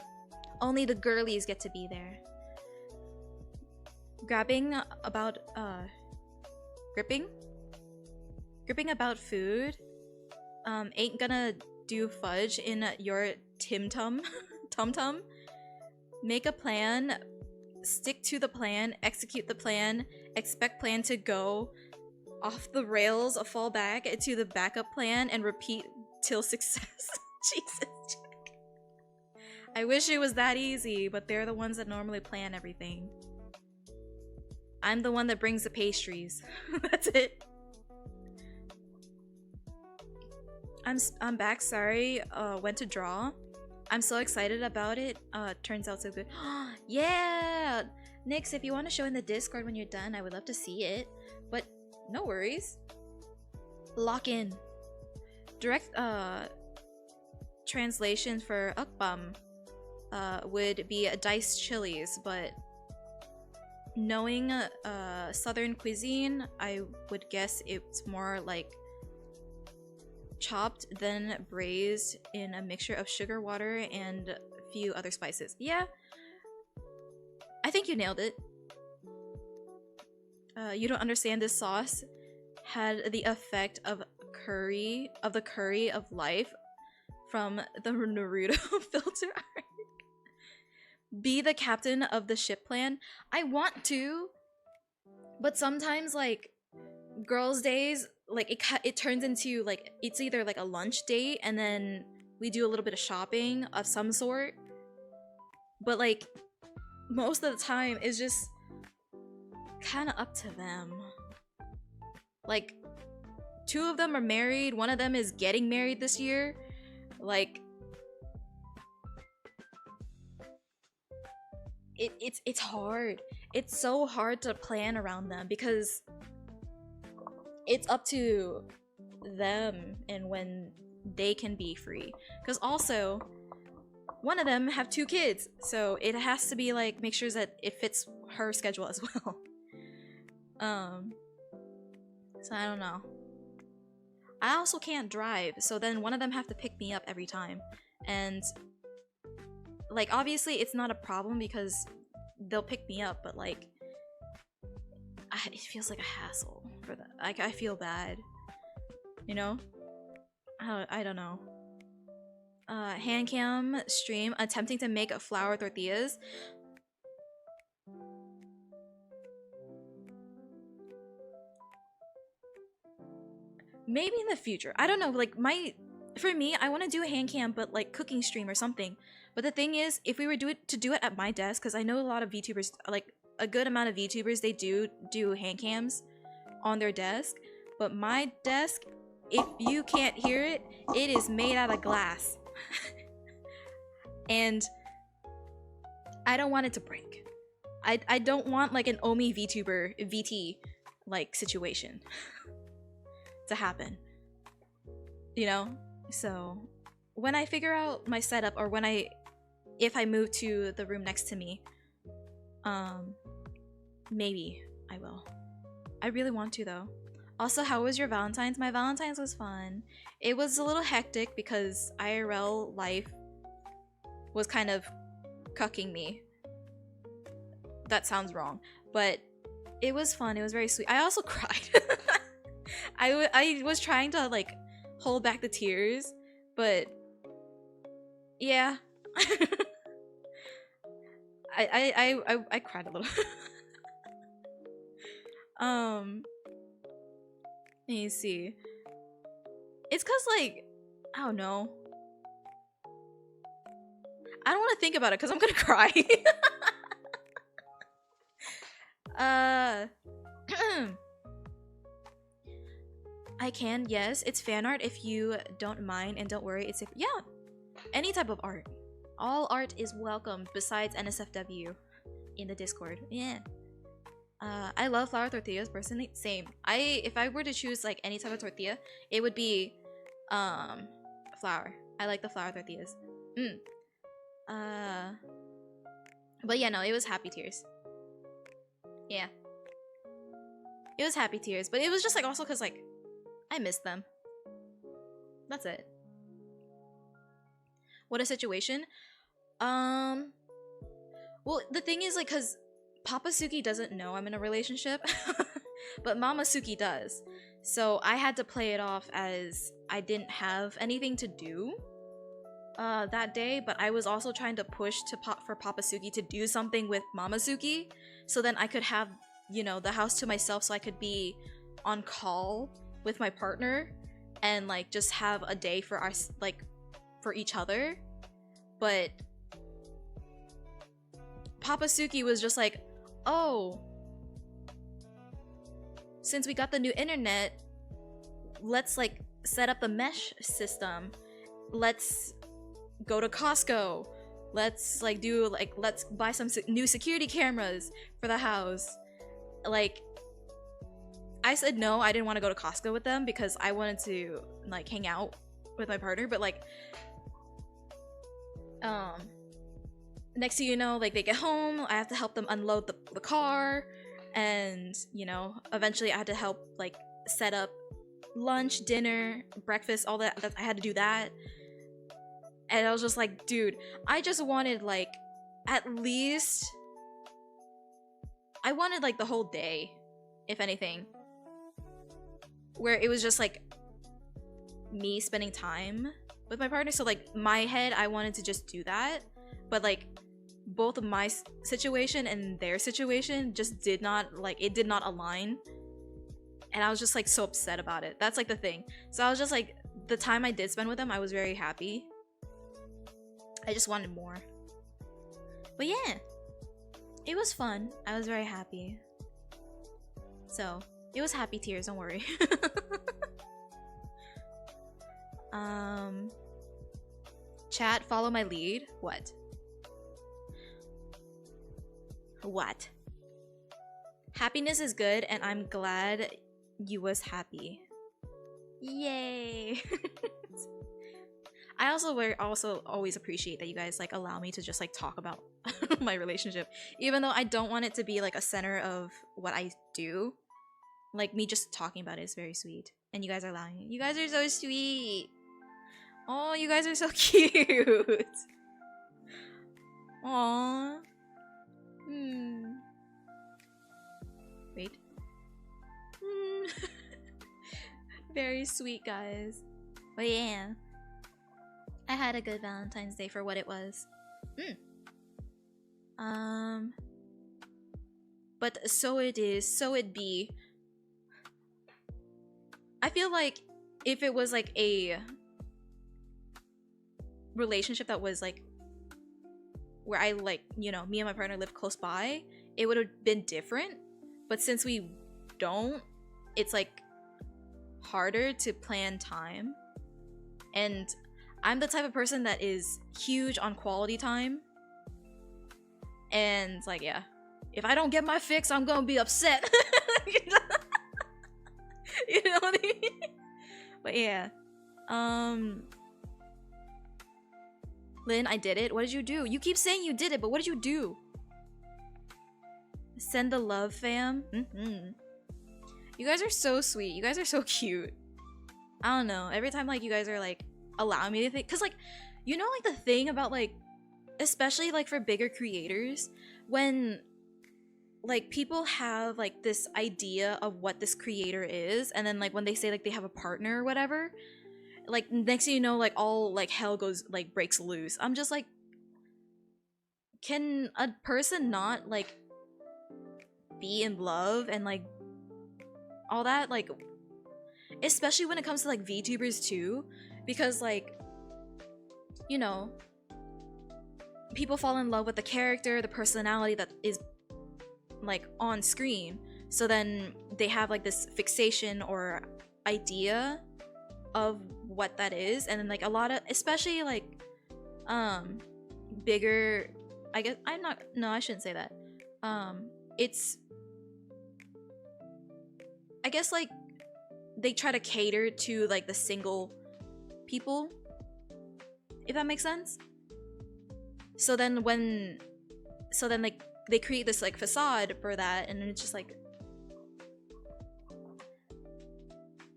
Only the girlies get to be there. Gripping about food. Ain't gonna do fudge in your Tim Tum. Tum Tum. Make a plan. Stick to the plan. Execute the plan. Expect plan to go off the rails, fall back to the backup plan, and repeat till success. Jesus. I wish it was that easy, but they're the ones that normally plan everything. I'm the one that brings the pastries. That's it. I'm back. Sorry. Went to draw. I'm so excited about it. Turns out so good. Yeah! Nix, if you want to show in the Discord when you're done, I would love to see it. But no worries. Lock in. Direct translation for ukbam would be diced chilies, but knowing southern cuisine, I would guess it's more like chopped then braised in a mixture of sugar, water, and a few other spices. Yeah, I think you nailed it. You don't understand, this sauce had the effect of the curry of life from the Naruto filter arc. Be the captain of the ship plan. I want to, but sometimes like girls' days, like it turns into like it's either like a lunch date and then we do a little bit of shopping of some sort, but like most of the time it's just kind of up to them. Like 2 of them are married, 1 of them is getting married this year. Like it's hard. It's so hard to plan around them because it's up to them and when they can be free. Because also, 1 of them have 2 kids, so it has to be like make sure that it fits her schedule as well. So I don't know. I also can't drive, so then 1 of them have to pick me up every time, and like obviously it's not a problem because they'll pick me up, but like it feels like a hassle for that. Like I feel bad, you know. I don't know. Hand cam stream attempting to make flour tortillas. Maybe in the future. I don't know. Like for me, I want to do a hand cam, but like cooking stream or something. But the thing is, if we were to do it at my desk, because I know a lot of VTubers, like a good amount of VTubers, they do hand cams on their desk. but my desk, if you can't hear it, it is made out of glass. And I don't want it to break. I don't want like an Omi VTuber VT like situation to happen. You know? So when I figure out my setup, or if I move to the room next to me, maybe I will. I really want to though. Also, how was your Valentine's? My Valentine's was fun. It was a little hectic because IRL life was kind of cucking me. That sounds wrong, but it was fun. It was very sweet. I also cried. I was trying to like hold back the tears, but yeah. I cried a little. Let me see. It's cause like, I don't know. I don't want to think about it because I'm gonna cry. I can, yes. It's fan art if you don't mind, and don't worry, it's yeah, any type of art. All art is welcome besides NSFW in the Discord. Yeah. I love flour tortillas personally. Same. If I were to choose like any type of tortilla, it would be flour. I like the flour tortillas. But yeah, no, it was happy tears. Yeah. It was happy tears, but it was just like also cuz like I missed them. That's it. What a situation. Well, the thing is like cuz Papa Suki doesn't know I'm in a relationship, but Mama Suki does. So I had to play it off as I didn't have anything to do that day, but I was also trying to push for Papa Suki to do something with Mama Suki, so then I could have, you know, the house to myself, so I could be on call with my partner and like just have a day for us, like for each other. But Papa Suki was just like, oh, since we got the new internet, let's like set up the mesh system. Let's go to Costco. Let's like do like, let's buy some new security cameras for the house. Like, I said no, I didn't want to go to Costco with them because I wanted to like hang out with my partner, but like next thing you know, like they get home, I have to help them unload the car, and you know, eventually I had to help like set up lunch, dinner, breakfast, all that. I had to do that. And I was just like, dude, I just wanted like at least I wanted like the whole day, if anything, where it was just like me spending time with my partner. So like my head, I wanted to just do that, but like both of my situation and their situation just did not, like, it did not align, and I was just like so upset about it. That's like the thing. So I was just like, the time I did spend with them, I was very happy. I just wanted more. But yeah, it was fun. I was very happy. So it was happy tears, don't worry. Chat, follow my lead. What? Happiness is good, and I'm glad you was happy. Yay. I also always appreciate that you guys like allow me to just like talk about my relationship, even though I don't want it to be like a center of what I do. Like, me just talking about it is very sweet, and you guys are allowing me. You guys are so sweet. Oh, you guys are so cute. Aww. Wait. Very sweet, guys. But yeah, I had a good Valentine's Day for what it was. But so it is, so it be. I feel like if it was like a relationship that was like where I like, you know, me and my partner lived close by, it would have been different. But since we don't, it's like harder to plan time. And I'm the type of person that is huge on quality time. And like, yeah, if I don't get my fix, I'm gonna be upset. You know what I mean? But yeah. Lynn, I did it. What did you do? You keep saying you did it, but what did you do? Send the love, fam. You guys are so sweet. You guys are so cute. I don't know. Every time like you guys are like allowing me to think, cause like, you know, like the thing about like, especially like for bigger creators, when like people have like this idea of what this creator is, and then like when they say like they have a partner or whatever, like next thing you know, like all like hell goes like breaks loose. I'm just like, can a person not like be in love and like all that, like especially when it comes to like VTubers too, because like, you know, people fall in love with the character, the personality that is like on screen, so then they have like this fixation or idea of what that is, and then like a lot of, especially like bigger, I guess I shouldn't say that, it's, I guess like they try to cater to like the single people, if that makes sense. So then like they create this like facade for that, and it's just like,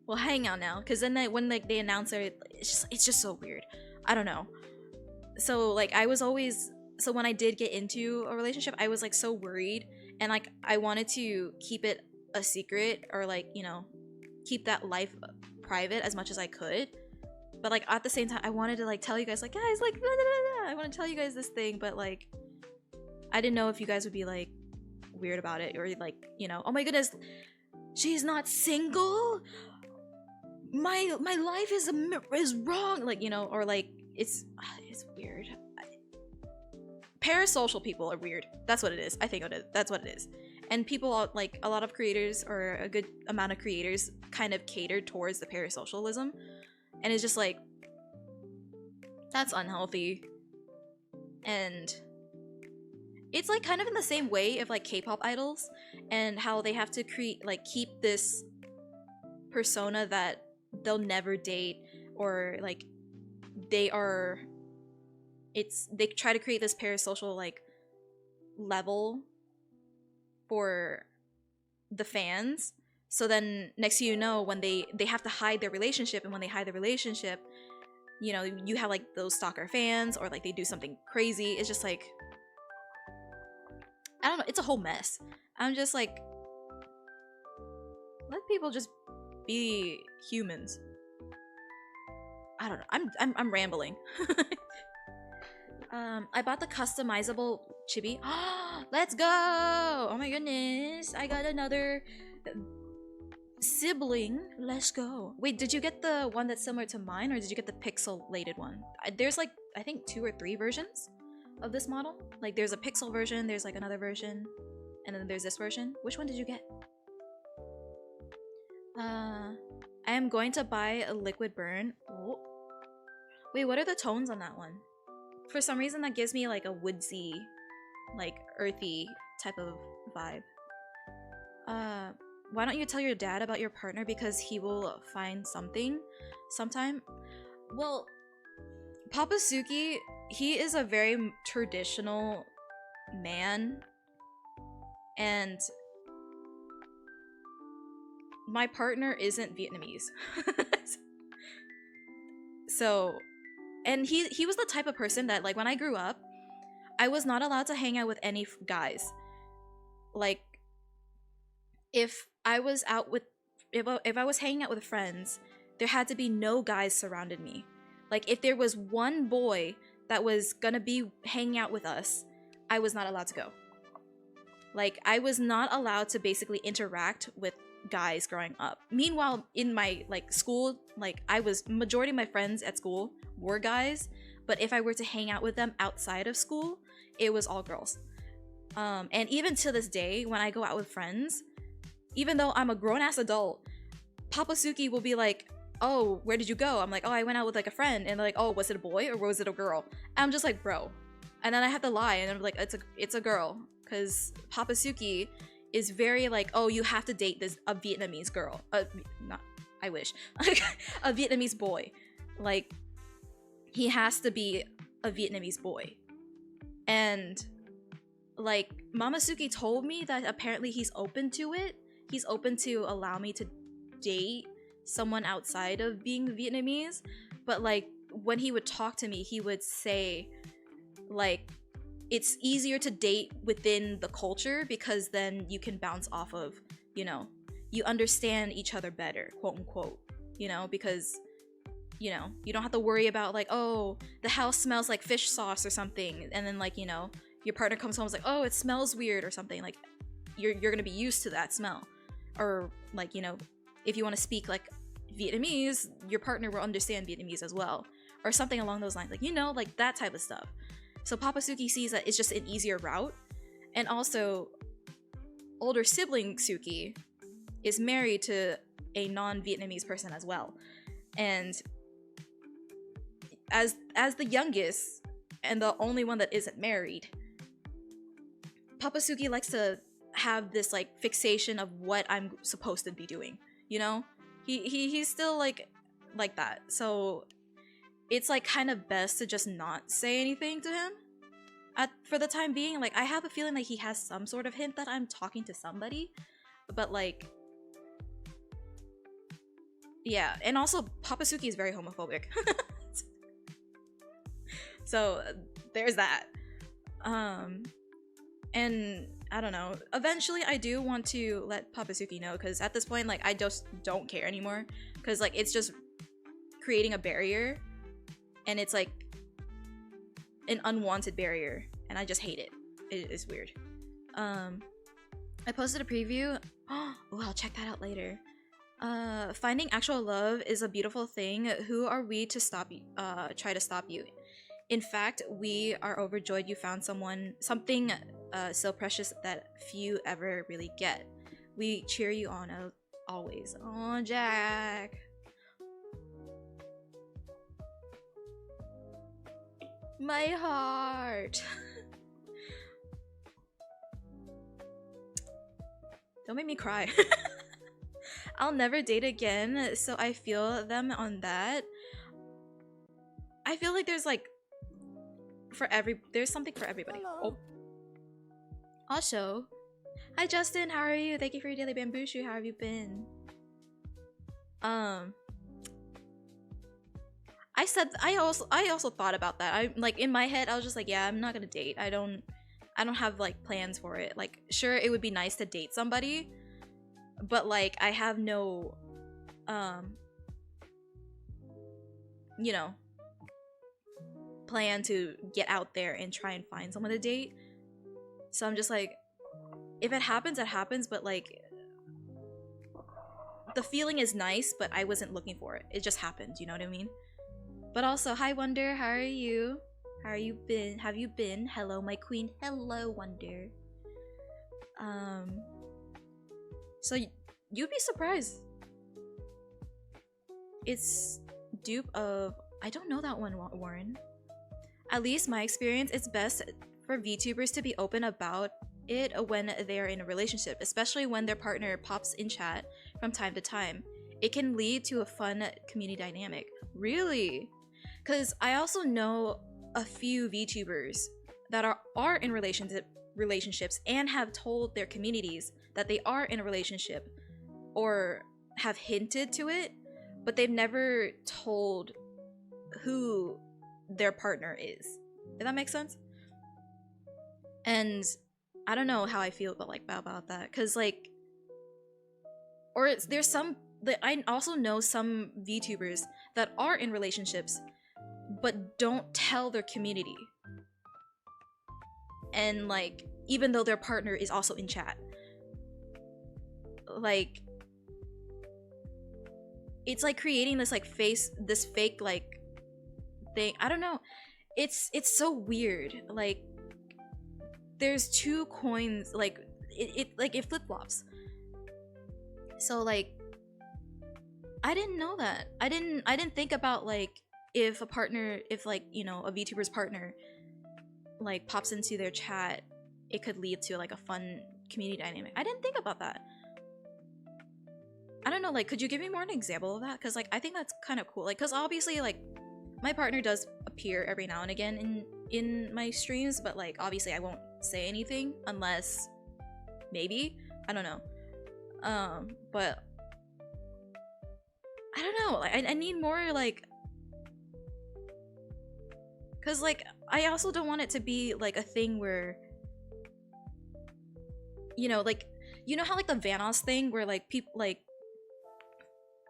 well, hang out now, because then when like they announce it, it's just so weird. I don't know. So like I was always, so when I did get into a relationship, I was like so worried, and like I wanted to keep it a secret, or like, you know, keep that life private as much as I could. But like at the same time, I wanted to like tell you guys, like, guys, like blah, blah, blah, blah. I want to tell you guys this thing, but like I didn't know if you guys would be like weird about it, or like, you know, oh my goodness, she's not single, my life is wrong, like, you know, or like it's weird. Parasocial people are weird. That's what it is. I think it is. That's what it is. And people, like a lot of creators, or a good amount of creators, kind of cater towards the parasocialism, and it's just like, that's unhealthy. And it's like kind of in the same way of like K-pop idols, and how they have to keep this persona that they'll never date, or like they try to create this parasocial like level for the fans. So then next thing you know, when they have to hide their relationship, and when they hide their relationship, you know, you have like those stalker fans, or like they do something crazy. It's just like, I don't know, it's a whole mess. I'm just like, let people just be humans. I don't know, I'm rambling. I bought the customizable chibi. Let's go! Oh my goodness, I got another sibling. Let's go. Wait, did you get the one that's similar to mine, or did you get the pixelated one? There's like, I think 2 or 3 versions of this model. Like there's a pixel version, there's like another version, and then there's this version. Which one did you get? I am going to buy a liquid burn. Oh. Wait, what are the tones on that one? For some reason that gives me like a woodsy, like earthy type of vibe. Why don't you tell your dad about your partner, because he will find something sometime? Well, Papa Suki, he is a very traditional man, and my partner isn't Vietnamese. So, and he was the type of person that, like, when I grew up, I was not allowed to hang out with any guys. Like, if I was out with, if I was hanging out with friends, there had to be no guys surrounded me. Like, if there was one boy that was gonna be hanging out with us, I was not allowed to go. Like, I was not allowed to basically interact with guys growing up. Meanwhile, in my like school, like majority of my friends at school were guys, but if I were to hang out with them outside of school, it was all girls. And even to this day, when I go out with friends, even though I'm a grown-ass adult, Papa Suki will be like, oh, where did you go? I'm like, oh, I went out with like a friend. And they're like, oh, was it a boy or was it a girl? And I'm just like, bro. And then I have to lie, and I'm like, it's a girl. Because Papa Suki is very like, oh, you have to date a Vietnamese girl. Not, I wish. A Vietnamese boy. Like, he has to be a Vietnamese boy. And like, Mama Suki told me that apparently he's open to it. He's open to allow me to date someone outside of being Vietnamese. But like, when he would talk to me, he would say like, it's easier to date within the culture because then you can bounce off of, you know, you understand each other better, quote unquote, you know, because, you know, you don't have to worry about like, oh, the house smells like fish sauce or something, and then like, you know, your partner comes home and is like, oh, it smells weird or something. Like, you're gonna be used to that smell. Or like, you know, if you want to speak like Vietnamese, your partner will understand Vietnamese as well, or something along those lines, like, you know, like that type of stuff. So Papa Suki sees that it's just an easier route. And also, older sibling Suki is married to a non-Vietnamese person as well. And as the youngest and the only one that isn't married, Papa Suki likes to have this like fixation of what I'm supposed to be doing, you know? He's still like that. So it's like kind of best to just not say anything to him for the time being. Like, I have a feeling like he has some sort of hint that I'm talking to somebody, but like, yeah. And also, Papa Suki is very homophobic. So there's that. And I don't know, eventually I do want to let Papa Suki know, because at this point, like, I just don't care anymore, because like, it's just creating a barrier, and it's like an unwanted barrier, and I just hate it. It is weird. I posted a preview. Oh, I'll check that out later. Finding actual love is a beautiful thing. Who are we to try to stop you? In fact, we are overjoyed you found something so precious that few ever really get. We cheer you on always. Oh, Jack. My heart. Don't make me cry. I'll never date again, so I feel them on that. I feel like there's like there's something for everybody. Oh. Also, hi Justin, how are you? Thank you for your daily bamboo shoe. How have you been? I also thought about that. I like, in my head I was just like, yeah, I'm not gonna date. I don't have like plans for it. Like, sure, it would be nice to date somebody, but like, I have no you know, plan to get out there and try and find someone to date. So I'm just like, if it happens, it happens, but like, the feeling is nice, but I wasn't looking for it. It just happened, you know what I mean? But also, hi Wonder, how are you? How are you been? Have you been? Hello, my queen. Hello, Wonder. So you'd be surprised. It's dupe of, I don't know that one, Warren. At least my experience, it's best for VTubers to be open about it when they're in a relationship, especially when their partner pops in chat from time to time. It can lead to a fun community dynamic. Really? Because I also know a few VTubers that are in relationships and have told their communities that they are in a relationship or have hinted to it, but they've never told who their partner is. Does that make sense? And I don't know how I feel about that, because like, or there's some that I also know some VTubers that are in relationships but don't tell their community, and like, even though their partner is also in chat, like, it's like creating this like this fake like thing. I don't know, it's so weird. Like, there's two coins, like it flip-flops. So like, I didn't know that. I didn't think about like if a partner, if like, you know, a VTuber's partner like pops into their chat, it could lead to like a fun community dynamic. I didn't think about that. I don't know, like, could you give me more an example of that? Because like I think that's kind of cool. Like, because obviously like my partner does appear every now and again in my streams, but like obviously I won't say anything unless maybe, I don't know. But I don't know, like I need more like, because like I also don't want it to be like a thing where, you know, like, you know how like the Vanoss thing where like people like,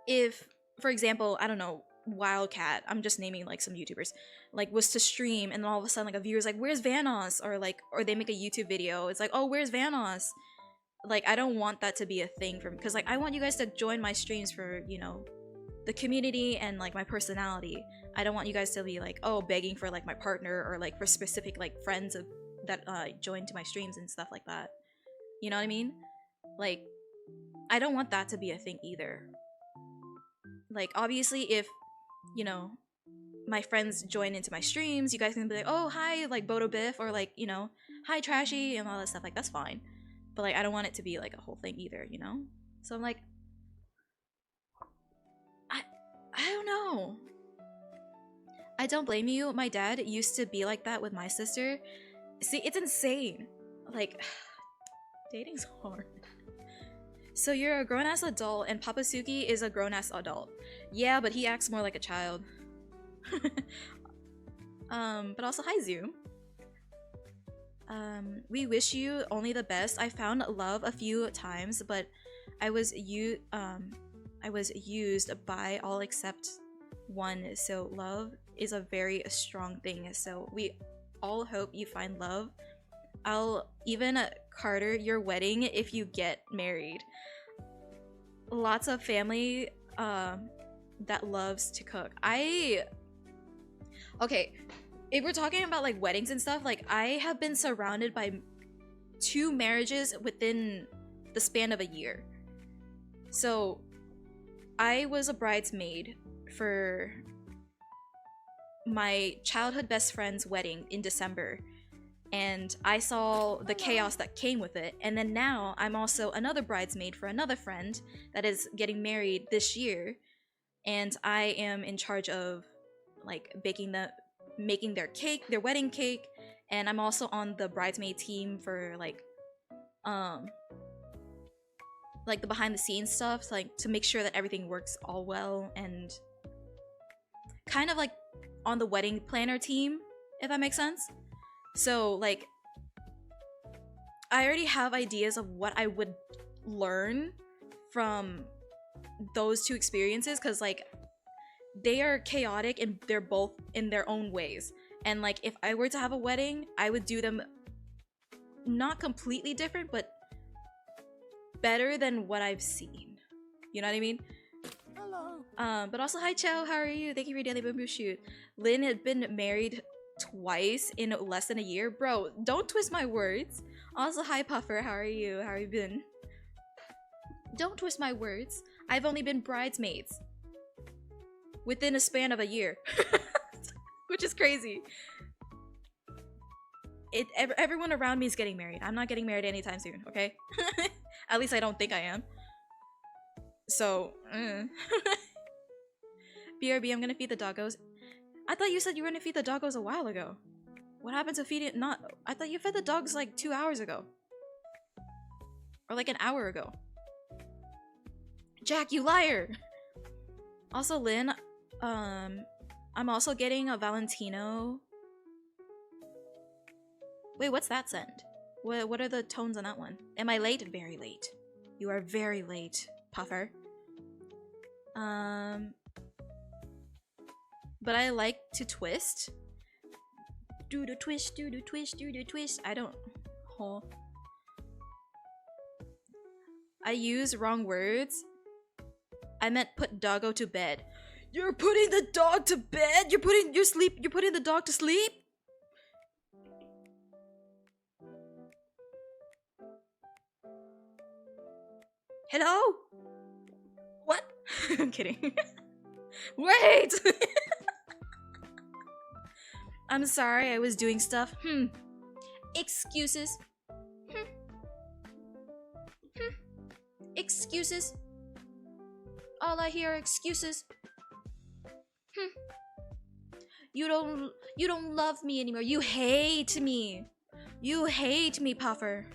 if for example, I don't know, Wildcat, I'm just naming like some YouTubers, like was to stream and then all of a sudden like a viewer's like, where's Vanoss? Or like, or they make a YouTube video, it's like, oh, where's Vanoss? Like, I don't want that to be a thing for me, because like I want you guys to join my streams for, you know, the community and like my personality. I don't want you guys to be like, oh, begging for like my partner or like for specific like friends of that join to my streams and stuff like that. You know what I mean? Like, I don't want that to be a thing either. Like, obviously, if, you know, my friends join into my streams, you guys can be like, oh, hi, like Bodo Biff, or like, you know, hi Trashy, and all that stuff. Like, that's fine. But like, I don't want it to be like a whole thing either, you know? So I'm like, I don't know. I don't blame you. My dad used to be like that with my sister. See, it's insane. Like, dating's hard. So you're a grown-ass adult and Papasuki is a grown-ass adult. Yeah, but he acts more like a child. But also hi Zoom. We wish you only the best. I found love a few times, but I was used by all except one, so love is a very strong thing. So we all hope you find love. I'll even Carter your wedding if you get married. Lots of family that loves to cook. Okay, if we're talking about like weddings and stuff, like I have been surrounded by 2 marriages within the span of a year. So I was a bridesmaid for my childhood best friend's wedding in December, and I saw the chaos that came with it. And then now I'm also another bridesmaid for another friend that is getting married this year, and I am in charge of like making their cake, their wedding cake, and I'm also on the bridesmaid team for like the behind the scenes stuff, like to make sure that everything works all well, and kind of like on the wedding planner team, if that makes sense. So like I already have ideas of what I would learn from those 2 experiences, because like they are chaotic and they're both in their own ways. And like if I were to have a wedding, I would do them not completely different, but better than what I've seen. You know what I mean? Hello. But also hi Chow, how are you? Thank you for your daily bamboo shoot. Lynn had been married twice in less than a year. Bro, don't twist my words. Also hi Puffer, how are you? How have you been? Don't twist my words. I've only been bridesmaids within a span of a year. Which is crazy. Everyone around me is getting married. I'm not getting married anytime soon, okay? At least I don't think I am. So, BRB, I'm gonna feed the doggos. I thought you said you were gonna feed the doggos a while ago. What happened to feeding it? Not. I thought you fed the dogs like 2 hours ago. Or like an hour ago. Jack, you liar! Also, Lynn, I'm also getting a Valentino. Wait, what's that scent? What are the tones on that one? Am I late? Very late. You are very late, Puffer. But I like to twist. Do the twist, do the twist, do the twist. I don't. Oh. I use wrong words. I meant put doggo to bed. You're putting the dog to bed? You're putting the dog to sleep? Hello? What? I'm kidding. Wait! I'm sorry, I was doing stuff. Excuses. Excuses. All I hear are excuses. You don't love me anymore. You hate me. You hate me, Puffer.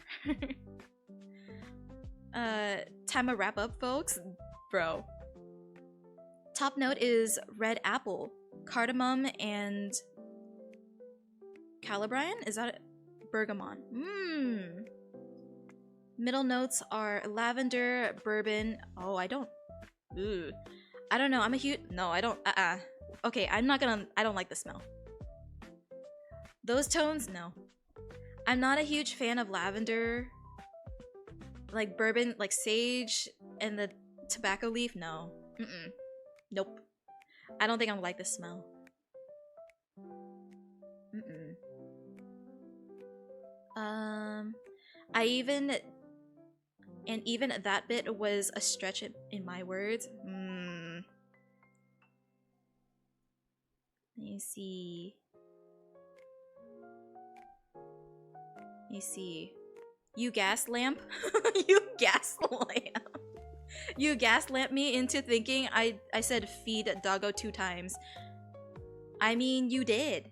Time to wrap up, folks. Bro. Top note is red apple, cardamom, and calabrian? Is that it? Bergamot. Middle notes are lavender, bourbon. Oh, I don't. Ooh. I don't know. I'm a huge. No, I don't. Okay, I'm not gonna. I don't like the smell. Those tones, no. I'm not a huge fan of lavender. Like bourbon, like sage, and the tobacco leaf, no. Nope. I don't think I'm gonna like the smell. Even that bit was a stretch in my words. Let me see. You gas lamp? You gas lamp. You gas lamp me into thinking I said feed doggo 2 times. I mean, you did.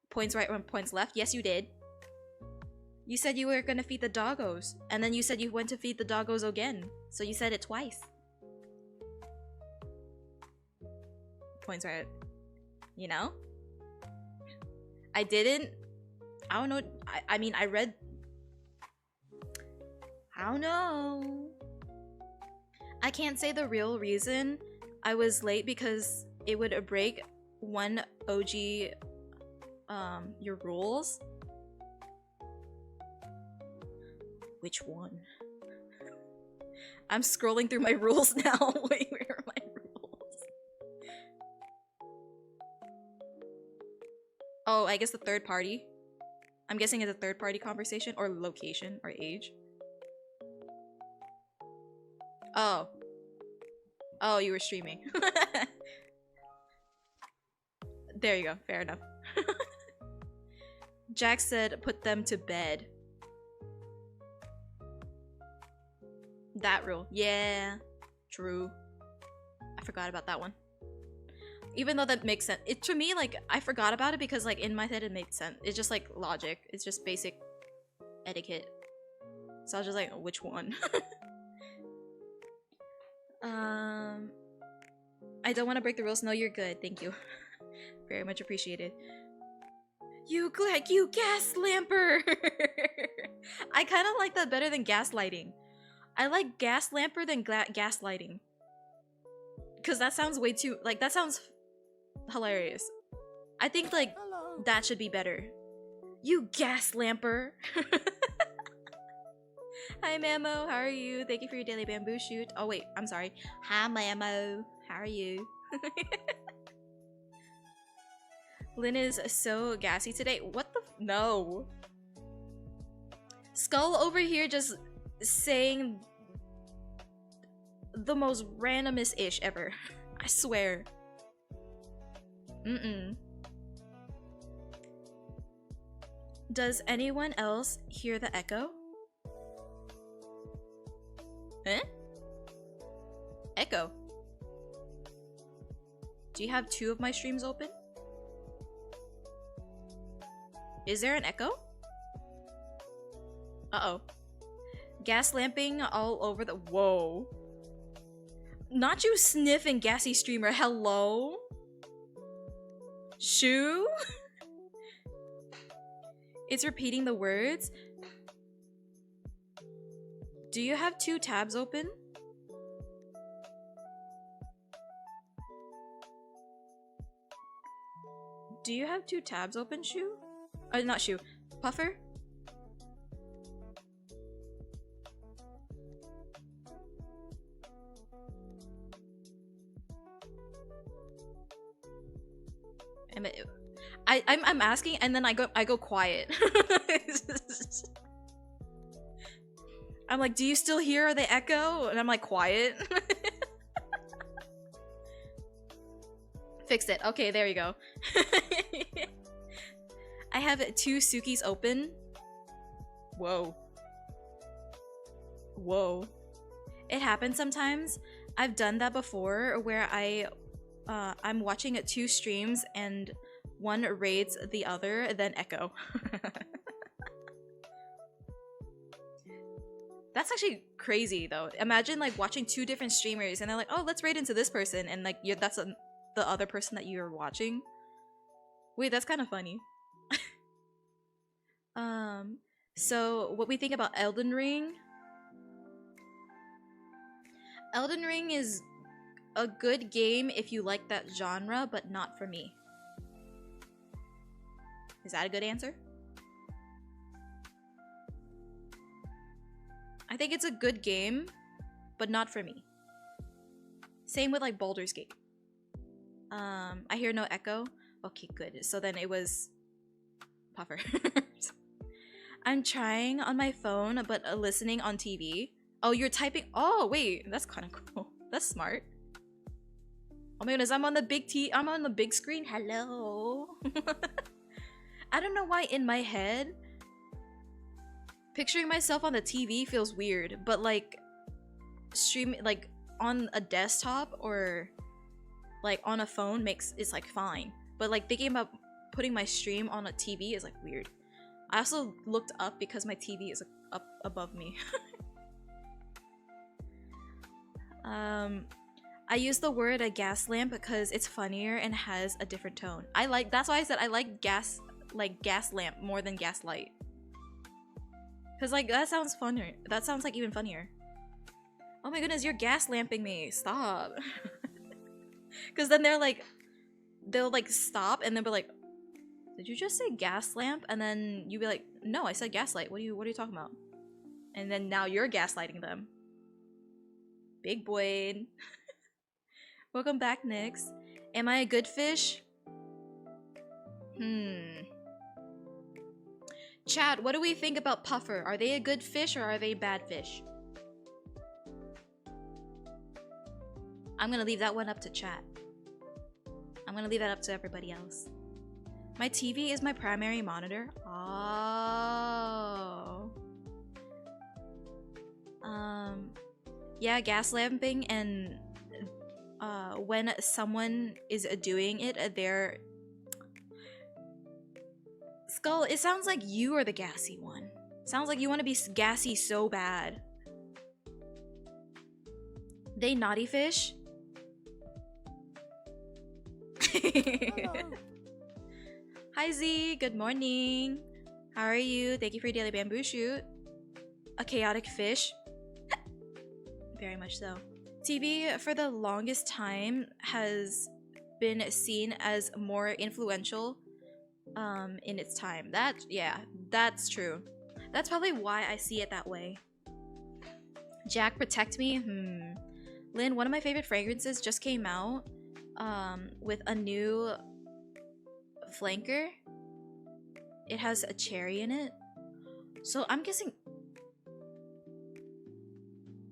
Points right or points left? Yes, you did. You said you were gonna feed the doggos, and then you said you went to feed the doggos again. So you said it twice. Points right. You know? I didn't. I don't know. I mean, I read. I don't know. I can't say the real reason I was late because it would break one OG your rules. Which one? I'm scrolling through my rules now. Wait, where are my rules? Oh, I guess the third party. I'm guessing it's a third party conversation or location or age. Oh. Oh, you were streaming. There you go. Fair enough. Jack said put them to bed. That rule. Yeah. True. I forgot about that one. Even though that makes sense. To me, like, I forgot about it because, like, in my head it made sense. It's just, like, logic. It's just basic etiquette. So I was just like, which one? I don't want to break the rules. No, you're good. Thank you. Very much appreciated. You gas lamper! I kind of like that better than gaslighting. I like gas lamper than gaslighting. Because that sounds way too... Like, that sounds hilarious. I think, like, that should be better. You gas lamper! Hi, Mamo. How are you? Thank you for your daily bamboo shoot. Oh, wait. I'm sorry. Hi, Mamo. How are you? Lynn is so gassy today. What the... No. Skull over here just saying the most randomest ish ever. I swear. Does anyone else hear the echo? Huh? Echo. Do you have 2 of my streams open? Is there an echo? Uh-oh. Gas lamping all over the... Whoa. Not you sniffing gassy streamer. Hello? Shoo? It's repeating the words. Do you have 2 tabs open? Do you have 2 tabs open, Shoo? Not Shoo. Puffer? I'm asking and then I go quiet. I'm like, do you still hear the echo? And I'm like, quiet. Fixed it. Okay, there you go. I have 2 Sukis open. Whoa. Whoa. It happens sometimes. I've done that before where I'm watching 2 streams and one raids the other, then echo. That's actually crazy though. Imagine like watching 2 different streamers and they're like, oh, let's raid into this person, and like that's the other person that you're watching. Wait, that's kind of funny. So what we think about Elden Ring? Elden Ring is a good game if you like that genre, but not for me. Is that a good answer? I think it's a good game, but not for me. Same with like Baldur's Gate. I hear no echo. Okay, good. So then it was Puffer. I'm trying on my phone, but listening on TV. Oh, you're typing. Oh, wait, that's kind of cool. That's smart. Oh my goodness, I'm on the I'm on the big screen. Hello. I don't know why in my head picturing myself on the TV feels weird, but like streaming like on a desktop or like on a phone it's like fine. But like thinking about putting my stream on a TV is like weird. I also looked up because my TV is up above me. I use the word a gas lamp because it's funnier and has a different tone. That's why I said I like gas lamp more than gaslight. Cause like that sounds funnier. That sounds like even funnier. Oh my goodness, you're gas lamping me. Stop. Cause then they'll like stop and they'll be like, did you just say gas lamp? And then you be like, no, I said gaslight. What are you talking about? And then now you're gaslighting them. Big boy. Welcome back, Nyx. Am I a good fish? Chat, what do we think about Puffer? Are they a good fish or are they bad fish? I'm gonna leave that one up to chat. I'm gonna leave that up to everybody else. My TV is my primary monitor. Oh. Yeah, gas lamping, and when someone is doing it, they're... Skull, it sounds like you are the gassy one. Sounds like you want to be gassy so bad. They naughty fish? Hi Z, good morning. How are you? Thank you for your daily bamboo shoot. A chaotic fish? Very much so. TV for the longest time has been seen as more influential in its time. Yeah, that's true. That's probably why I see it that way. Jack, protect me? Lynn, one of my favorite fragrances just came out with a new flanker. It has a cherry in it. So I'm guessing...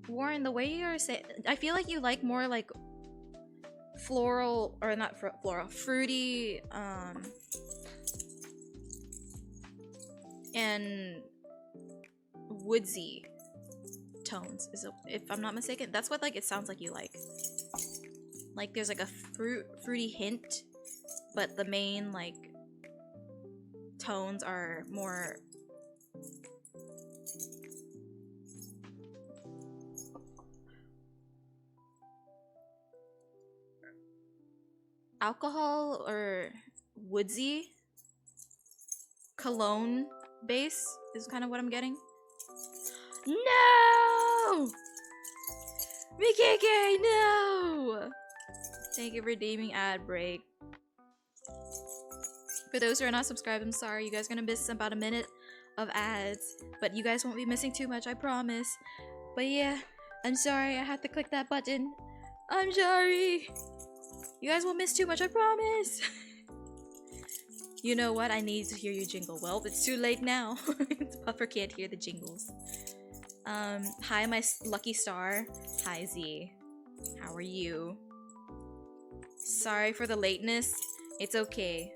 Warren, the way you're saying... I feel like you like more like floral, or not floral, fruity, and woodsy tones, if I'm not mistaken. That's what like it sounds like you like. Like there's like a fruity hint, but the main like tones are more alcohol or woodsy. Cologne base is kind of what I'm getting. No! Mikeke, no! Thank you for redeeming ad break. For those who are not subscribed, I'm sorry. You guys are gonna miss about a minute of ads. But you guys won't be missing too much, I promise. But yeah, I'm sorry. I had to click that button. I'm sorry. You guys won't miss too much, I promise. You know what? I need to hear you jingle. Well, it's too late now. Puffer can't hear the jingles. Hi, my lucky star. Hi, Z. How are you? Sorry for the lateness. It's okay.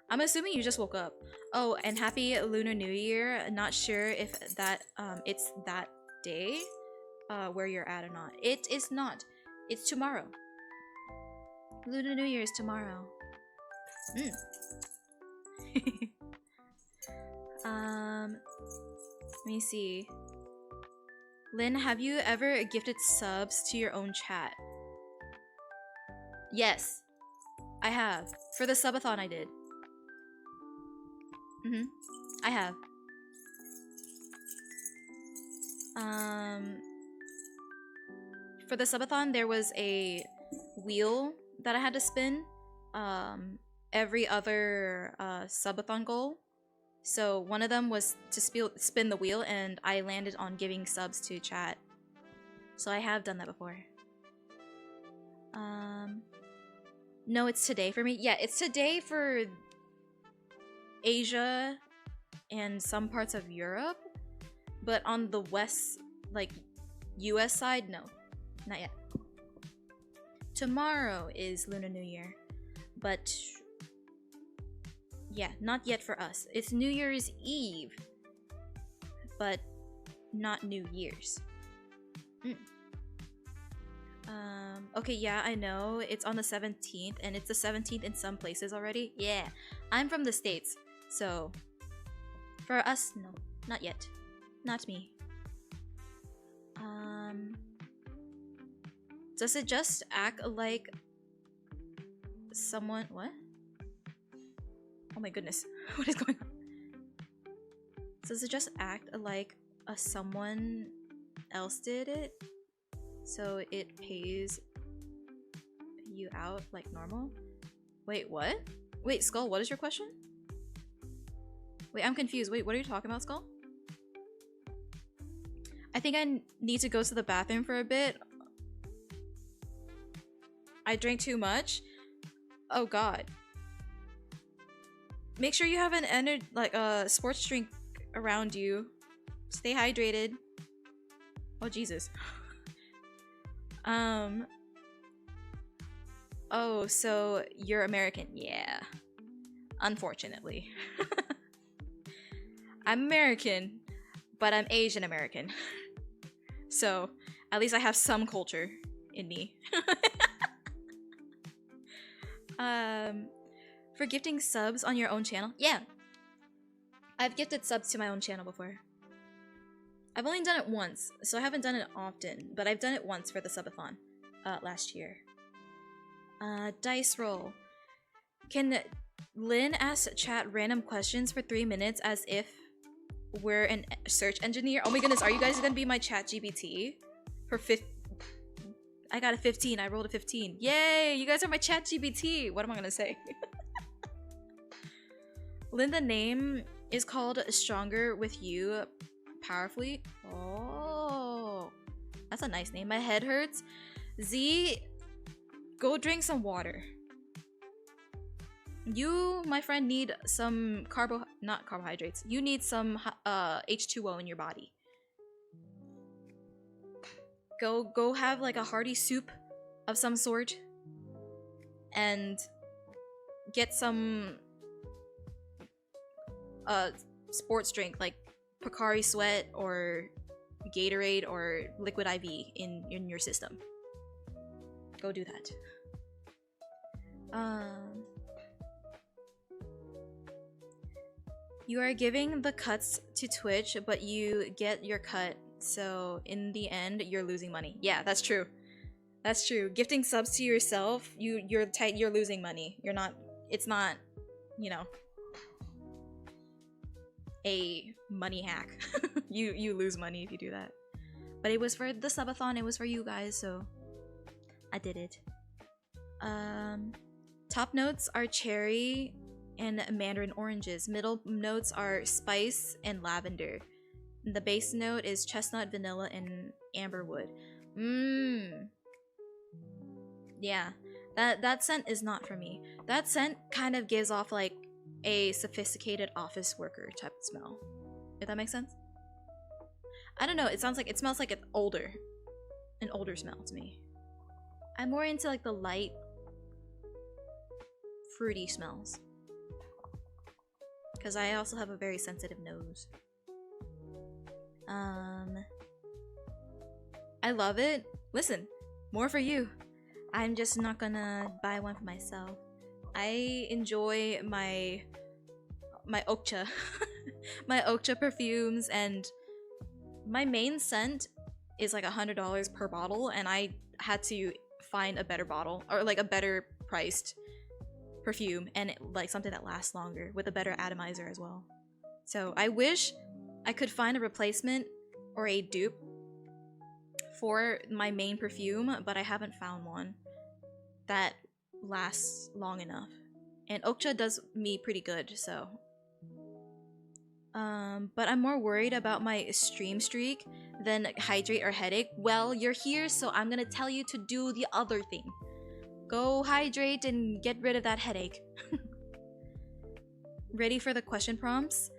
I'm assuming you just woke up. Oh, and happy Lunar New Year. Not sure if that it's that day where you're at or not. It is not. It's tomorrow. Lunar New Year is tomorrow. Let me see. Lynn, have you ever gifted subs to your own chat? Yes, I have. For the subathon I did. I have. For the subathon there was a wheel that I had to spin every other subathon goal. So one of them was to spin the wheel, and I landed on giving subs to chat. So I have done that before. No, it's today for me. Yeah, it's today for Asia and some parts of Europe. But on the west, like US side, no. Not yet. Tomorrow is Lunar New Year. But yeah, not yet for us. It's New Year's Eve, but not New Year's. Okay, yeah, I know. It's on the 17th, and it's the 17th in some places already. Yeah, I'm from the States, so for us, no, not yet. Not me. Does it just act like someone... What? Oh my goodness. What is going on? Does it just act like someone else did it? So it pays you out like normal? Wait, what? Wait, Skull, what is your question? Wait, I'm confused. Wait, what are you talking about, Skull? I think I need to go to the bathroom for a bit. I drank too much? Oh god. Make sure you have an sports drink around you. Stay hydrated. Oh Jesus. Oh, so you're American. Yeah. Unfortunately. I'm American, but I'm Asian American. So, at least I have some culture in me. For gifting subs on your own channel? Yeah. I've gifted subs to my own channel before. I've only done it once, so I haven't done it often, but I've done it once for the subathon last year. Dice roll. Can Lynn ask chat random questions for 3 minutes as if we're a search engineer? Oh my goodness, are you guys gonna be my chat GPT? For I got a 15, I rolled a 15. Yay, you guys are my chat GPT. What am I gonna say? Lynn, the name is called Stronger With You Powerfully. Oh, that's a nice name. My head hurts. Z, go drink some water. You, my friend, need some not carbohydrates. You need some H2O in your body. Go have like a hearty soup of some sort. And get some sports drink like Pocari Sweat or Gatorade or Liquid IV in your system. Go do that. You are giving the cuts to Twitch, but you get your cut, so in the end, you're losing money. Yeah, that's true. That's true. Gifting subs to yourself, you're losing money. You're not. It's not, you know, a money hack. you lose money if you do that. But it was for the subathon. It was for you guys, so I did it. Top notes are cherry and mandarin oranges. Middle notes are spice and lavender. The base note is chestnut, vanilla, and amberwood. Yeah, that scent is not for me. That scent kind of gives off like a sophisticated office worker type of smell. If that makes sense. I don't know, it smells like an older smell to me. I'm more into like the light fruity smells. Because I also have a very sensitive nose. I love it. Listen, more for you. I'm just not gonna buy one for myself. I enjoy my Okcha. My Okcha perfumes, and my main scent is like $100 per bottle, and I had to find a better bottle, or like a better priced perfume, and like something that lasts longer with a better atomizer as well. So I wish I could find a replacement or a dupe for my main perfume, but I haven't found one that lasts long enough. And Okcha does me pretty good, so. But I'm more worried about my stream streak than hydrate or headache. Well, you're here, so I'm gonna tell you to do the other thing. Go hydrate and get rid of that headache. Ready for the question prompts?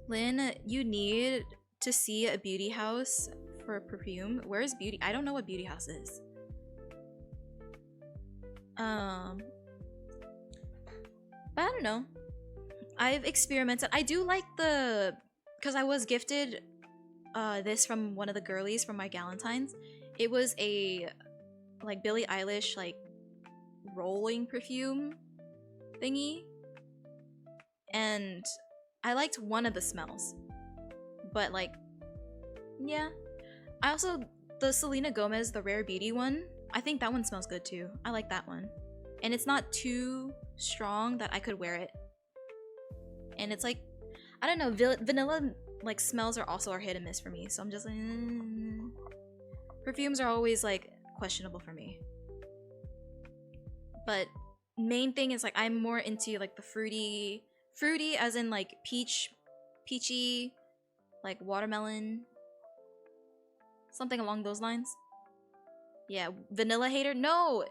Lynn, you need to see a beauty house for perfume. Where is beauty? I don't know what beauty house is. But I don't know. I've experimented. I do like the, because I was gifted this from one of the girlies from my Galentine's. It was a like Billie Eilish like rolling perfume thingy, and I liked one of the smells, but like, yeah. I also, the Selena Gomez, the Rare Beauty one, I think that one smells good too. I like that one, and it's not too strong that I could wear it. And it's like, I don't know, vanilla like smells are hit and miss for me, so I'm just like, perfumes are always like questionable for me. But main thing is like I'm more into like the fruity as in like peachy, like watermelon, something along those lines. Yeah, vanilla hater? No,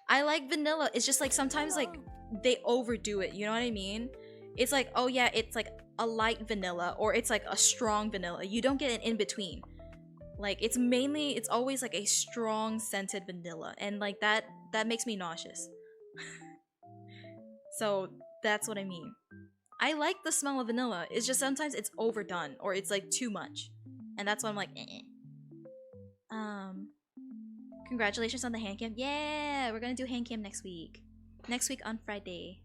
I like vanilla. It's just like sometimes like they overdo it, you know what I mean? It's like, oh yeah, it's like a light vanilla, or it's like a strong vanilla. You don't get an in between. Like it's always like a strong scented vanilla, and like that makes me nauseous. So that's what I mean. I like the smell of vanilla. It's just sometimes it's overdone, or it's like too much, and that's why I'm like, Congratulations on the hand cam. Yeah, we're gonna do hand cam next week. Next week on Friday.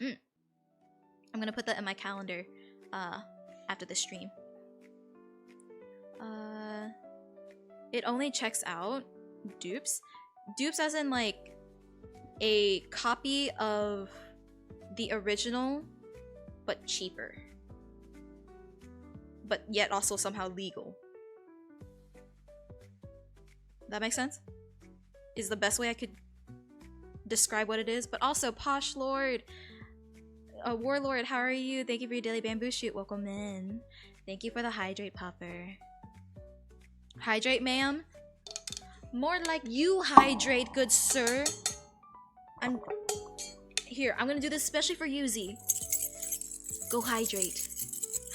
I'm gonna put that in my calendar after the stream. It only checks out dupes. Dupes as in like a copy of the original but cheaper. But yet also somehow legal. That makes sense? Is the best way I could describe what it is. But also, Posh Lord, Warlord, how are you? Thank you for your daily bamboo shoot. Welcome in. Thank you for the hydrate popper. Hydrate, ma'am? More like you hydrate, good sir. I'm gonna do this especially for you, Z. Go hydrate.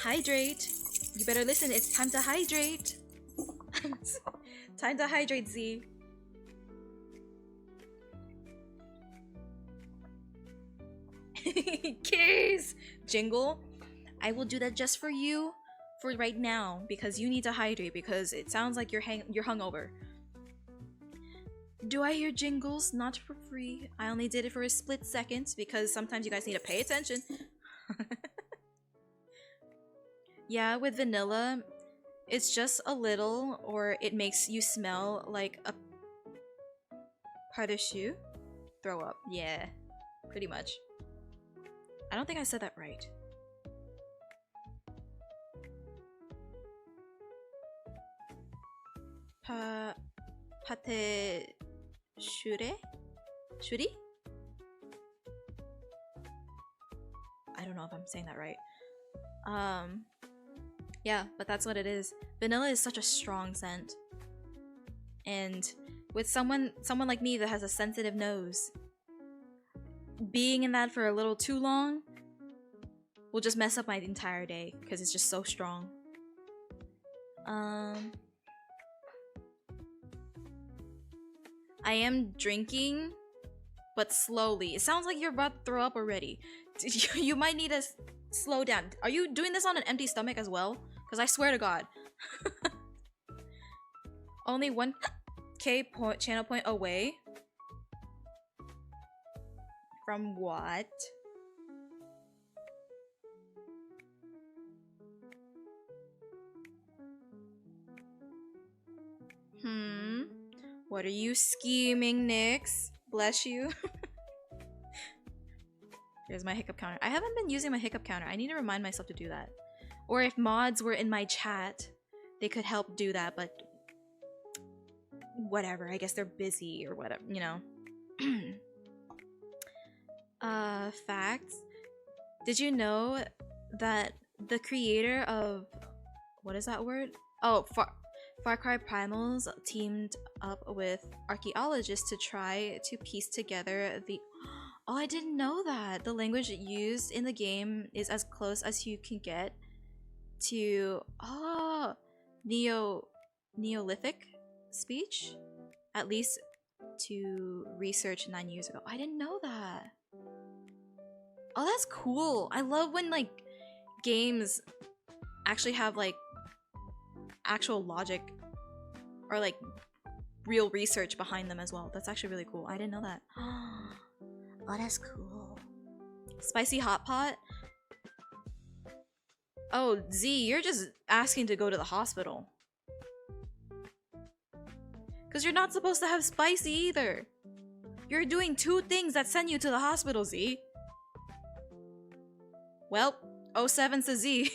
Hydrate. You better listen, it's time to hydrate. Time to hydrate, Z. Kiss! Jingle. I will do that just for you for right now, because you need to hydrate, because it sounds like you're hungover. Do I hear jingles? Not for free. I only did it for a split second because sometimes you guys need to pay attention. Yeah, with vanilla, it's just a little, or it makes you smell like a par-dessus. Throw up. Yeah, pretty much. I don't think I said that right. Pate shure? Shuri? I don't know if I'm saying that right. Yeah, but that's what it is. Vanilla is such a strong scent. And with someone like me that has a sensitive nose, being in that for a little too long, will just mess up my entire day because it's just so strong. I am drinking, but slowly. It sounds like you're about to throw up already. You might need to slow down. Are you doing this on an empty stomach as well? Because I swear to God. Only 1k channel point away. From what? What are you scheming, Nyx? Bless you. Here's my hiccup counter. I haven't been using my hiccup counter. I need to remind myself to do that. Or if mods were in my chat, they could help do that, but whatever. I guess they're busy or whatever, you know. Facts. Did you know that the creator of what is that word? Oh, Far Cry Primals teamed up with archaeologists to try to piece together the oh, I didn't know that. The language used in the game is as close as you can get to Neolithic speech, at least to research 9 years ago. I didn't know that. Oh, that's cool. I love when like games actually have like actual logic or like real research behind them as well. That's actually really cool. I didn't know that. Oh, that's cool. Spicy hot pot. Oh, Z, you're just asking to go to the hospital. Because you're not supposed to have spicy either. You're doing 2 things that send you to the hospital, Z. Well, 07 to Z.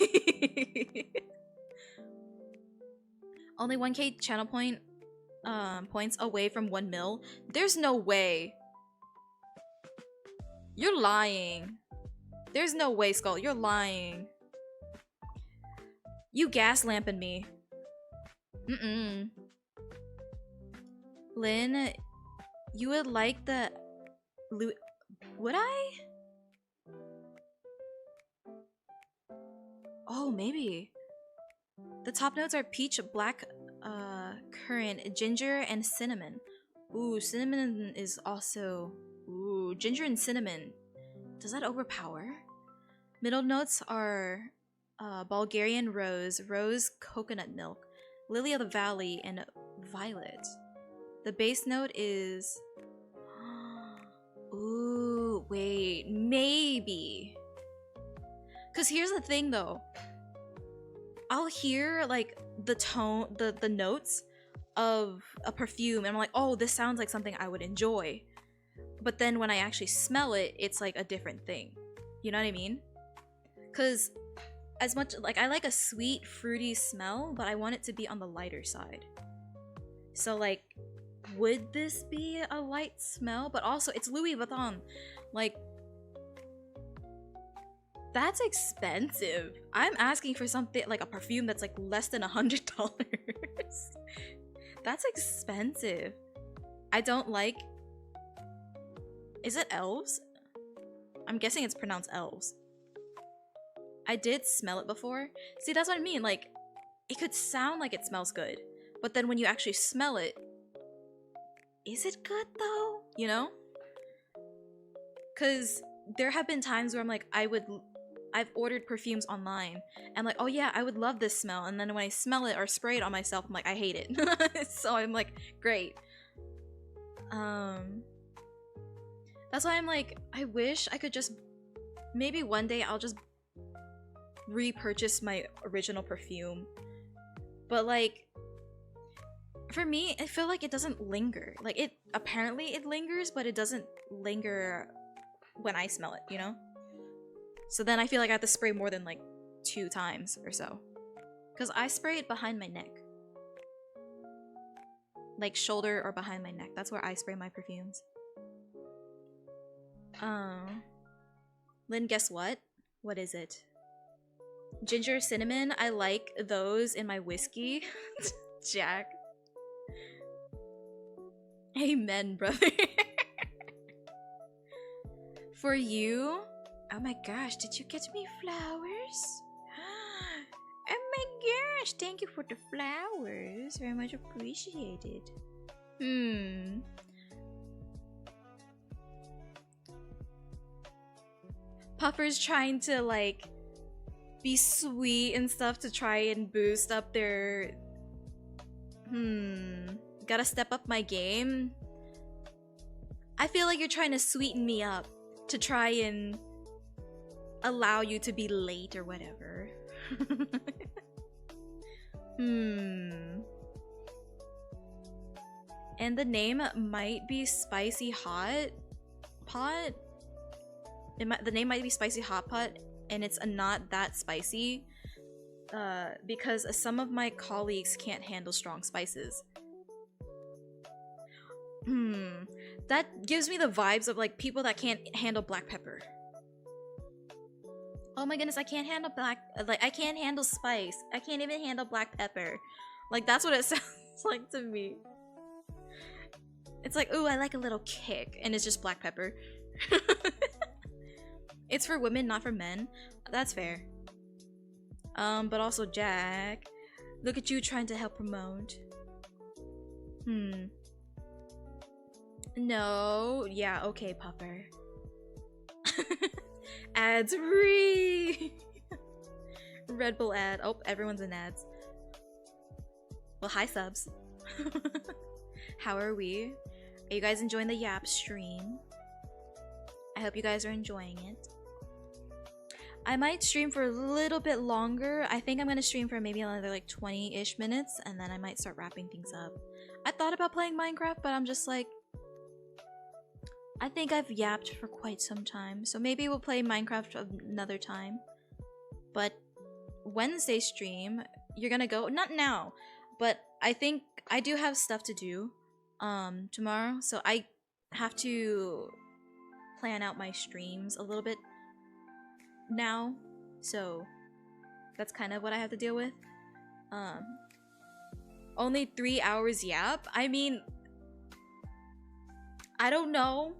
Only 1k channel points away from 1 mil. There's no way. You're lying. There's no way, Skull. You're lying. You gas lamping me. Lynn, you would like the... Would I? Oh, maybe. The top notes are peach, black currant, ginger, and cinnamon. Ooh, cinnamon is also... Ooh, ginger and cinnamon. Does that overpower? Middle notes are Bulgarian rose, coconut milk, lily of the valley, and violet. The base note is... Ooh, wait, maybe. Because here's the thing though. I'll hear like the tone, the notes of a perfume and I'm like, oh, this sounds like something I would enjoy. But then when I actually smell it, it's like a different thing. You know what I mean? Because as much, like, I like a sweet, fruity smell, but I want it to be on the lighter side. So like, would this be a light smell? But also, it's Louis Vuitton. Like, that's expensive. I'm asking for something like a perfume that's like less than $100. That's expensive. I don't like... Is it elves? I'm guessing it's pronounced elves. I did smell it before. See, that's what I mean. Like, it could sound like it smells good, but then when you actually smell it, is it good though? You know? Because there have been times where I'm like, I've ordered perfumes online and like, oh yeah, I would love this smell, and then when I smell it or spray it on myself, I'm like, I hate it. So I'm like, great. That's why I'm like, I wish I could just, maybe one day I'll just repurchase my original perfume. But like, for me, I feel like it doesn't linger. Like, it apparently it lingers, but it doesn't linger when I smell it, you know? So then I feel like I have to spray more than like 2 times or so. Because I spray it behind my neck. Like shoulder or behind my neck. That's where I spray my perfumes. Lynn, guess what? What is it? Ginger, cinnamon. I like those in my whiskey. Jack. Amen, brother. For you, Oh my gosh, did you get me flowers? Oh my gosh, thank you for the flowers. Very much appreciated. Puffer's trying to like be sweet and stuff to try and boost up their gotta step up my game. I feel like you're trying to sweeten me up to try and allow you to be late or whatever. And the name might be Spicy Hot Pot. The name might be Spicy Hot Pot, and it's not that spicy because some of my colleagues can't handle strong spices. That gives me the vibes of like people that can't handle black pepper. Oh my goodness, I can't handle I can't handle spice. I can't even handle black pepper. Like that's what it sounds like to me. It's like, ooh, I like a little kick, and it's just black pepper. It's for women, not for men. That's fair. But also Jack. Look at you trying to help promote. No. Yeah, okay, Puffer. Ads free. Red Bull ad. Oh, everyone's in ads. Well, hi subs. How are we? Are you guys enjoying the Yap stream? I hope you guys are enjoying it. I might stream for a little bit longer. I think I'm gonna stream for maybe another like 20-ish minutes, and then I might start wrapping things up. I thought about playing Minecraft, but I'm just like, I think I've yapped for quite some time, so maybe we'll play Minecraft another time. But Wednesday stream, you're gonna go, not now, but I think I do have stuff to do tomorrow, so I have to plan out my streams a little bit now, so that's kind of what I have to deal with. Only 3 hours yap? I mean, I don't know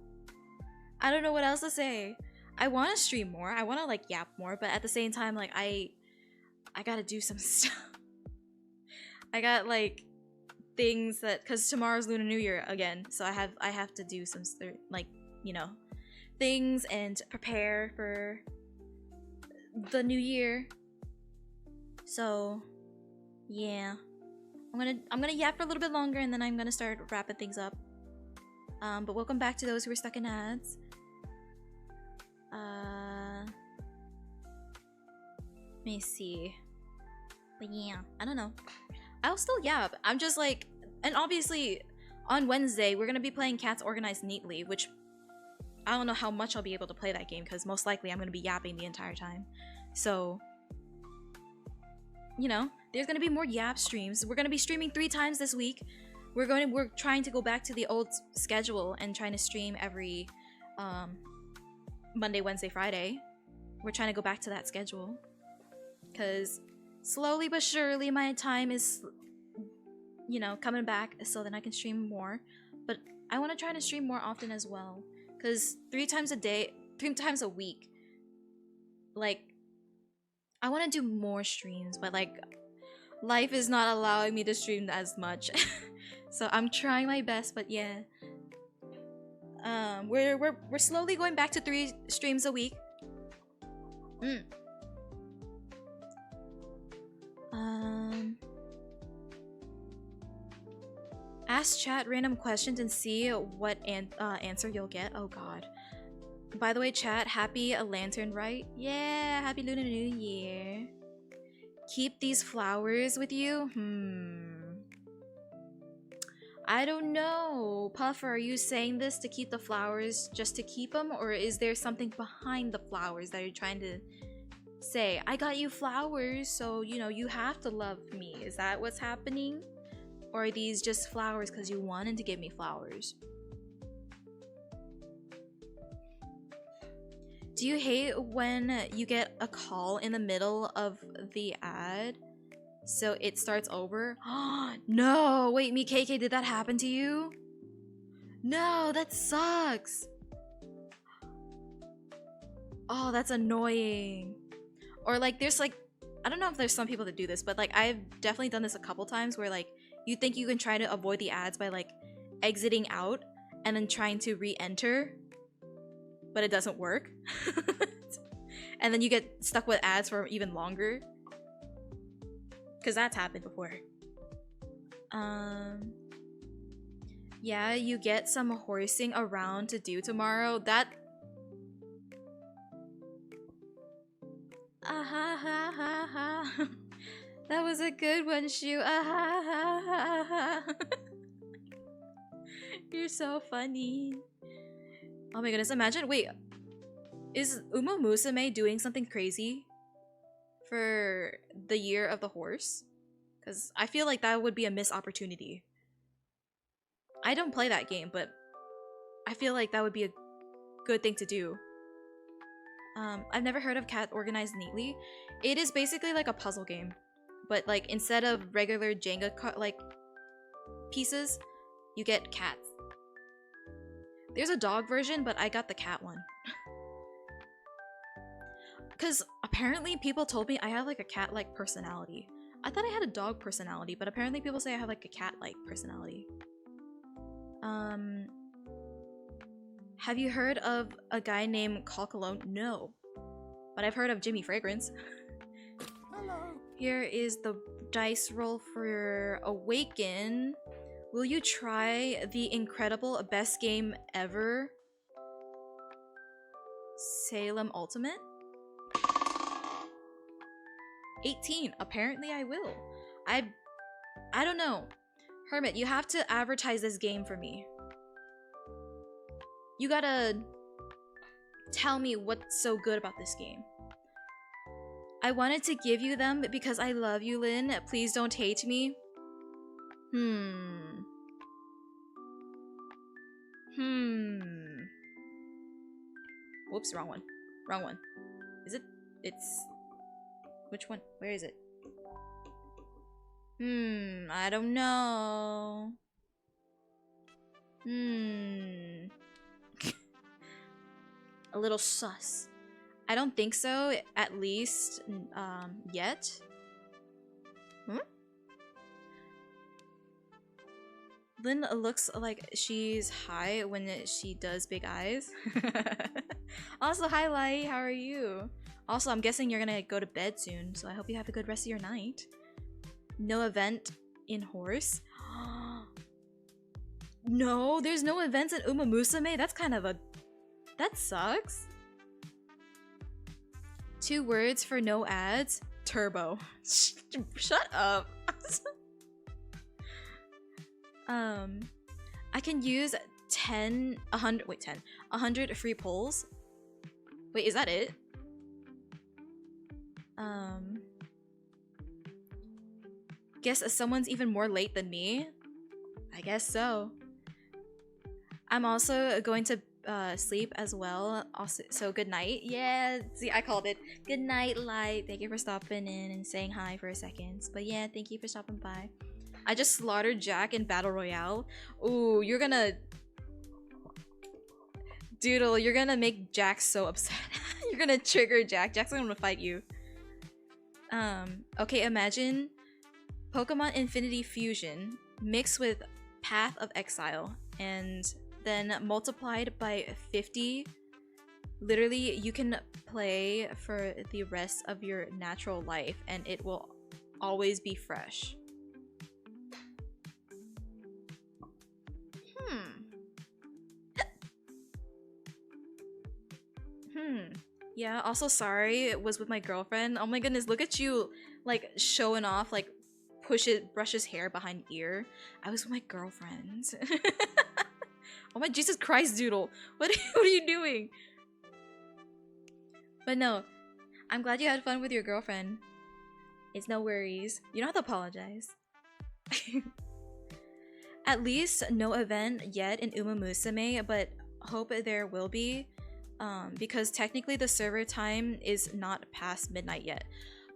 what else to say. I want to stream more, I want to like yap more, but at the same time, like I gotta do some stuff. I got like things that, because tomorrow's Lunar New Year again, so I have to do some like, you know, things and prepare for the new year. So yeah, I'm gonna yap for a little bit longer, and then I'm gonna start wrapping things up. But welcome back to those who are stuck in ads. Let me see. But yeah, I don't know. I'll still yap. I'm just like, and obviously on Wednesday we're gonna be playing Cats Organized Neatly, which I don't know how much I'll be able to play that game because most likely I'm gonna be yapping the entire time. So, you know, there's gonna be more yap streams. We're gonna be streaming 3 times this week. We're trying to go back to the old schedule and trying to stream every Monday, Wednesday, Friday. We're trying to go back to that schedule because slowly but surely my time is, you know, coming back so then I can stream more. But I want to try to stream more often as well, because 3 times a week, like, I want to do more streams, but like life is not allowing me to stream as much. So I'm trying my best, but yeah. We're slowly going back to 3 streams a week. Ask chat random questions and see what answer you'll get. Oh god. By the way, chat, happy lantern, right? Yeah, happy Lunar New Year. Keep these flowers with you? I don't know. Puffer, are you saying this to keep the flowers just to keep them? Or is there something behind the flowers that you're trying to say? I got you flowers, so, you know, you have to love me. Is that what's happening? Or are these just flowers because you wanted to give me flowers? Do you hate when you get a call in the middle of the ad? So it starts over? No! Wait, KK, did that happen to you? No, that sucks! Oh, that's annoying. Or like there's like, I don't know if there's some people that do this, but like I've definitely done this a couple times where like you think you can try to avoid the ads by like exiting out and then trying to re-enter, but it doesn't work. And then you get stuck with ads for even longer. Cause that's happened before. Yeah, you get some horsing around to do tomorrow. That ah ha ha ha ha. That was a good one, Shu. Ah ha ha ha ha. You're so funny. Oh my goodness, imagine. Wait, is Uma Musume doing something crazy for the year of the horse? Because I feel like that would be a missed opportunity. I don't play that game, but I feel like that would be a good thing to do. I've never heard of Cat Organized Neatly. It is basically like a puzzle game, but like instead of regular Jenga like pieces, you get cats. There's a dog version, but I got the cat one. Because apparently people told me I have like a cat-like personality. I thought I had a dog personality, but apparently people say I have like a cat-like personality. Have you heard of a guy named Call Cologne? No. But I've heard of Jimmy Fragrance. Hello. Here is the dice roll for Awaken. Will you try the incredible best game ever? Salem Ultimate? 18. Apparently I will. I don't know. Hermit, you have to advertise this game for me. You gotta tell me what's so good about this game. I wanted to give you them because I love you, Lynn. Please don't hate me. Whoops, wrong one. Wrong one. Is it? It's... Which one? Where is it? I don't know. A little sus. I don't think so, at least, yet. Lynn looks like she's high when she does big eyes. Also, hi Lai, how are you? Also, I'm guessing you're gonna go to bed soon, so I hope you have a good rest of your night. No event in horse? No, there's no events in Uma Musume? That's kind of a... That sucks. 2 words for no ads? Turbo. Shut up. I can use 100 free polls. Wait, is that it? Guess someone's even more late than me? I guess so. I'm also going to sleep as well. Also, so good night. Yeah, see, I called it. Good night, Light. Thank you for stopping in and saying hi for a second. But yeah, thank you for stopping by. I just slaughtered Jack in Battle Royale. Ooh, you're gonna... Doodle, you're gonna make Jack so upset. You're gonna trigger Jack. Jack's gonna fight you. Okay, imagine Pokemon Infinity Fusion mixed with Path of Exile and then multiplied by 50. Literally, you can play for the rest of your natural life and it will always be fresh. Yeah, also sorry, it was with my girlfriend. Oh my goodness, look at you, like, showing off, like, brush his hair behind ear. I was with my girlfriend. Oh my Jesus Christ, Doodle. What are you doing? But no, I'm glad you had fun with your girlfriend. It's no worries. You don't have to apologize. At least no event yet in Uma Musume, but hope there will be. Because technically the server time is not past midnight yet.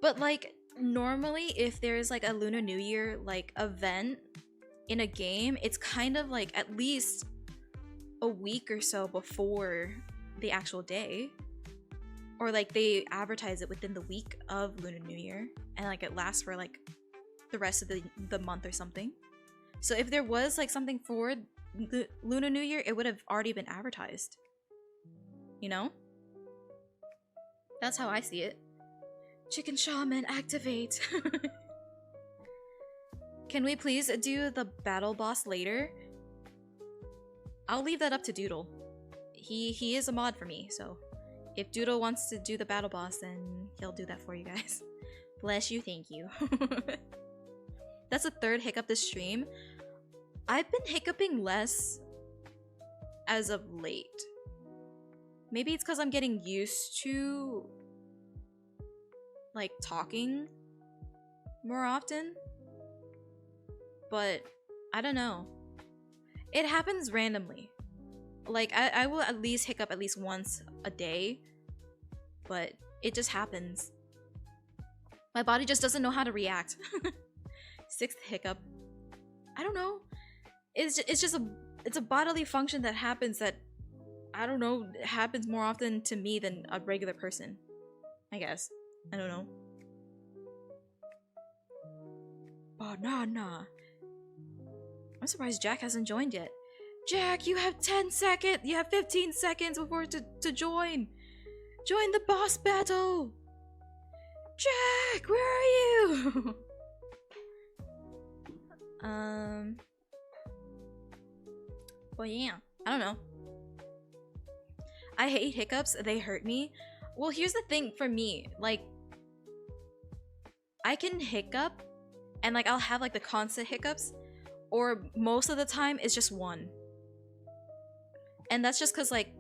But like, normally if there's like a Lunar New Year like event in a game, it's kind of like at least a week or so before the actual day. Or like they advertise it within the week of Lunar New Year, and like it lasts for like the rest of the month or something. So if there was like something for the Lunar New Year, it would have already been advertised. You know? That's how I see it. Chicken Shaman, activate! Can we please do the battle boss later? I'll leave that up to Doodle. He is a mod for me, so if Doodle wants to do the battle boss, then he'll do that for you guys. Bless you, thank you. That's the third hiccup this stream. I've been hiccuping less as of late. Maybe it's because I'm getting used to like talking more often. But I don't know. It happens randomly. Like I will at least hiccup at least once a day, but it just happens. My body just doesn't know how to react. Sixth hiccup. I don't know. It's a bodily function that happens that I don't know, it happens more often to me than a regular person. I guess. I don't know. Banana. I'm surprised Jack hasn't joined yet. Jack, you have 10 seconds! You have 15 seconds before to join! Join the boss battle! Jack, where are you? Well, yeah. I don't know. I hate hiccups. They hurt me. Well, here's the thing for me. Like, I can hiccup, and like I'll have like the constant hiccups, or most of the time it's just one. And that's just because like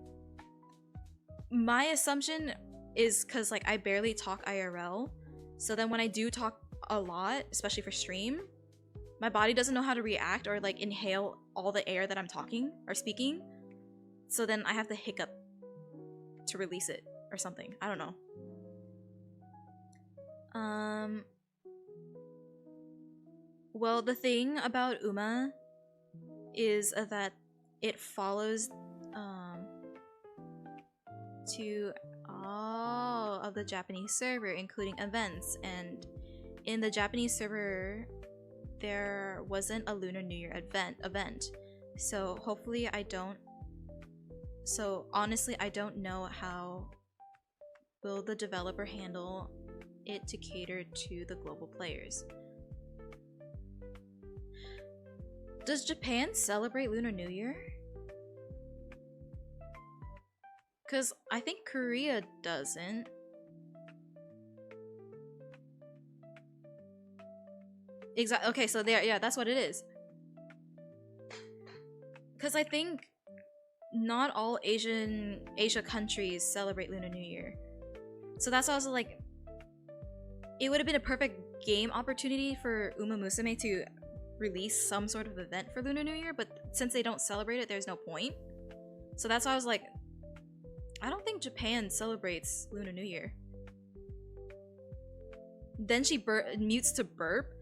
my assumption is because like I barely talk IRL, so then when I do talk a lot, especially for stream, my body doesn't know how to react or like inhale all the air that I'm talking or speaking, so then I have to hiccup to release it or something. I don't know. Well, the thing about Uma is that it follows to all of the Japanese server, including events, and in the Japanese server there wasn't a Lunar New Year event. So hopefully honestly I don't know how will the developer handle it to cater to the global players. Does Japan celebrate Lunar New Year? Cause I think Korea doesn't. Exactly. Okay, so there, yeah, that's what it is. Cause I think not all Asia countries celebrate Lunar New Year. So that's also like, it would have been a perfect game opportunity for Uma Musume to release some sort of event for Lunar New Year, but since they don't celebrate it, there's no point. So that's why I was like, I don't think Japan celebrates Lunar New Year. Then she mutes to burp.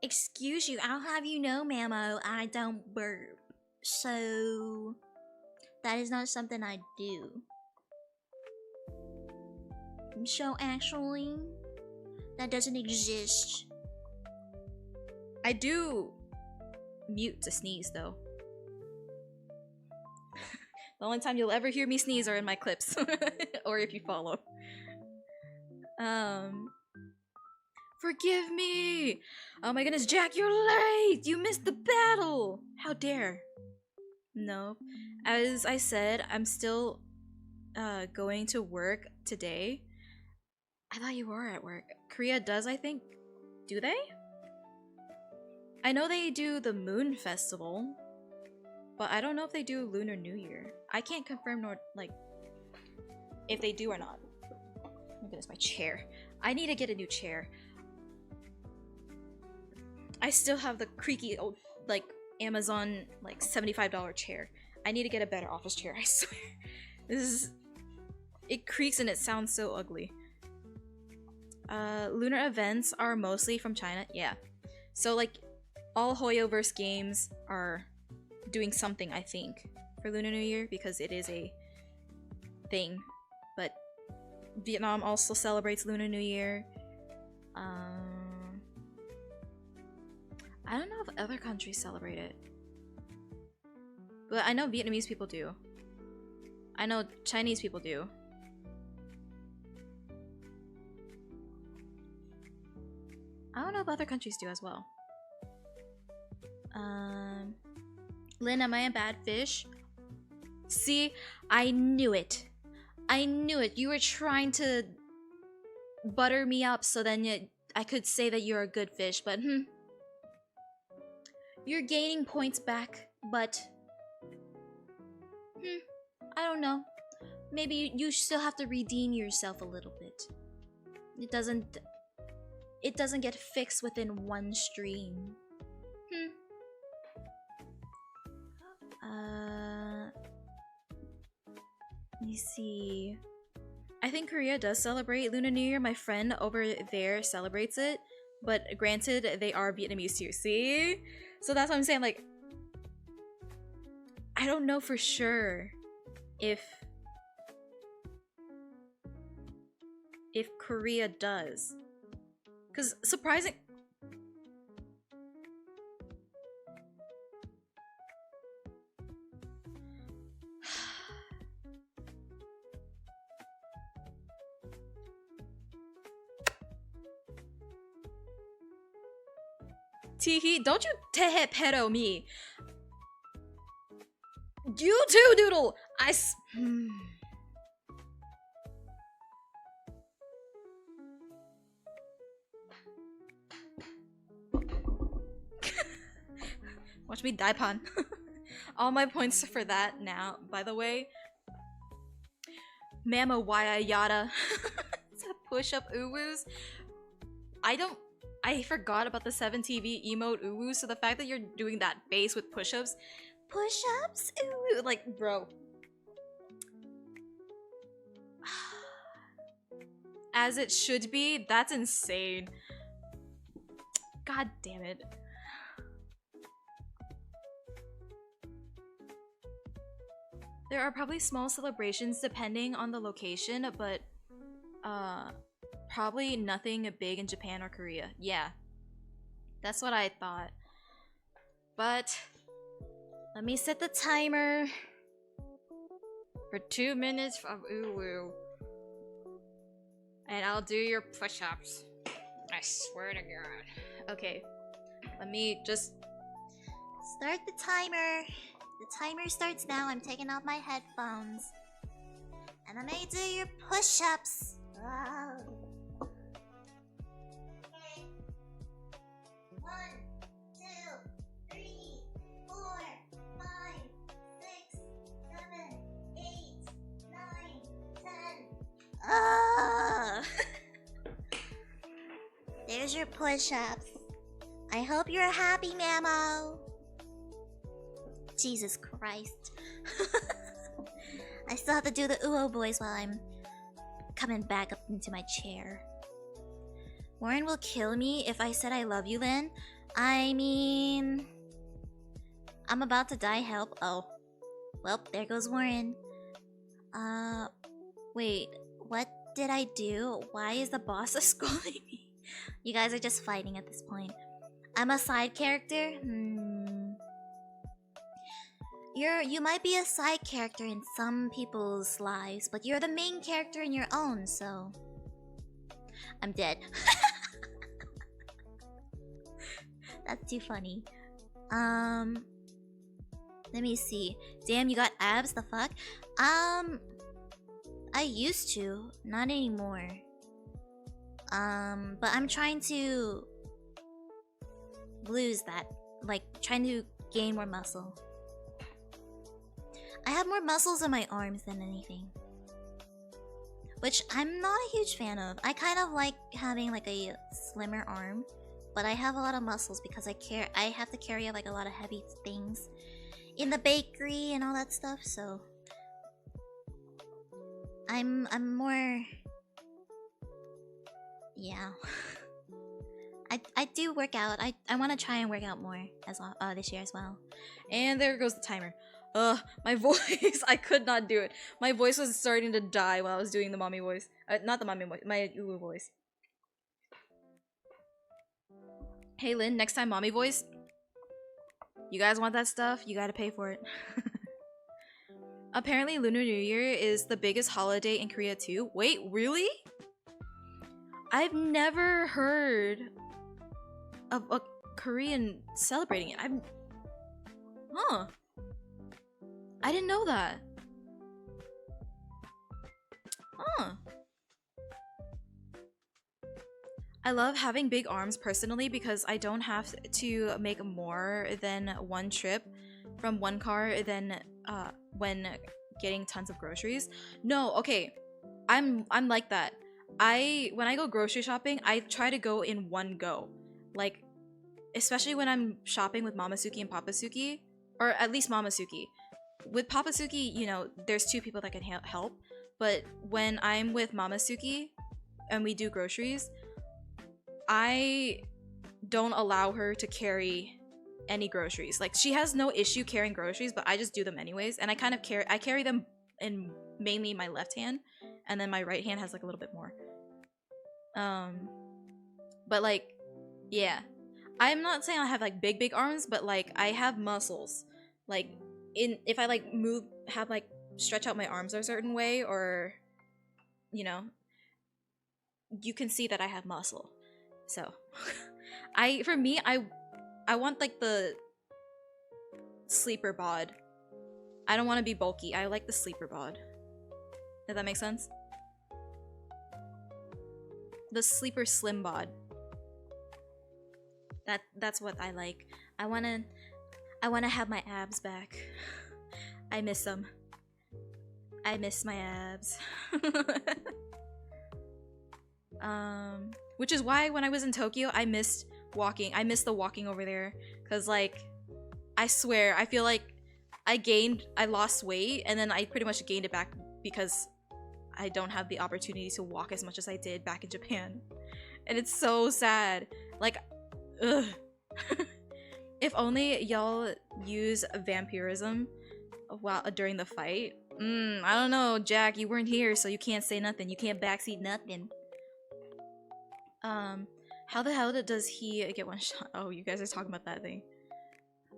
Excuse you, I'll have you know, Mamo, I don't burp. So that is not something I do. So actually, that doesn't exist. I do mute to sneeze though. The only time you'll ever hear me sneeze are in my clips. Or if you follow. Forgive me! Oh my goodness, Jack, you're late! You missed the battle! How dare. No. As I said, I'm still going to work today. I thought you were at work. Korea does, I think. Do they? I know they do the Moon Festival, but I don't know if they do Lunar New Year. I can't confirm nor like if they do or not. Oh my goodness, my chair. I need to get a new chair. I still have the creaky old like Amazon like $75 chair. I need to get a better office chair, I swear. It creaks and it sounds so ugly. Lunar events are mostly from China. Yeah. So like all Hoyoverse games are doing something, I think, for Lunar New Year because it is a thing. But Vietnam also celebrates Lunar New Year. I don't know if other countries celebrate it. But I know Vietnamese people do. I know Chinese people do. I don't know if other countries do as well. Lynn, am I a bad fish? See, I knew it. I knew it. You were trying to butter me up so then I could say that you're a good fish, but you're gaining points back, but I don't know. Maybe you still have to redeem yourself a little bit. It doesn't get fixed within one stream. Let me see. I think Korea does celebrate Lunar New Year. My friend over there celebrates it, but granted, they are Vietnamese too. See? So that's what I'm saying. Like, I don't know for sure if Korea does, because surprising. Teehee, don't you tehe pedo me. You too, Doodle! Watch me die, Pan. All my points for that now, by the way. Mama Waya Yada. To push up uwus. I forgot about the 7TV emote uwu, so the fact that you're doing that base with push-ups. Push-ups? Uwu. Like, bro. As it should be? That's insane. God damn it. There are probably small celebrations depending on the location, but probably nothing big in Japan or Korea. Yeah. That's what I thought. But let me set the timer for 2 minutes of uwu. And I'll do your push-ups. I swear to God. Okay. Let me just Start the timer. The timer starts now. I'm taking off my headphones. And I'm gonna do your push-ups. Wow. Okay. 1, 2, 3, 4, 5, 6, 7, 8, 9, 10. Ah! There's your push-ups. I hope you're happy, Mamo. Jesus Christ. I still have to do the Uo boys while I'm coming back up into my chair. Warren will kill me if I said I love you, Lynn. I mean... I'm about to die, help. Oh. Well, there goes Warren. Wait. What did I do? Why is the boss scolding me? You guys are just fighting at this point. I'm a side character? You might be a side character in some people's lives, but you're the main character in your own, so... I'm dead. That's too funny. Let me see. Damn, you got abs? The fuck? I used to. Not anymore. But I'm trying to... lose that. Like, trying to gain more muscle. I have more muscles in my arms than anything. Which I'm not a huge fan of. I kind of like having like a slimmer arm. But I have a lot of muscles because I have to carry like a lot of heavy things in the bakery and all that stuff, so I'm more... Yeah. I do work out. I want to try and work out more as well this year as well. And there goes the timer. My voice. I could not do it. My voice was starting to die while I was doing the mommy voice. Not the mommy voice, my uwu voice. Hey Lynn, next time mommy voice. You guys want that stuff? You gotta pay for it. Apparently Lunar New Year is the biggest holiday in Korea too. Wait, really? I've never heard of a Korean celebrating it. Huh. I didn't know that. Huh. I love having big arms personally because I don't have to make more than one trip from one car than when getting tons of groceries. No, okay. I'm like that. When I go grocery shopping, I try to go in one go. Like, especially when I'm shopping with Mamasuki and Papasuki, or at least Mamasuki. With Papasuki, you know, there's two people that can help, but when I'm with Mamasuki and we do groceries, I don't allow her to carry any groceries. Like, she has no issue carrying groceries, but I just do them anyways, and I carry them in mainly my left hand, and then my right hand has like a little bit more. But like, yeah, I'm not saying I have like big arms, but like I have muscles. Like, if I like stretch out my arms a certain way, or you know, you can see that I have muscle. So for me, I want like the sleeper bod. I don't want to be bulky. I like the sleeper bod. Does that make sense? The sleeper slim bod. That's what I like. I wanna have my abs back. I miss them. I miss my abs. Which is why when I was in Tokyo, I missed walking. I missed the walking over there, cause like, I swear, I feel like I lost weight, and then I pretty much gained it back because I don't have the opportunity to walk as much as I did back in Japan. And it's so sad. Like, ugh. If only y'all use vampirism during the fight. I don't know, Jack, you weren't here, so you can't say nothing. You can't backseat nothing. How the hell does he get one shot? Oh, you guys are talking about that thing.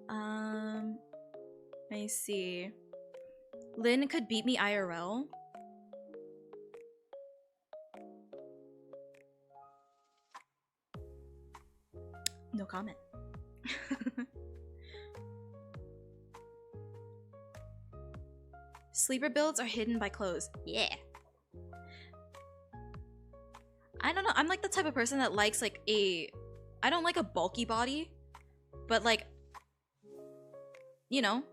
Let me see. Lynn could beat me IRL. No comment. Sleeper builds are hidden by clothes. Yeah. I don't know. I'm like the type of person that likes like I don't like a bulky body, but like, you know.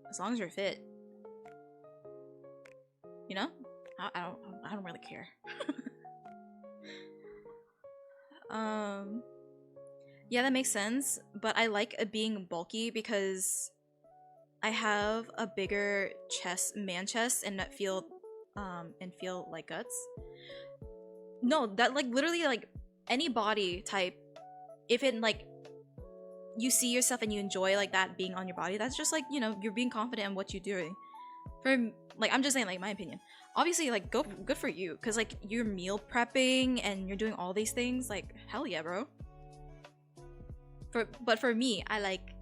As long as you're fit. You know? I don't really care. Yeah, that makes sense, but I like being bulky because I have a bigger man chest, and feel like guts. No, that like literally like any body type, if it like you see yourself and you enjoy like that being on your body, that's just like, you know, you're being confident in what you're doing. For like, I'm just saying, like, my opinion. Obviously, like, good for you, because like you're meal prepping and you're doing all these things. Like, hell yeah, bro. But for me, I like,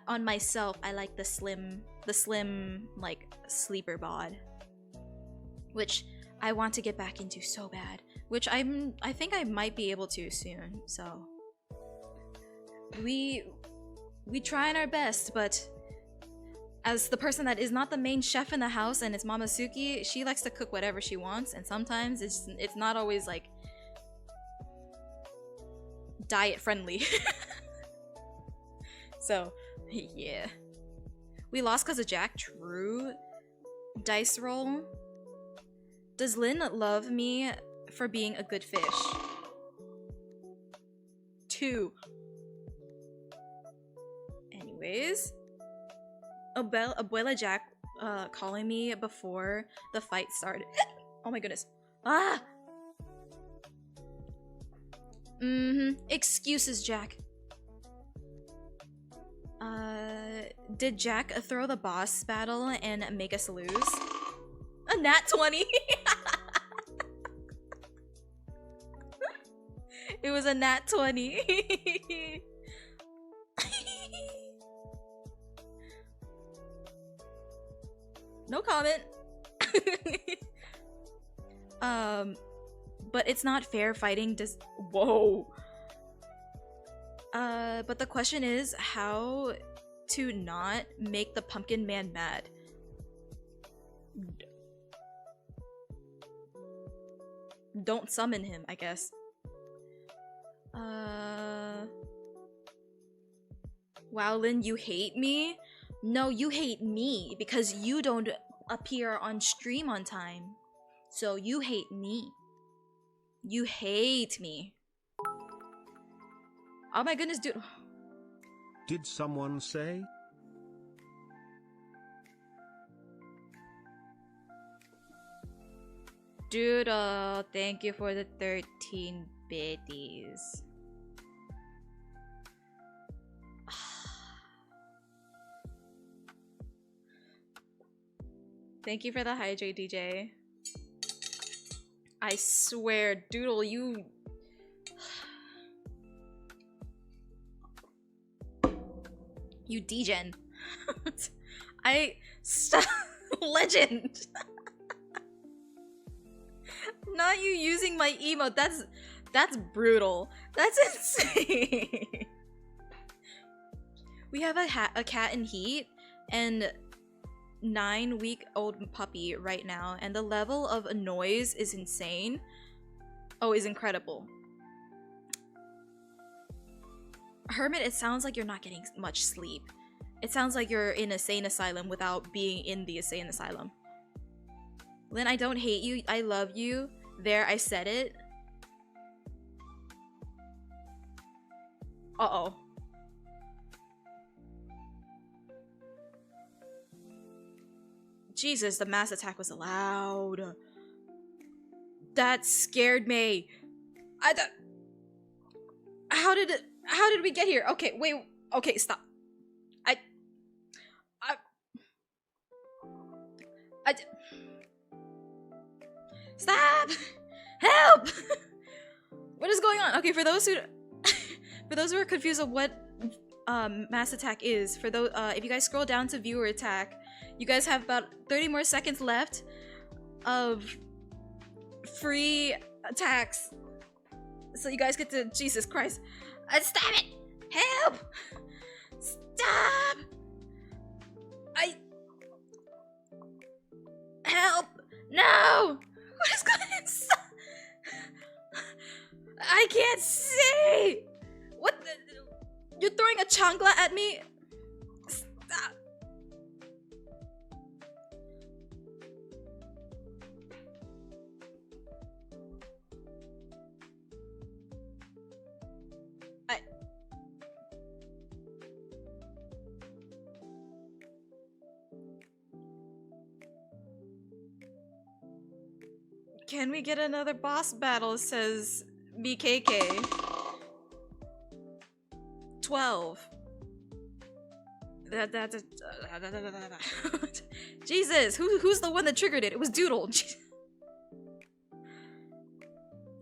on myself, I like the slim like sleeper bod, which I want to get back into so bad. Which I think I might be able to soon. So we trying our best, but as the person that is not the main chef in the house and it's Mamasuki, she likes to cook whatever she wants, and sometimes it's not always like diet friendly. So yeah, we lost because of Jack. True. Dice roll. Does Lynn love me for being a good fish? 2. Anyways, Abuela Jack calling me before the fight started. Oh my goodness. Ah! Excuses, Jack. Did Jack throw the boss battle and make us lose? A nat 20? It was a nat 20. No comment. But it's not fair fighting whoa. But the question is how to not make the pumpkin man mad. Don't summon him, I guess. Wow, Lynn, you hate me? No, you hate me because you don't appear on stream on time. So you hate me. You hate me. Oh my goodness, dude. Did someone say? Doodle, thank you for the 13 biddies. Thank you for the hydrate, DJ. I swear, Doodle, you... You degen. Legend! Not you using my emote, that's brutal. That's insane. We have a cat in heat, and 9-week-old puppy right now, and the level of noise is insane. Oh, is incredible. Hermit, it sounds like you're not getting much sleep. It sounds like you're in a sane asylum without being in the insane asylum. Lynn, I don't hate you. I love you. There, I said it. Uh-oh. Jesus, the mass attack was loud. That scared me. How did we get here? Okay, wait. Okay, stop. Stop! Help! What is going on? Okay, for those who are confused of what mass attack is, for those if you guys scroll down to viewer attack, you guys have about 30 more seconds left of free attacks. So you guys get to... Jesus Christ. Stop it! Help! Stop! Help! No! What is going on? I can't see! What the... You're throwing a chancla at me? Stop. Can we get another boss battle, says BKK. 12. Jesus, who's the one that triggered it? It was Doodle.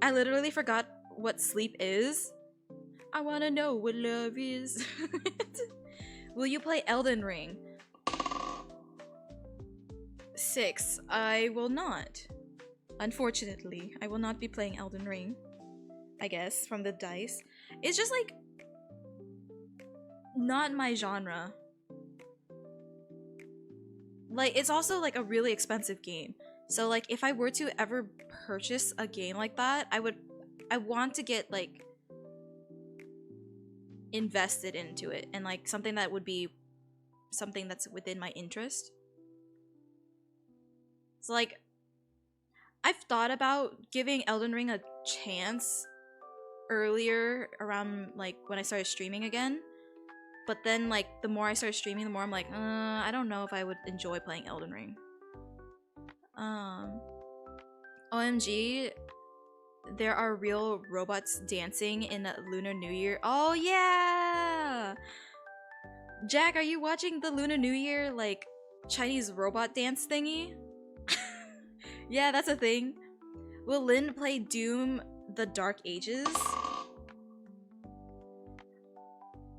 I literally forgot what sleep is. I wanna know what love is. Will you play Elden Ring? 6. I will not. Unfortunately, I will not be playing Elden Ring. I guess, from the dice. It's just like... not my genre. Like, it's also like a really expensive game. So like, if I were to ever purchase a game like that, I want to get like invested into it, and like something that would be something that's within my interest. So like, I've thought about giving Elden Ring a chance earlier, around like when I started streaming again. but then like the more I start streaming, the more I'm like, I don't know if I would enjoy playing Elden Ring. OMG, there are real robots dancing in Lunar New Year. Oh yeah! Jack, are you watching the Lunar New Year like Chinese robot dance thingy? Yeah, that's a thing. Will Lynn play Doom the Dark Ages?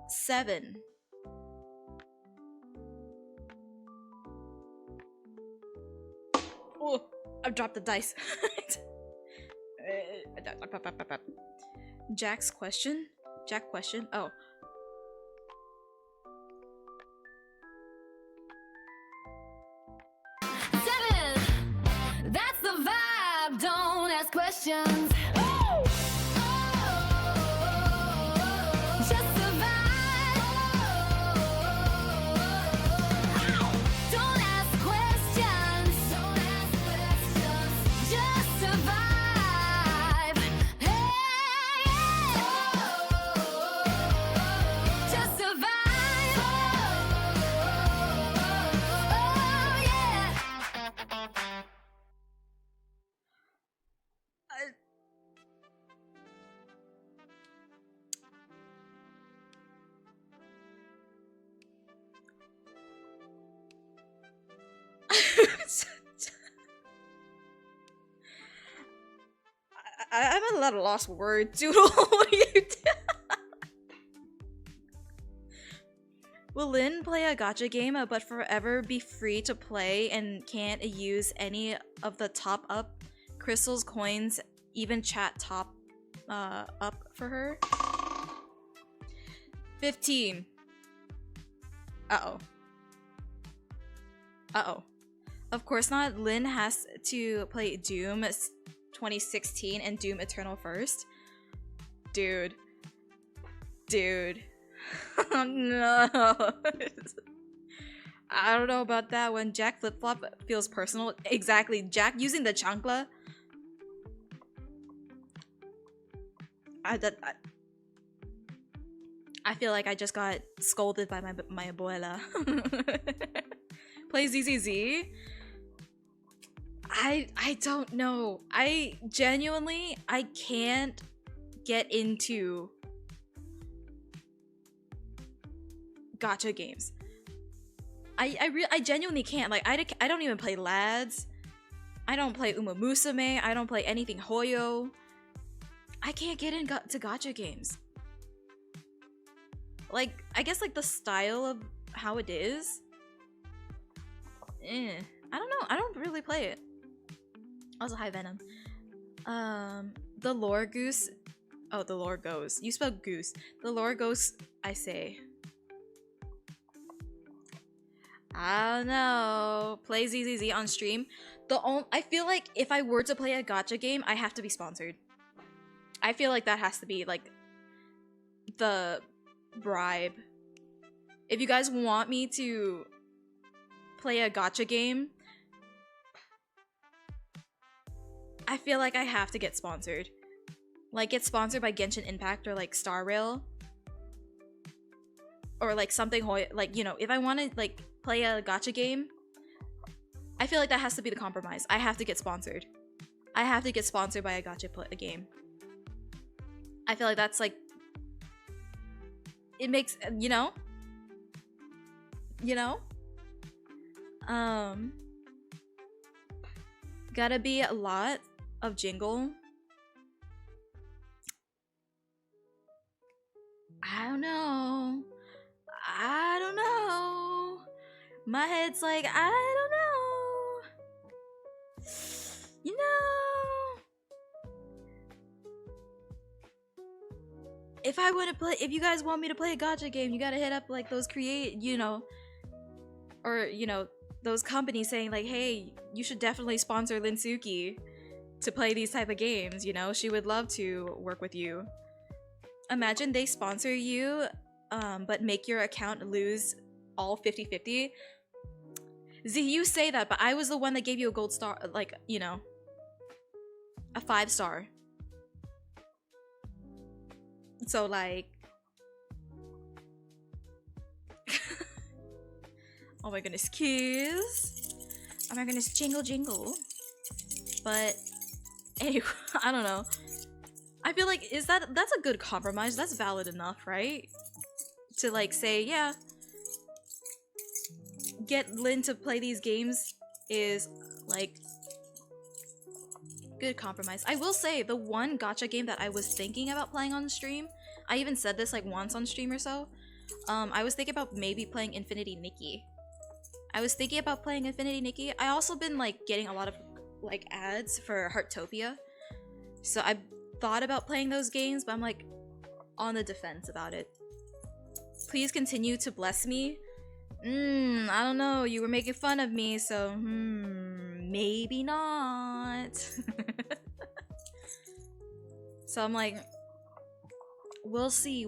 7. Oh, I've dropped the dice. Jack's question? Jack question? Oh. That's the vibe, don't ask questions. Just survive. Don't ask questions. Just survive. Hey, just survive. Oh yeah. I'm at a lot of lost words, Doodle. What are you doing? Will Lynn play a gacha game but forever be free to play and can't use any of the top up crystals, coins, even chat top up for her? 15. Uh-oh. Uh-oh. Of course not. Lynn has to play Doom 2016 and Doom Eternal first. Dude. Dude. Oh, no. I don't know about that one. Jack flip-flop feels personal. Exactly. Jack using the chancla. I feel like I just got scolded by my abuela. Play ZZZ? I don't know. I genuinely I can't get into gacha games. I genuinely can't. Like I don't even play lads. I don't play Uma Musume. I don't play anything Hoyo. I can't get into gacha games. Like I guess like the style of how it is. I don't know. I don't really play it. Also, hi Venom. The lore goose. Oh, the lore goes. You spell goose. The lore goes. I say. I don't know. Play ZZZ on stream. I feel like if I were to play a gacha game, I have to be sponsored. I feel like that has to be like the bribe. If you guys want me to play a gacha game, I feel like I have to get sponsored. Like get sponsored by Genshin Impact or like Star Rail. Or like something like, you know, if I want to like play a gacha game, I feel like that has to be the compromise. I have to get sponsored. I have to get sponsored by a gacha game. I feel like that's like it makes, you know? Gotta be a lot of jingle. I don't know. My head's like, I don't know. You know. If I want to play, if you guys want me to play a gacha game, you gotta hit up like those or those companies saying like, hey, you should definitely sponsor Linsuki to play these type of games. You know, she would love to work with you. Imagine they sponsor you, but make your account lose all 50-50. Z, you say that, but I was the one that gave you a gold star, like, you know, a 5-star. So like, Oh my goodness, keys. Oh my goodness, jingle jingle. But anyway, I don't know. I feel like that's a good compromise. That's valid enough, right? To like say, yeah, get Lynn to play these games is like good compromise. I will say the one gacha game that I was thinking about playing on stream, I even said this like once on stream or so. I was thinking about maybe playing Infinity Nikki. I also been like getting a lot of like ads for Heartopia. So I thought about playing those games, but I'm like on the defense about it. Please continue to bless me. I don't know. You were making fun of me, so maybe not. So I'm like, we'll see.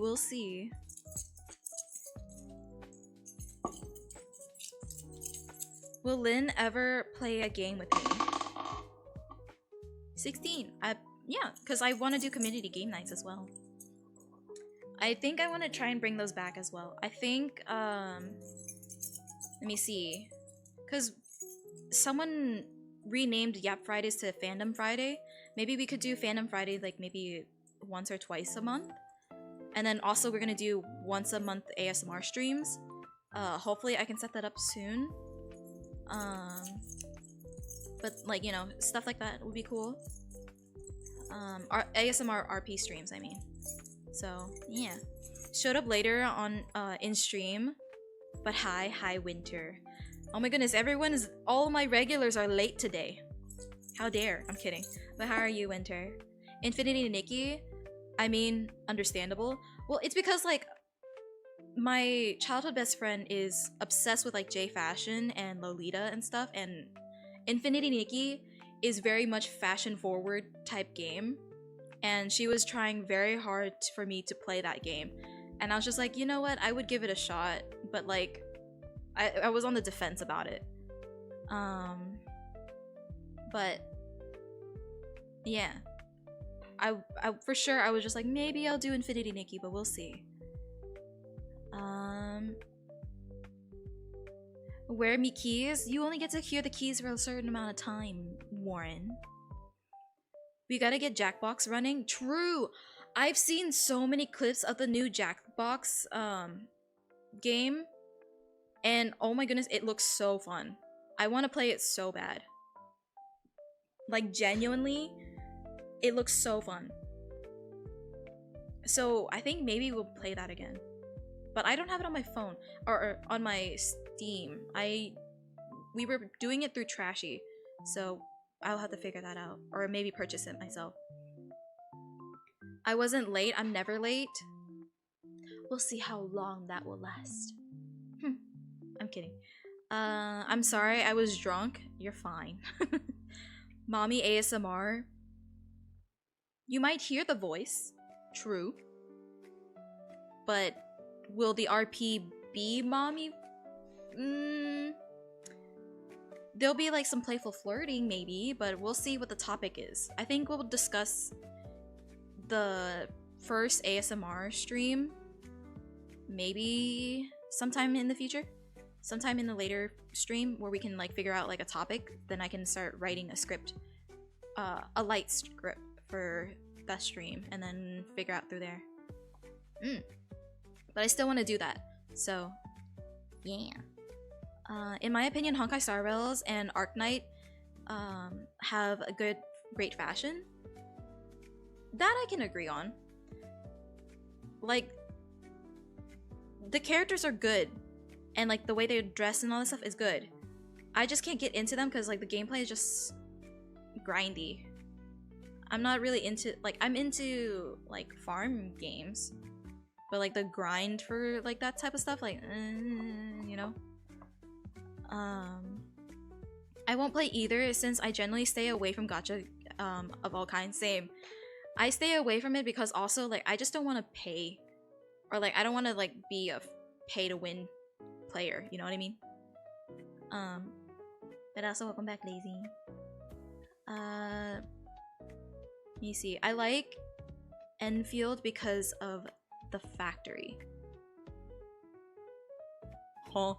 Will Lynn ever play a game with me? 16. Yeah, because I want to do community game nights as well. I think I want to try and bring those back as well. I think, let me see. Because someone renamed Yap Fridays to Fandom Friday. Maybe we could do Fandom Friday like maybe once or twice a month. And then also we're going to do once a month ASMR streams. Hopefully I can set that up soon. But like, you know, stuff like that would be cool. Our ASMR RP streams, I mean. So yeah, showed up later on in stream, but hi Winter. Oh my goodness, all my regulars are late today. How dare? I'm kidding. But how are you, Winter? Infinity Nikki, I mean, understandable. Well, it's because like my childhood best friend is obsessed with like J fashion and Lolita and stuff, and Infinity Nikki is very much fashion forward type game, and she was trying very hard for me to play that game, and I was just like, you know what, I would give it a shot, but like I was on the defense about it. But yeah, I for sure I was just like, maybe I'll do Infinity Nikki, but we'll see. Where me keys? You only get to hear the keys for a certain amount of time, Warren. We gotta get Jackbox running. True! I've seen so many clips of the new Jackbox game, and oh my goodness, it looks so fun. I want to play it so bad. Like, genuinely, it looks so fun. So I think maybe we'll play that again. But I don't have it on my phone or on my Steam. We were doing it through Trashy, so I'll have to figure that out, or maybe purchase it myself. I wasn't late. I'm never late. We'll see how long that will last. I'm kidding. I'm sorry. I was drunk. You're fine. Mommy ASMR. You might hear the voice. True. But will the RP be mommy? There'll be like some playful flirting maybe, but we'll see what the topic is. I think we'll discuss the first ASMR stream maybe sometime in the future. Sometime in the later stream where we can like figure out like a topic. Then I can start writing a script. A light script for that stream and then figure out through there. But I still want to do that. So, yeah. In my opinion, Honkai Star Rails and Arknight have a great fashion. That I can agree on. Like, the characters are good, and like the way they're dressed and all this stuff is good. I just can't get into them because like the gameplay is just grindy. I'm not really into, like, I'm into like farm games, but like the grind for like that type of stuff, like you know. I won't play either since I generally stay away from gacha of all kinds. Same. I stay away from it because also like I just don't want to pay, or like I don't want to like be a pay to win player, you know what I mean? But also welcome back, Lazy. Let me see. I like Enfield because of the factory. Huh.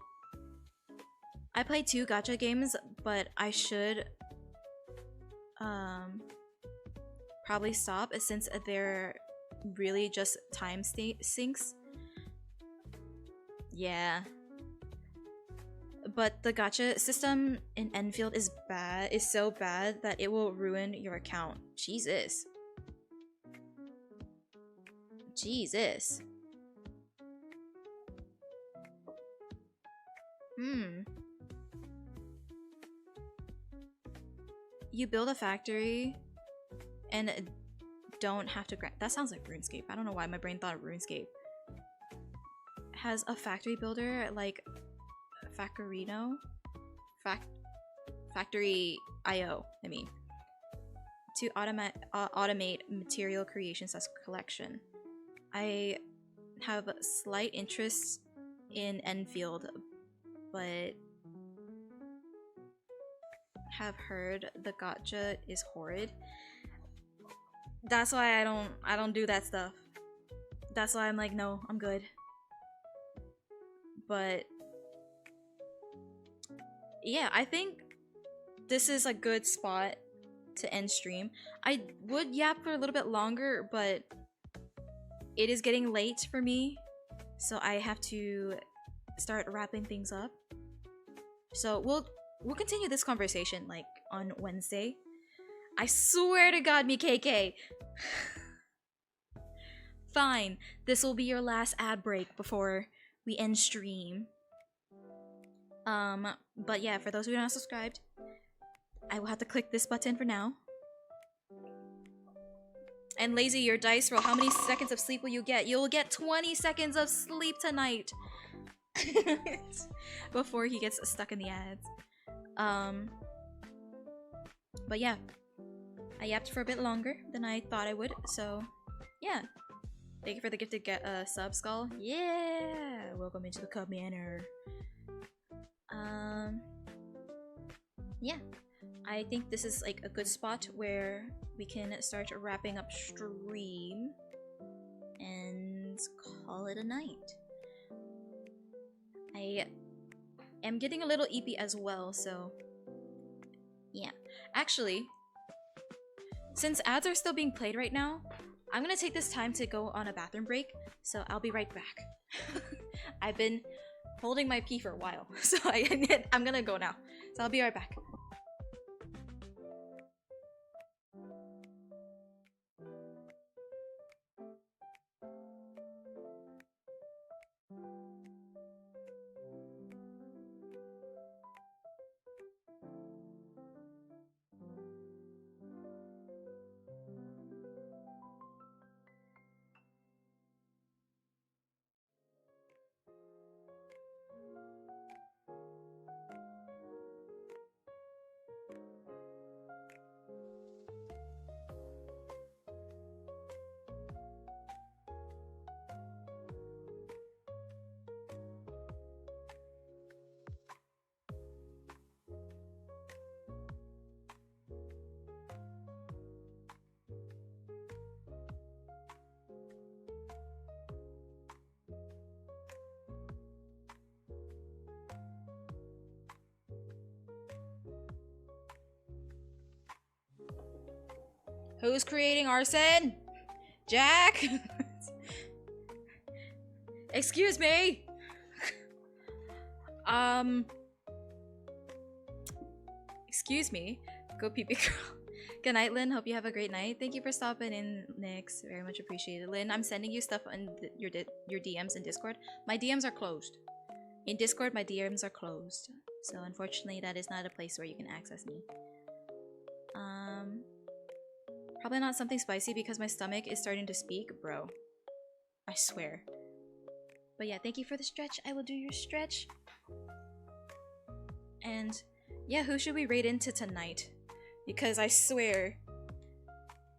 I play 2 gacha games, but I should probably stop since they're really just time sinks. Yeah. But the gacha system in Enfield is so bad that it will ruin your account. Jesus. Jesus. You build a factory and don't have to grant. That sounds like RuneScape. I don't know why my brain thought of RuneScape. Has a factory builder like Factorino? Factory IO, I mean. To automate material creation / collection. I have slight interest in Enfield, but have heard the gacha is horrid. That's why I don't do that stuff. That's why I'm like, no, I'm good. But yeah, I think this is a good spot to end stream. I would yap for a little bit longer, but it is getting late for me, so I have to start wrapping things up. So we'll continue this conversation like on Wednesday. I swear to God, Mikeke. Fine, this will be your last ad break before we end stream. But yeah, for those who are not subscribed, I will have to click this button for now. And Lazy, your dice roll, how many seconds of sleep will you get? You'll get 20 seconds of sleep tonight. Before he gets stuck in the ads. But yeah, I yapped for a bit longer than I thought I would, so yeah. Thank you for the gift to get a sub, Skull. Yeah, welcome into the Cub Manor. Yeah, I think this is like a good spot where we can start wrapping up stream and call it a night. I am getting a little eepy as well, so yeah. Actually, since ads are still being played right now, I'm gonna take this time to go on a bathroom break, so I'll be right back. I've been holding my pee for a while, so I'm gonna go now. So I'll be right back. Who's creating arson? Jack? Excuse me? Excuse me? Go pee-pee girl. Good night, Lynn. Hope you have a great night. Thank you for stopping in, Nyx. Very much appreciated. Lynn, I'm sending you stuff on your DMs in Discord. My DMs are closed. In Discord, my DMs are closed. So unfortunately, that is not a place where you can access me. Probably not something spicy because my stomach is starting to speak, bro. I swear. But yeah, thank you for the stretch. I will do your stretch. And yeah, who should we raid into tonight? Because I swear,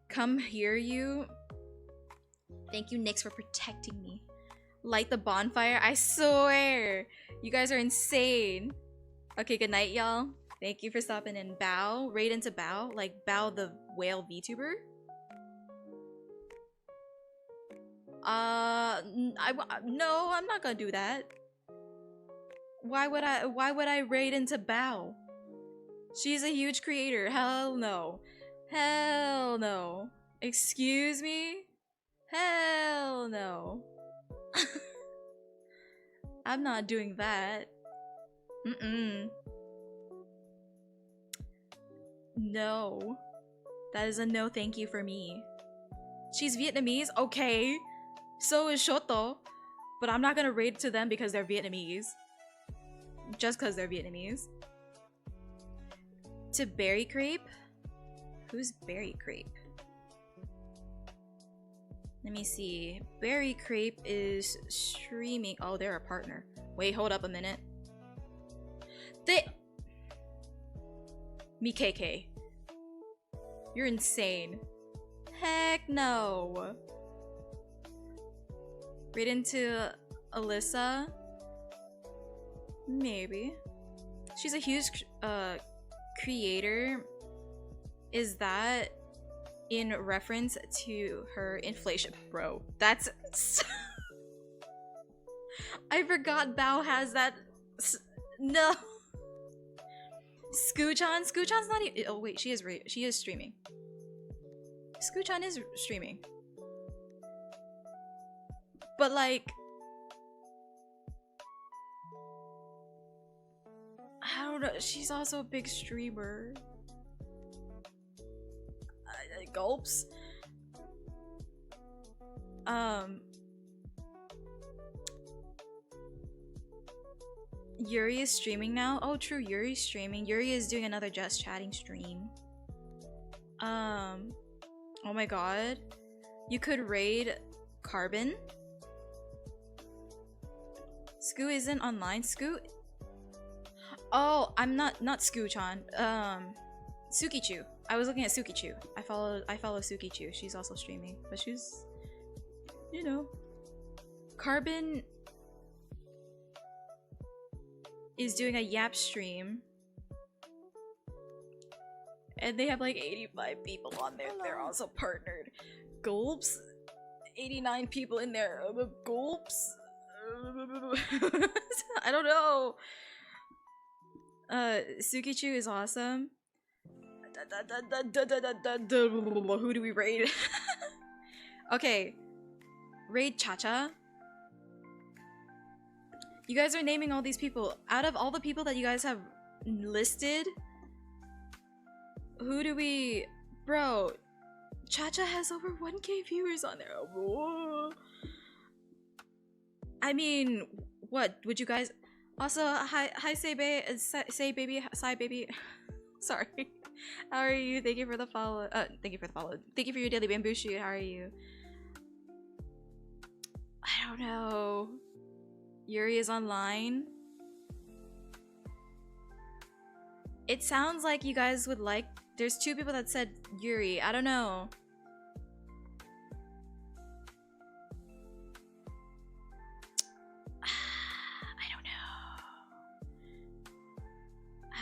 come hear you. Thank you, Nyx, for protecting me. Light the bonfire. I swear, you guys are insane. Okay, good night, y'all. Thank you for stopping in. Bow, raid into Bow, like Bow the whale VTuber. No, I'm not gonna do that. Why would I raid into Bao? She's a huge creator. Hell no. Hell no. Excuse me? Hell no. I'm not doing that. Mm-mm. No. That is a no thank you for me. She's Vietnamese? Okay. So is Shoto. But I'm not gonna raid to them because they're Vietnamese. Just because they're Vietnamese. To Berry Crepe? Who's Berry Crepe? Let me see. Berry Crepe is streaming. Oh, they're a partner. Wait, hold up a minute. Me KK. You're insane. Heck no. Read into Alyssa? Maybe. She's a huge creator. Is that in reference to her inflation? Bro, that's... I forgot Bao has that... No. Scooch-chan? Scooch-chan's not even... Oh wait, she is streaming. Scooch-chan is streaming. But like... I don't know, she's also a big streamer. Gulps. Yuri is streaming now. Oh, true. Yuri's streaming. Yuri is doing another just chatting stream. Oh my god. You could raid Carbon. Scoo isn't online. Scoo. Oh, I'm not Scoo-chan. Sukichu. I was looking at Sukichu. I follow Sukichu. She's also streaming, but she's, you know, Carbon is doing a Yap stream, and they have like 85 people on there. They're also partnered. Gulps, 89 people in there. Gulps. I don't know. Sukichu is awesome. Who do we raid? Okay. Raid Cha-Cha. You guys are naming all these people. Out of all the people that you guys have listed, who do we... Bro, Cha-Cha has over 1K viewers on there. Whoa. I mean, what? Would you guys... Also, hi, say baby, Sai baby. Sorry. How are you? Thank you for the follow. Thank you for the follow. Thank you for your daily bamboo shoot. How are you? I don't know. Yuri is online. It sounds like you guys would like... There's 2 people that said Yuri. I don't know.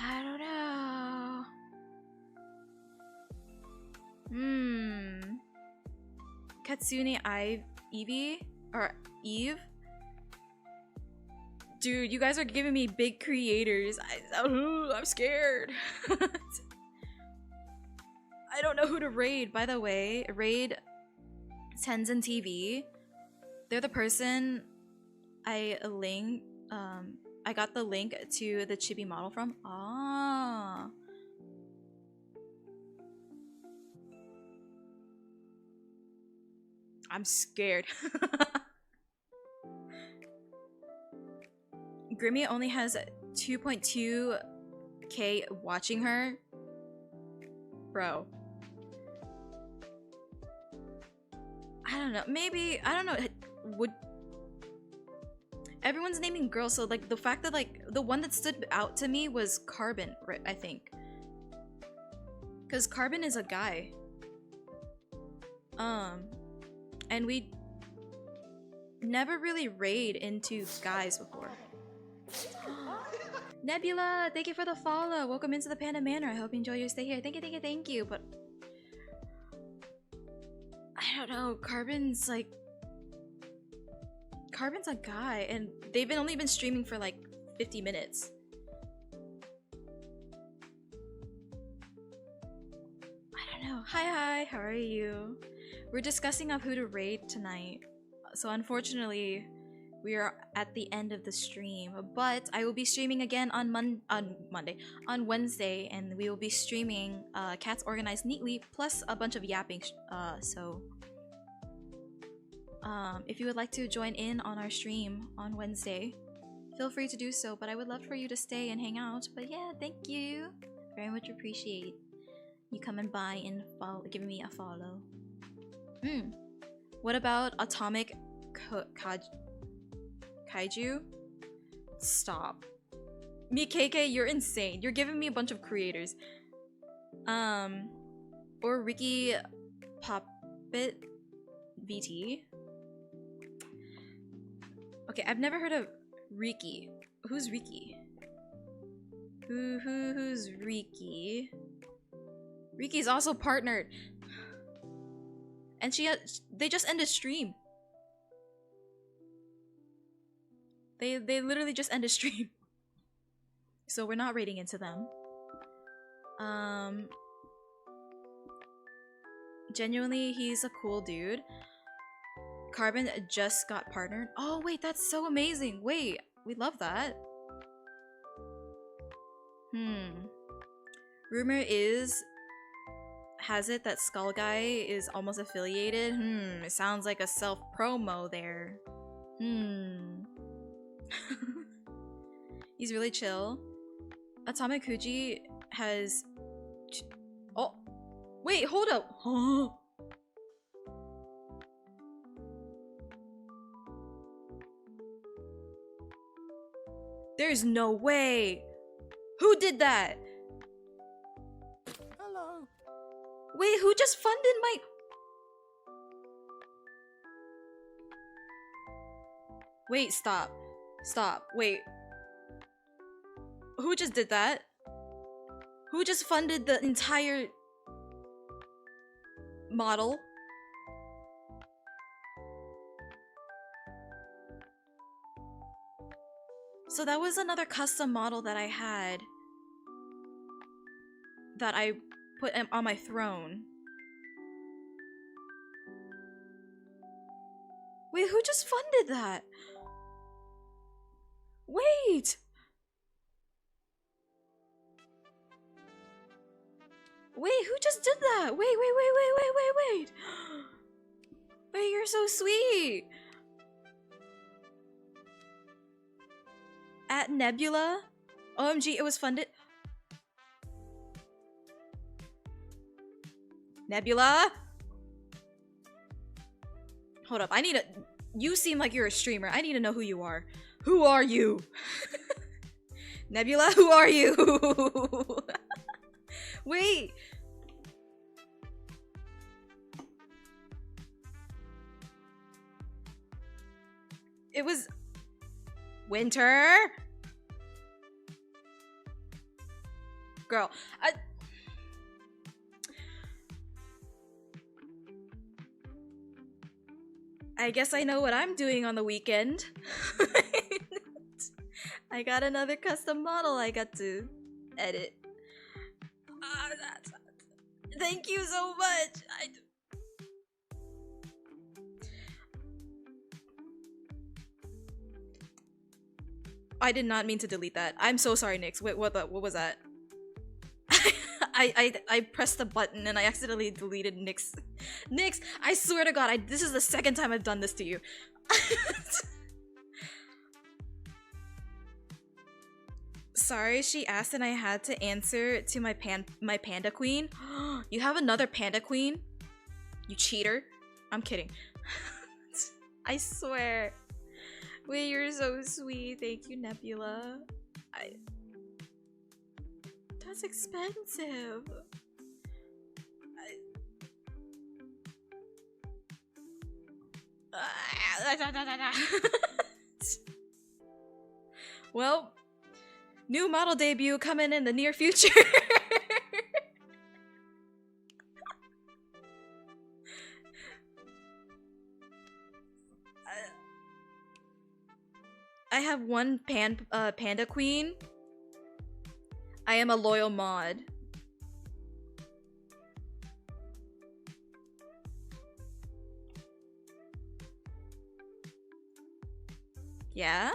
I don't know. Katsune Ivy? Or Eve? Dude, you guys are giving me big creators. I'm scared. I don't know who to raid, by the way. Raid Tenzin TV. They're the person I got the link to the chibi model from. Ah. I'm scared. Grimmy only has 2.2k watching her. Bro. I don't know. Maybe, I don't know. Would... Everyone's naming girls, so like the fact that like the one that stood out to me was Carbon, right, I think. Because Carbon is a guy. And we never really raid into guys before. Nebula, thank you for the follow. Welcome into the Panda Manor. I hope you enjoy your stay here. Thank you. But I don't know. Carbon's a guy, and they've only been streaming for like 50 minutes. I don't know. Hi, how are you? We're discussing of who to raid tonight. So unfortunately, we are at the end of the stream. But I will be streaming again on Wednesday, and we will be streaming Cats Organized Neatly plus a bunch of yapping. If you would like to join in on our stream on Wednesday, feel free to do so. But I would love for you to stay and hang out. But yeah, thank you. Very much appreciate you coming by and giving me a follow. What about Atomic Kaiju? Stop. KK, you're insane. You're giving me a bunch of creators. Or Ricky Poppet VT. Okay, I've never heard of Riki. Who's Riki? Who's Riki? Riki's also partnered. And they just ended stream. They literally just ended stream. So we're not raiding into them. Genuinely, he's a cool dude. Carbon just got partnered. Oh wait, that's so amazing. Wait, we love that. Rumor has it that Skull Guy is almost affiliated. It sounds like a self-promo there. He's really chill. Atomic Kuji has... Oh! Wait, hold up! There's no way! Who did that? Hello. Wait, who just funded my... Wait, stop. Stop. Wait. Who just did that? Who just funded the entire model? So that was another custom model that I had that I put on my throne. Wait, who just funded that? Wait! Wait, who just did that? Wait. Wait, you're so sweet. At Nebula? OMG, it was funded. Nebula? Hold up, I need a... You seem like you're a streamer. I need to know who you are. Who are you? Nebula, who are you? Wait. It was... Winter? Girl, I guess I know what I'm doing on the weekend. I got another custom model I got to edit. Thank you so much. I did not mean to delete that. I'm so sorry, Nyx. Wait, what was that? I pressed the button and I accidentally deleted Nyx. Nyx, I swear to God, this is the second time I've done this to you. Sorry, she asked and I had to answer to my panda queen. You have another panda queen? You cheater. I'm kidding. I swear. Wait, you're so sweet. Thank you, Nebula. That's expensive. Well, new model debut coming in the near future. I have one panda queen. I am a loyal mod. Yeah?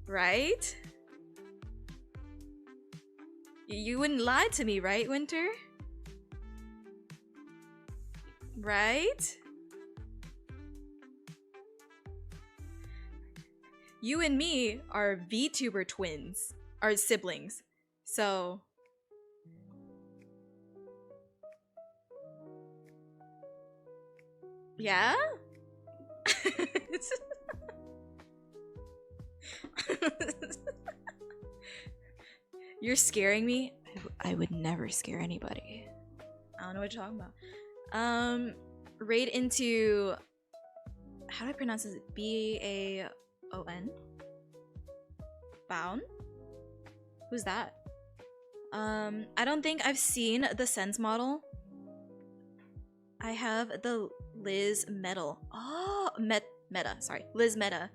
Right? You wouldn't lie to me, right, Winter? Right? You and me are VTuber twins, are siblings. So yeah? You're scaring me? I would never scare anybody. I don't know what you're talking about. Raid into, how do I pronounce this? B-A-O-N? Baon? Who's that? I don't think I've seen the Sense model. I have the Liz medal. Oh, meta. Sorry, Liz meta.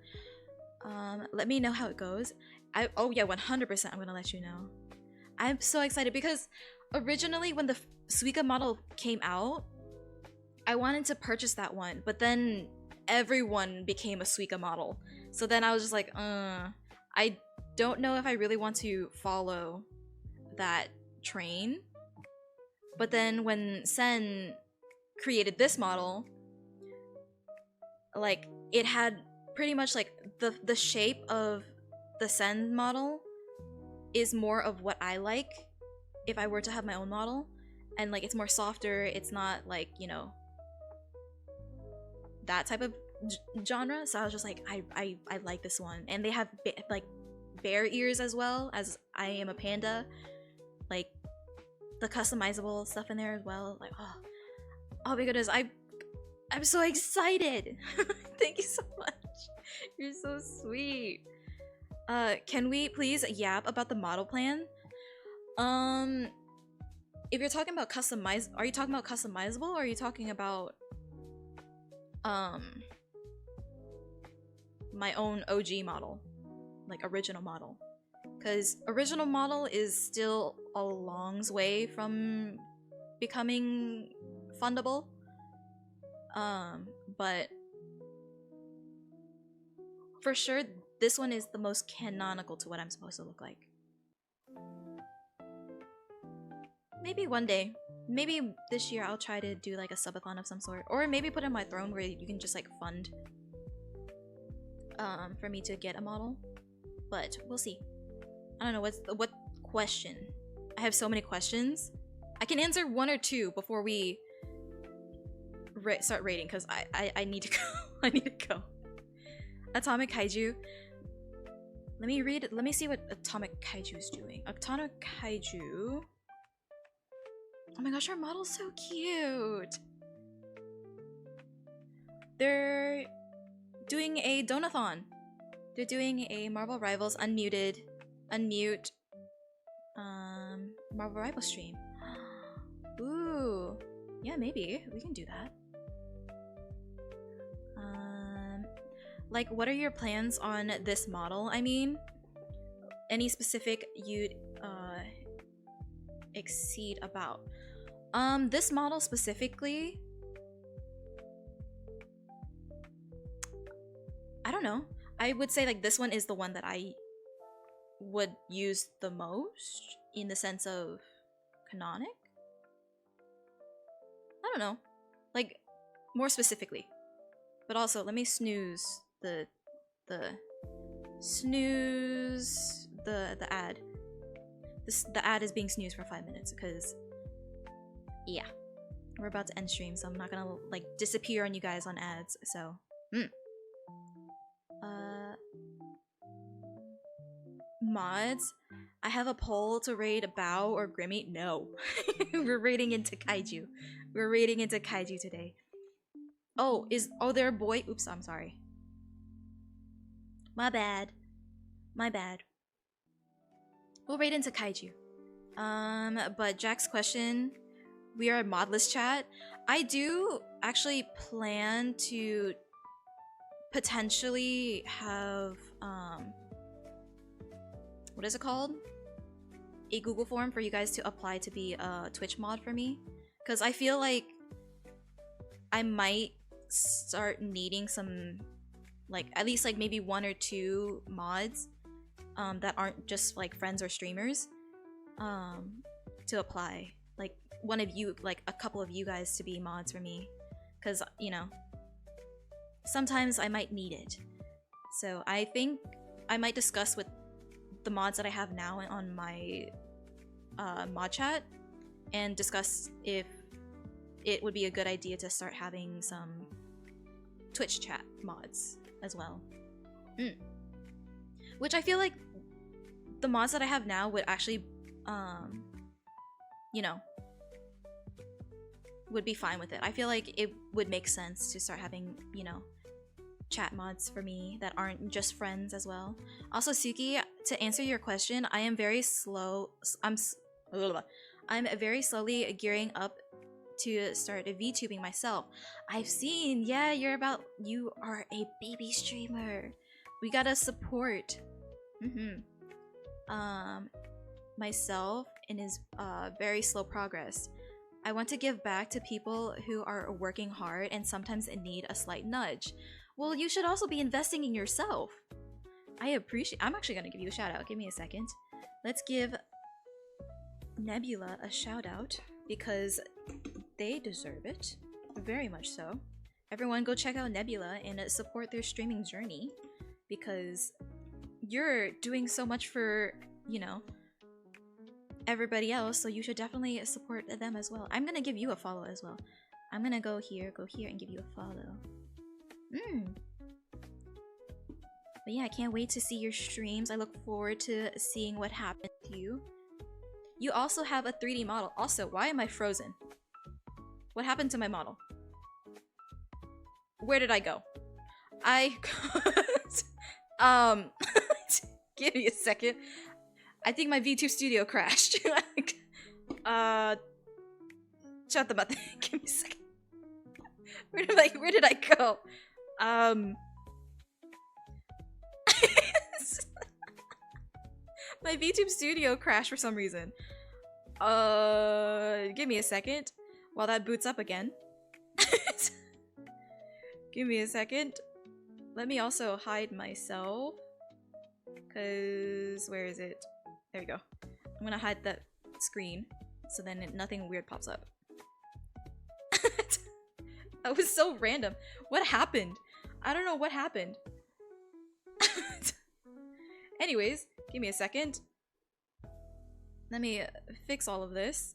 Let me know how it goes. Oh yeah, 100%. I'm gonna let you know. I'm so excited because originally when the Suika model came out, I wanted to purchase that one, but then everyone became a Suika model. So then I was just like, I don't know if I really want to follow that train. But then when Sen created this model, like it had pretty much like the shape of the Sen model is more of what I like if I were to have my own model, and like it's more softer, it's not like, you know, that type of genre. So I was just like, I like this one. And they have like bear ears as well, as I am a panda, like the customizable stuff in there as well. Like, oh my goodness, I'm so excited. Thank you so much. You're so sweet. Can we please yap about the model plan? If you're talking about are you talking about customizable, or are you talking about my own OG model, like original model? Because original model is still a long way from becoming fundable. But for sure, this one is the most canonical to what I'm supposed to look like. Maybe one day. Maybe this year I'll try to do like a subathon of some sort. Or maybe put in my throne where you can just like fund for me to get a model. But we'll see. I don't know, what question? I have so many questions. I can answer one or two before we start rating, because I need to go. I need to go. Atomic Kaiju. Let me read it. Let me see what Atomic Kaiju is doing. Atomic Kaiju. Oh my gosh, our model's so cute. They're doing a donathon. They're doing a Marvel Rivals unmute Marvel Rivals stream. Ooh. Yeah, maybe. We can do that. Like, what are your plans on this model? I mean, any specific you'd exceed about? This model specifically, I don't know. I would say like this one is the one that I would use the most in the sense of canonic. I don't know, like more specifically. But also, let me snooze the ad. The ad is being snoozed for 5 minutes because, yeah, we're about to end stream, so I'm not gonna like disappear on you guys on ads. So, mods. I have a poll to raid Bao or Grimmy. No, we're raiding into Kaiju. We're raiding into Kaiju today. Oh, there a boy? Oops, I'm sorry. My bad. My bad. We'll raid into Kaiju. But Jack's question, we are a modless chat. I do actually plan to potentially have what is it called? A Google form for you guys to apply to be a Twitch mod for me, because I feel like I might start needing some, like, at least like maybe 1 or 2 mods that aren't just like friends or streamers to apply, like one of you, like a couple of you guys to be mods for me, because you know sometimes I might need it. So I think I might discuss with the mods that I have now on my mod chat and discuss if it would be a good idea to start having some Twitch chat mods as well. Which I feel like the mods that I have now would actually you know, would be fine with it. I feel like it would make sense to start having, you know, chat mods for me that aren't just friends as well. Also, Suki, to answer your question, I am very slow. I'm very slowly gearing up to start VTubing myself. I've seen, yeah, you are a baby streamer. We gotta support. Myself in his very slow progress. I want to give back to people who are working hard and sometimes need a slight nudge. Well, you should also be investing in yourself. I'm actually gonna give you a shout out. Give me a second. Let's give Nebula a shout out because they deserve it. Very much so. Everyone go check out Nebula and support their streaming journey because you're doing so much for, you know, everybody else, so you should definitely support them as well. I'm gonna give you a follow as well. I'm gonna go here, and give you a follow. But yeah, I can't wait to see your streams. I look forward to seeing what happens to you. You also have a 3D model. Also, why am I frozen? What happened to my model? Where did I go? Give me a second. I think my VTube studio crashed. Shut the button. Give me a second. Where did I go? My VTube studio crashed for some reason. Give me a second while that boots up again. Give me a second. Let me also hide myself. Cause where is it? There we go. I'm gonna hide that screen so then nothing weird pops up. That was so random. What happened? I don't know what happened. Anyways, give me a second. Let me fix all of this.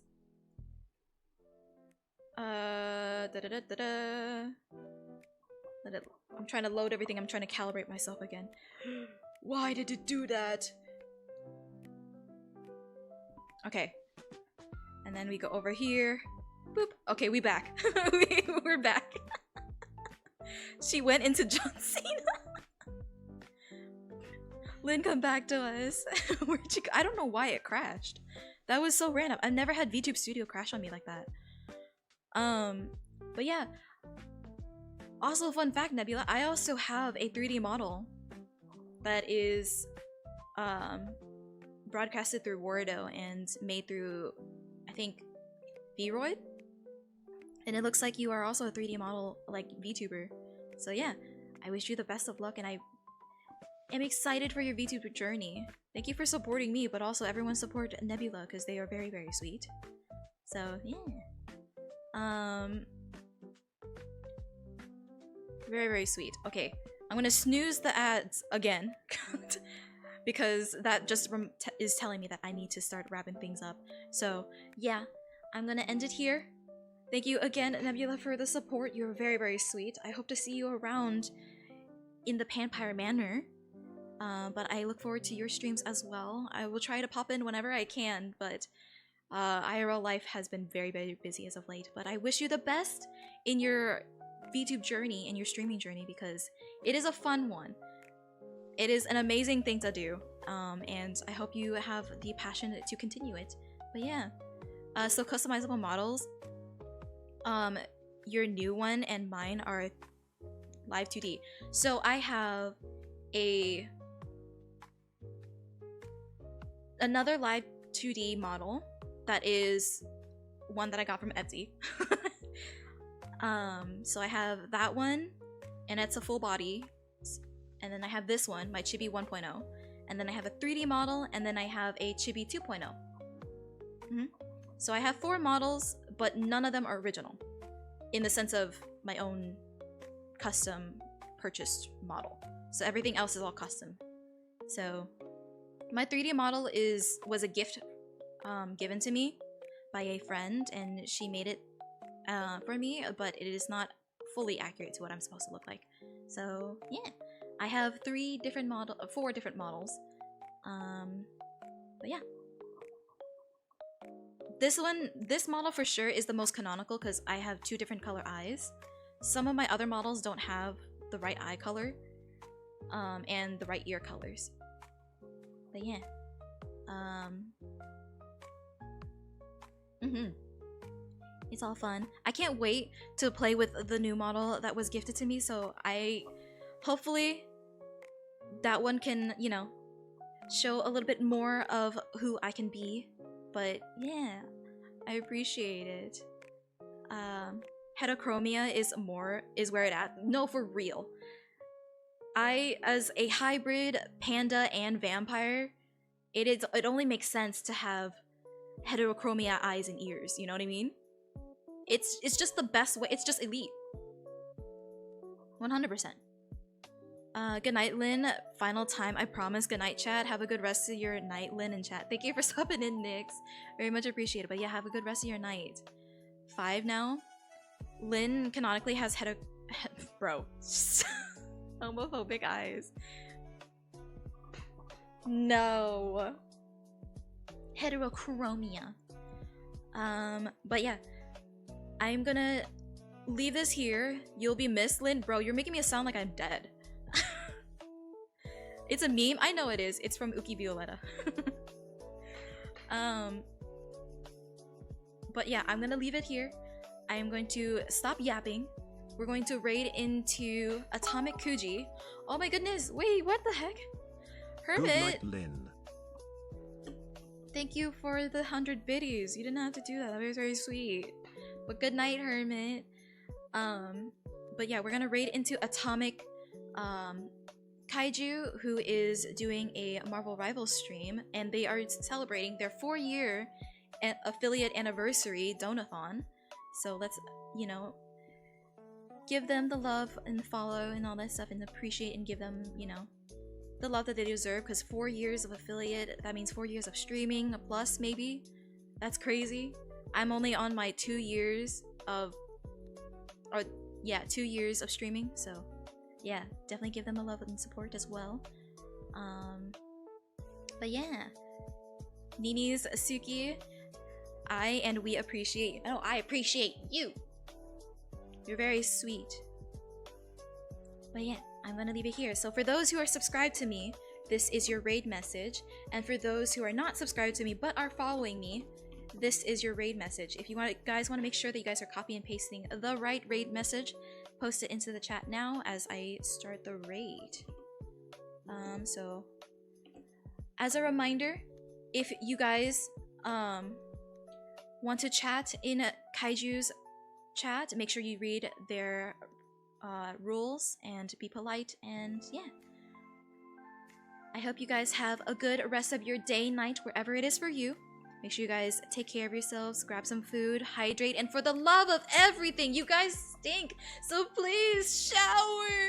I'm trying to load everything. I'm trying to calibrate myself again. Why did it do that? Okay. And then we go over here. Boop. Okay, we back. We're back. She went into John Cena. Lynn, come back to us. Where'd you go? I don't know why it crashed. That was so random. I've never had VTube Studio crash on me like that. But yeah. Also, fun fact, Nebula, I also have a 3D model that is broadcasted through Wardo and made through, I think, Vroid? And it looks like you are also a 3D model, like, VTuber. So yeah, I wish you the best of luck and I am excited for your VTuber journey. Thank you for supporting me, but also everyone support Nebula because they are very, very sweet. So yeah. Very, very sweet. Okay, I'm gonna snooze the ads again because that just is telling me that I need to start wrapping things up. So yeah, I'm gonna end it here. Thank you again, Nebula, for the support. You're very, very sweet. I hope to see you around in the Panpire Manor. But I look forward to your streams as well. I will try to pop in whenever I can, but IRL life has been very, very busy as of late. But I wish you the best in your VTube journey and your streaming journey because it is a fun one. It is an amazing thing to do, and I hope you have the passion to continue it. But yeah, so customizable models. Your new one and mine are live 2D. So I have another live 2D model that is one that I got from Etsy. So I have that one, and it's a full body. And then I have this one, my Chibi 1.0. And then I have a 3D model, and then I have a Chibi 2.0. So I have 4 models, but none of them are original. In the sense of my own custom purchased model. So everything else is all custom. So my 3D model was a gift given to me by a friend, and she made it for me, but it is not fully accurate to what I'm supposed to look like. So yeah, I have 4 different models. But yeah, this model for sure is the most canonical because I have 2 different color eyes. Some of my other models don't have the right eye color, and the right ear colors. But yeah, it's all fun. I can't wait to play with the new model that was gifted to me. So hopefully that one can, you know, show a little bit more of who I can be. But yeah, I appreciate it. Heterochromia is where it at. No, for real. As a hybrid panda and vampire, it only makes sense to have heterochromia eyes and ears. You know what I mean? It's just the best way. It's just elite. 100%. Good night, Lynn. Final time, I promise. Good night, chat. Have a good rest of your night, Lynn and chat. Thank you for stopping in, Nyx. Very much appreciated. But yeah, have a good rest of your night. 5 now. Lynn canonically has bro. Homophobic eyes. No. Heterochromia. But yeah. I'm gonna leave this here. You'll be missed, Lynn. Bro, you're making me sound like I'm dead. It's a meme? I know it is. It's from Uki Violetta. But yeah, I'm gonna leave it here. I am going to stop yapping. We're going to raid into Atomic Kuji. Oh my goodness, wait, what the heck? Hermit! Good night, Lynn. Thank you for the 100 biddies. You didn't have to do that. That was very sweet. But good night, Hermit. But yeah, we're gonna raid into Atomic Kaiju, who is doing a Marvel Rivals stream, and they are celebrating their 4-year affiliate anniversary donathon. So let's, you know, give them the love and follow and all that stuff, and appreciate and give them, you know, the love that they deserve. Because 4 years of affiliate, that means 4 years of streaming plus, maybe. That's crazy. I'm only on my 2 years of, 2 years of streaming. So yeah, definitely give them the love and support as well. But yeah, Nini's Suki, we appreciate. Oh, I appreciate you. You're very sweet. But yeah, I'm gonna leave it here. So for those who are subscribed to me, this is your raid message. And for those who are not subscribed to me but are following me, this is your raid message. If you guys want to make sure that you guys are copy and pasting the right raid message, post it into the chat now as I start the raid. So as a reminder, if you guys want to chat in Kaiju's chat, make sure you read their rules and be polite, and yeah. I hope you guys have a good rest of your day, night, wherever it is for you. Make sure you guys take care of yourselves, grab some food, hydrate, and for the love of everything, you guys stink, so please shower!